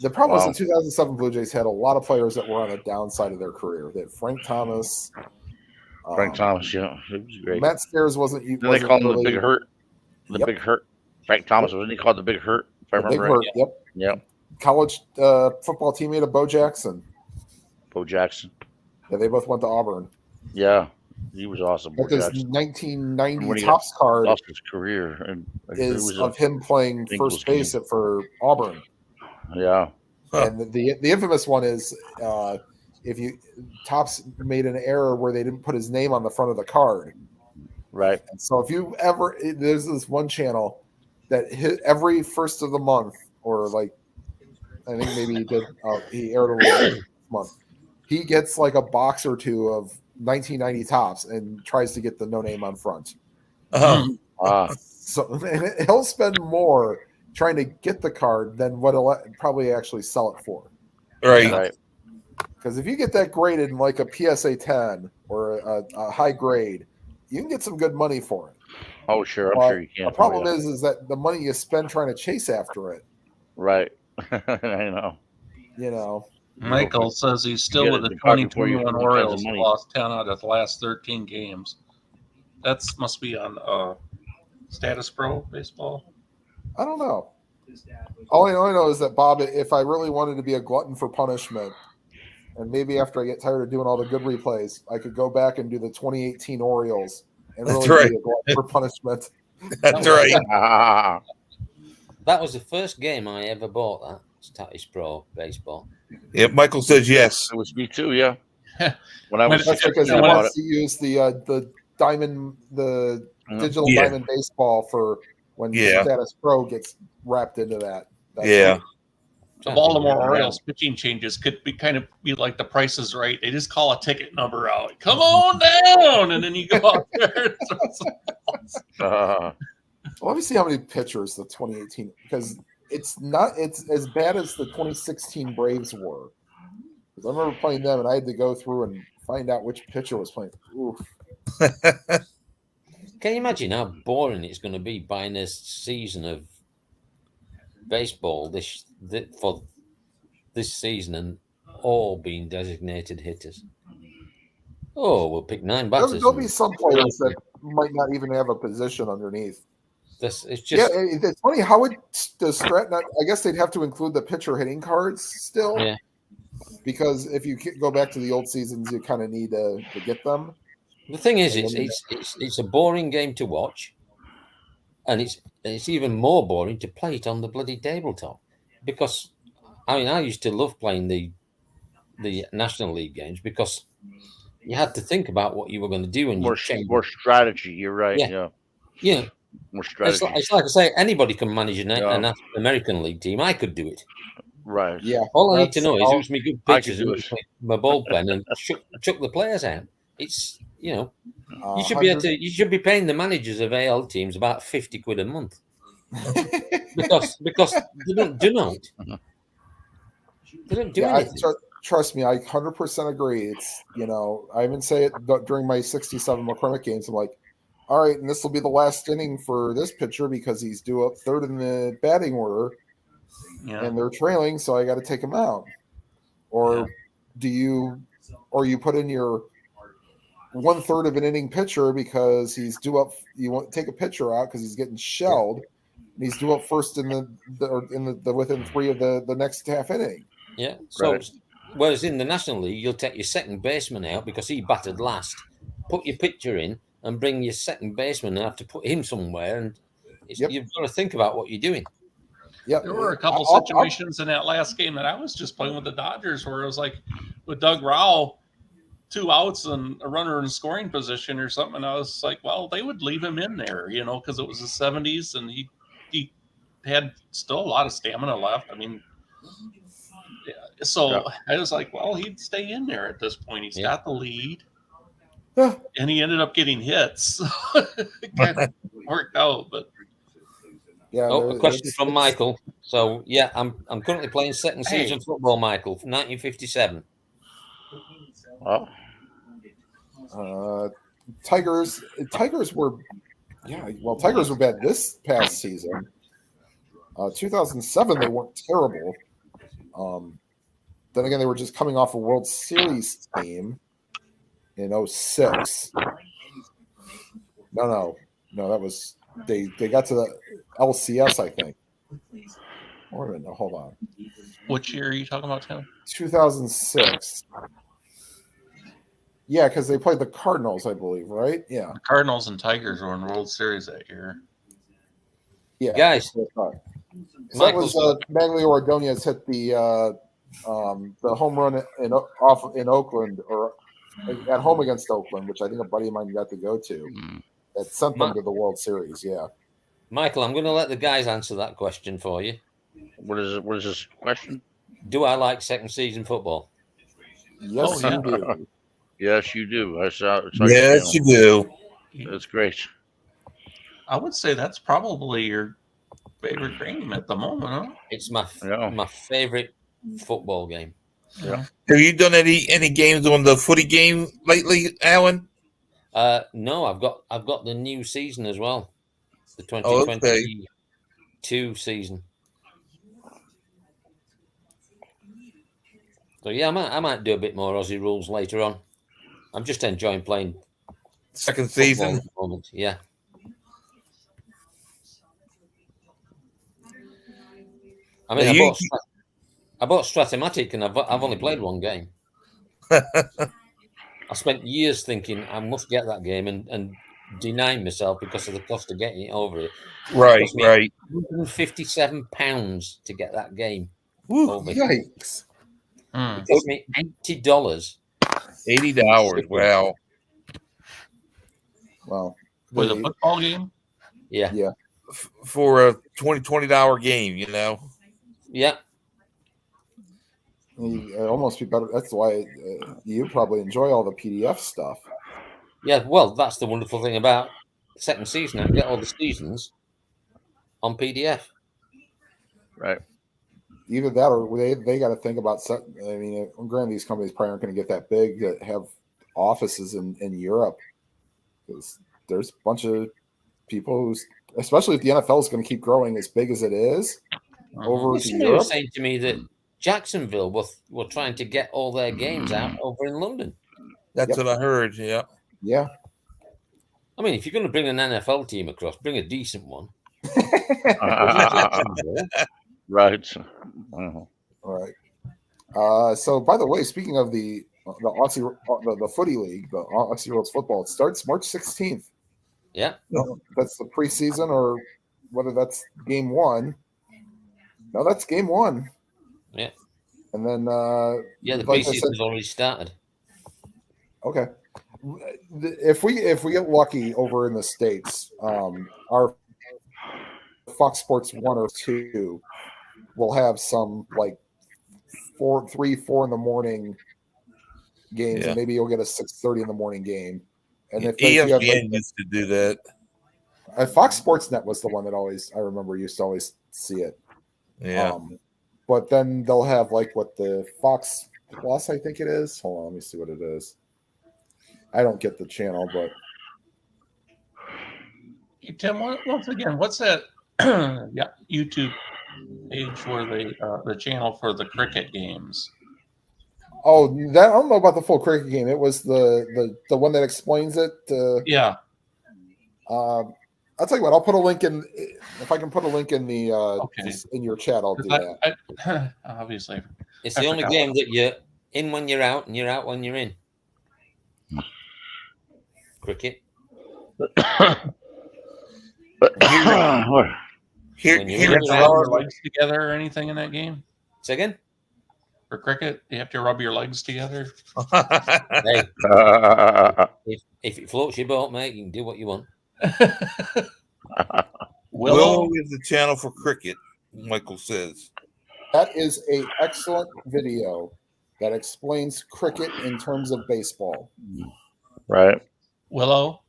The problem Wow. was the 2007 Blue Jays had a lot of players that were on the downside of their career. They had Frank Thomas. Frank Thomas, yeah, he was great. Matt Stairs wasn't. Didn't they call him the Big Hurt? The Yep. Big Hurt. Frank Thomas, wasn't he called the Big Hurt? If I The Big remember right. Hurt. Yep. Yep. College football teammate of Bo Jackson. Bo Jackson. Yeah, they both went to Auburn. Yeah, he was awesome. Bo But this Jackson. 1990 When he Topps card Lost his career and it is was of him playing Bengals first base for Auburn. yeah. And the infamous one is if you Topps made an error where they didn't put his name on the front of the card. Right. And so if you ever there's this one channel that hit every first of the month, or like I think maybe he aired a little bit this month. He gets like a box or two of 1990 Topps and tries to get the no name on front. Uh-huh. So and he'll spend more trying to get the card than what he'll probably actually sell it for. Right. Right. Because if you get that graded in like a PSA 10 or a high grade, you can get some good money for it. Oh sure, I'm But sure you can. The problem is that the money you spend trying to chase after it, Right. I know. Michael says he's still Get with it the in the card before you 2021 put all kinds of Orioles. money. Lost 10 out of the last 13 games. That must be on Status Pro baseball. I don't know. All I know is that, Bob, if I really wanted to be a glutton for punishment, and maybe after I get tired of doing all the good replays, I could go back and do the 2018 Orioles and That's really right. be a glutton for punishment. That's right. That was the first game I ever bought. That Status Pro baseball. Yeah, Michael says yes. It was me too, yeah. When I was That's because he I bought wants to use the diamond, the digital Yeah. diamond baseball for when Yeah. Status Pro gets wrapped into that. That's Yeah. The Baltimore Orioles pitching changes could be like the Price is Right. They just call a ticket number out. Come on down, and then you go out there. Well, let me see how many pitchers the 2018, because it's as bad as the 2016 Braves were. Because I remember playing them, and I had to go through and find out which pitcher was playing. Oof. Can you imagine how boring it's going to be buying a season of baseball for this season and all being designated hitters? Oh, we'll pick 9 batters. There'll be some players that might not even have a position underneath. It's just It's funny how does Stratton. I guess they'd have to include the pitcher hitting cards still. Yeah. Because if you go back to the old seasons, you kind of need to get them. the thing is, it's a boring game to watch, and it's even more boring to play it on the bloody tabletop. Because I used to love playing the National League games because you had to think about what you were going to do and more strategy. You're right. Yeah. Yeah. Yeah. More strategy. It's like I say, anybody can manage an Yeah. American League team. I could do it. Right. Yeah. All I need to know is who's my good I pitchers, could do who's my bullpen, and chuck the players out. It's you should be able to. You should be paying the managers of AL teams about £50 a month because they don't do not. They don't do anything. Trust me, I 100% agree. It's I even say it during my 67 McCormick games. I'm like, all right, and this will be the last inning for this pitcher because he's due up third in the batting order, and they're trailing, so I got to take him out. Or you put in your 1/3 of an inning pitcher because he's due up. You want to take a pitcher out because he's getting shelled, and he's due up first in the within 3 of the next half inning. Yeah. So, Right. whereas in the National League, you'll take your second baseman out because he batted last. Put your pitcher in and bring your second baseman and have to put him somewhere. And you've got to think about what you're doing. Yeah, There were a couple situations in that last game that I was just playing with the Dodgers where it was like with Doug Rowell, 2 outs and a runner in scoring position or something. And I was like, well, they would leave him in there, because it was the 70s and he had still a lot of stamina left. I mean, yeah. So I was like, well, he'd stay in there at this point. He's got the lead. Yeah. And he ended up getting hits. It kind of worked out, but Yeah. A question from Michael. So yeah, I'm currently playing second season football, Michael, from 1957. Oh, Tigers were bad this past season. 2007 they weren't terrible. Then again, they were just coming off a World Series team in 06. No, that was they got to the LCS, I think. Wait a minute, no, hold on. which year are you talking about, Tim? 2006. Yeah, because they played the Cardinals, I believe, right? Yeah. The Cardinals and Tigers were in World Series that year. Yeah. Guys, So that was Manlio Ordonez hit the home run in Oakland, or at home against Oakland, which I think a buddy of mine got to go to. That sent them to the World Series. Yeah. Michael, I'm going to let the guys answer that question for you. what is it? What is this question? Do I like second season football? Yes, you do. Yes, you do. I saw. Yes, you do. That's great. I would say that's probably your favorite game at the moment, huh? It's my favorite football game. Yeah. Have you done any games on the footy game lately, Alan? No, I've got the new season as well, the 2022 season. So yeah, I might do a bit more Aussie rules later on. I'm just enjoying playing Second football season. at the moment. Yeah. I mean, Yeah, I bought Stratomatic, and I've only played one game. I spent years thinking I must get that game and denying myself because of the cost of getting it over it. Right, right. £157 to get that game. Woo, over. Yikes. It cost me $80. $80. Wow. Well, With a football game? Yeah. Yeah. For a $20 game, you know. Yeah. It'd almost be better. That's why you probably enjoy all the PDF stuff. Yeah, well, that's the wonderful thing about second season. I can get all the seasons on PDF. Right. Either that, or they got to think about. I mean, granted, these companies probably aren't going to get that big that have offices in Europe, because there's a bunch of people who's, especially if the NFL is going to keep growing as big as it is over to Somebody Europe. was saying to me that Jacksonville were trying to get all their games out over in London. That's what I heard. Yeah. Yeah. I mean, if you're going to bring an NFL team across, bring a decent one. Right. All right. So, by the way, speaking of the Aussie, the Footy League, the Aussie Rules Football, it starts March 16th. Yeah. That's the preseason, or whether that's game one. No, that's game one. Yeah. And then the preseason's already started. Okay. If we get lucky over in the States, our Fox Sports 1 or 2 will have some like 4 in the morning games, and maybe you'll get a 6:30 in the morning game. And if ESPN used to do that. Fox Sports Net was the one that I remember used to always see it. Yeah. But then they'll have like what the Fox Plus, I think it is. Hold on, let me see what it is. I don't get the channel, but Hey, Tim, once again, what's that YouTube page where the channel for the cricket games? oh, that I don't know about the full cricket game. It was the one that explains it. Yeah. I'll tell you what. I'll put a link in. If I can put a link in the in your chat, I'll do that. Obviously, It's the only game that you're in when you're out, and you're out when you're in. Cricket. Here's put our legs together or anything in that game. Say again? For cricket, you have to rub your legs together. Hey, if it floats your boat, mate, you can do what you want. Willow, Willow is the channel for cricket, Michael says. That is a excellent video that explains cricket in terms of baseball. Right. Willow.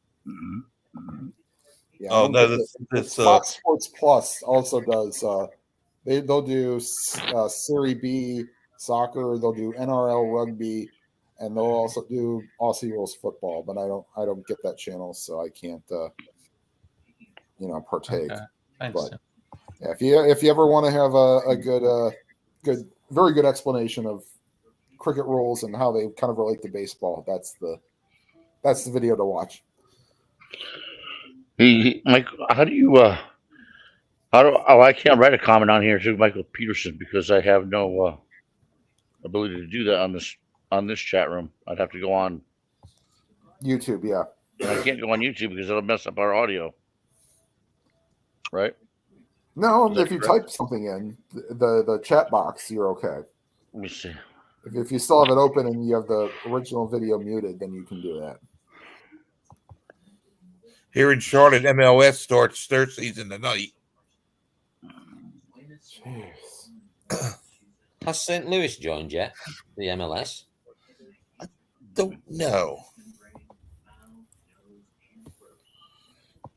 Yeah, Oh, don't no, get that's Fox Sports Plus also does. They'll do Serie B soccer. They'll do NRL rugby, and they'll also do Aussie rules football. But I don't get that channel, so I can't partake. Okay. Thanks. But yeah, if you ever want to have a very good explanation of cricket rules and how they kind of relate to baseball, that's the video to watch. Mike, how do you I can't write a comment on here to Michael Peterson because I have no ability to do that on this chat room. I'd have to go on YouTube, yeah. and I can't go on YouTube because it'll mess up our audio. Right? No, Is that if you correct? type something in the chat box, you're okay. Let me see. If you still have it open and you have the original video muted, then you can do that. Here in Charlotte, MLS starts their season tonight. Jeez. Has St. Louis joined yet? The MLS? Don't know.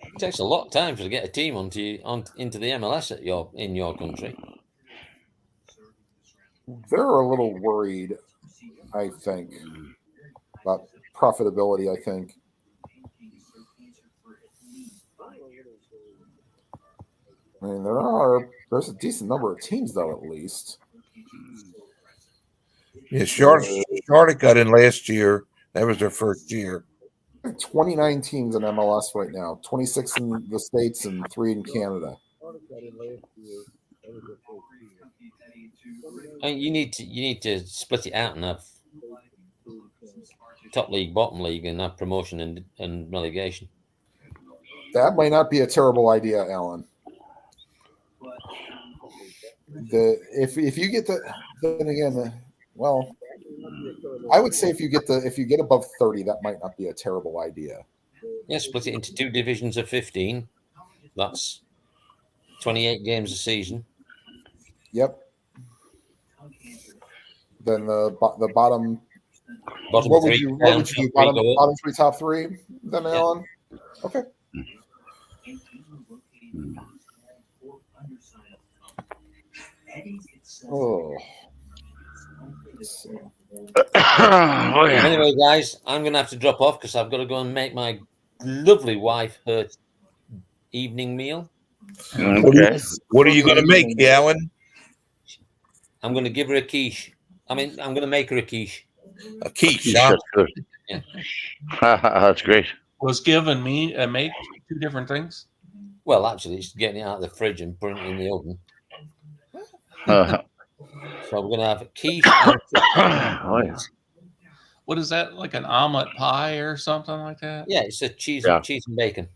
It takes a lot of time to get a team into the MLS in your country. They're a little worried, I think, about profitability. I think. I mean, there's a decent number of teams, though, at least. Yeah, Charlotte got in last year. That was their first year. 29 teams in MLS right now, 26 in the States and 3 in Canada. And you need to split it out and have top league, bottom league, and have promotion and relegation. That might not be a terrible idea, Alan. If you get then again, well, I would say if you get above 30, that might not be a terrible idea. Yeah, split it into 2 divisions of 15. That's 28 games a season. Yep. Then the bottom. Bottom What 3 would you down, do? top 3 go up. Bottom 3, top 3. Then Yeah. Alan. Okay. Oh. Oh, yeah. Anyway, guys, I'm going to have to drop off because I've got to go and make my lovely wife her evening meal. Okay. What are you going to make, Alan? I'm going to give her a quiche. I'm going to make her a quiche. A quiche, huh? That's good. Yeah. That's great. Was given me and make 2 different things. Well, actually, it's getting it out of the fridge and putting it in the oven. So we're going to have a quiche. Oh, yeah. What is that? Like an omelet pie or something like that? Yeah, it's a cheese and bacon.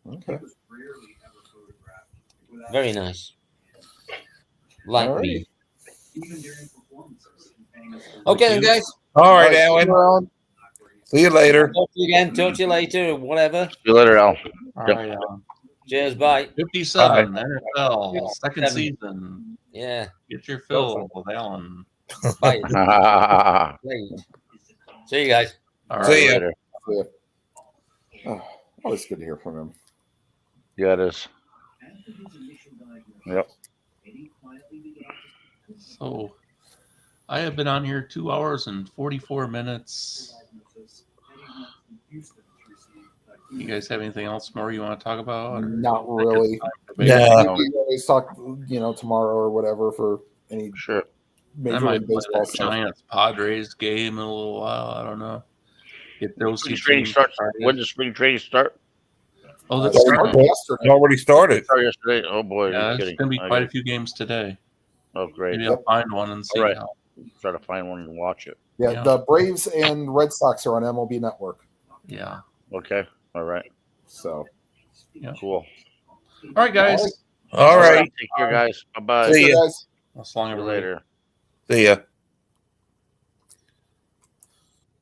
Okay. Very nice. Like All right. me. Okay, then, guys. All right, All Alan. Alan. See you later. Talk to you again. Talk to you later. Whatever. See you later, Al. All Yep. right. Cheers. Bye. 57 NFL second 57. season. Yeah. Get your fill with Alan. Bye. See Great. See you guys. All right. See you ya. later. Oh, always good to hear from him. Yeah, it is. Yep. So I have been on here 2 hours and 44 minutes. You guys have anything else more you want to talk about? Or Not really. No. We always talk, tomorrow or whatever for any Sure. I major might league play baseball that stuff. Giants Padres game in a little while. I don't know. Get those Spring 2 training teams starts. started. When does spring training start? Oh, It that's started right. yesterday. It already started. Started yesterday. Oh boy, Yeah, you're there's kidding. going to be I quite a gotta- few games today. Oh, great. Maybe I'll find one and see All right. how. Try to find one and watch it. Yeah, Yeah. the Braves and Red Sox are on MLB Network. Yeah. Okay. All right. So Cool. All right, guys. All right. Take care, guys. Bye bye. See see ya. you guys. I'll long See you everybody. later. See ya.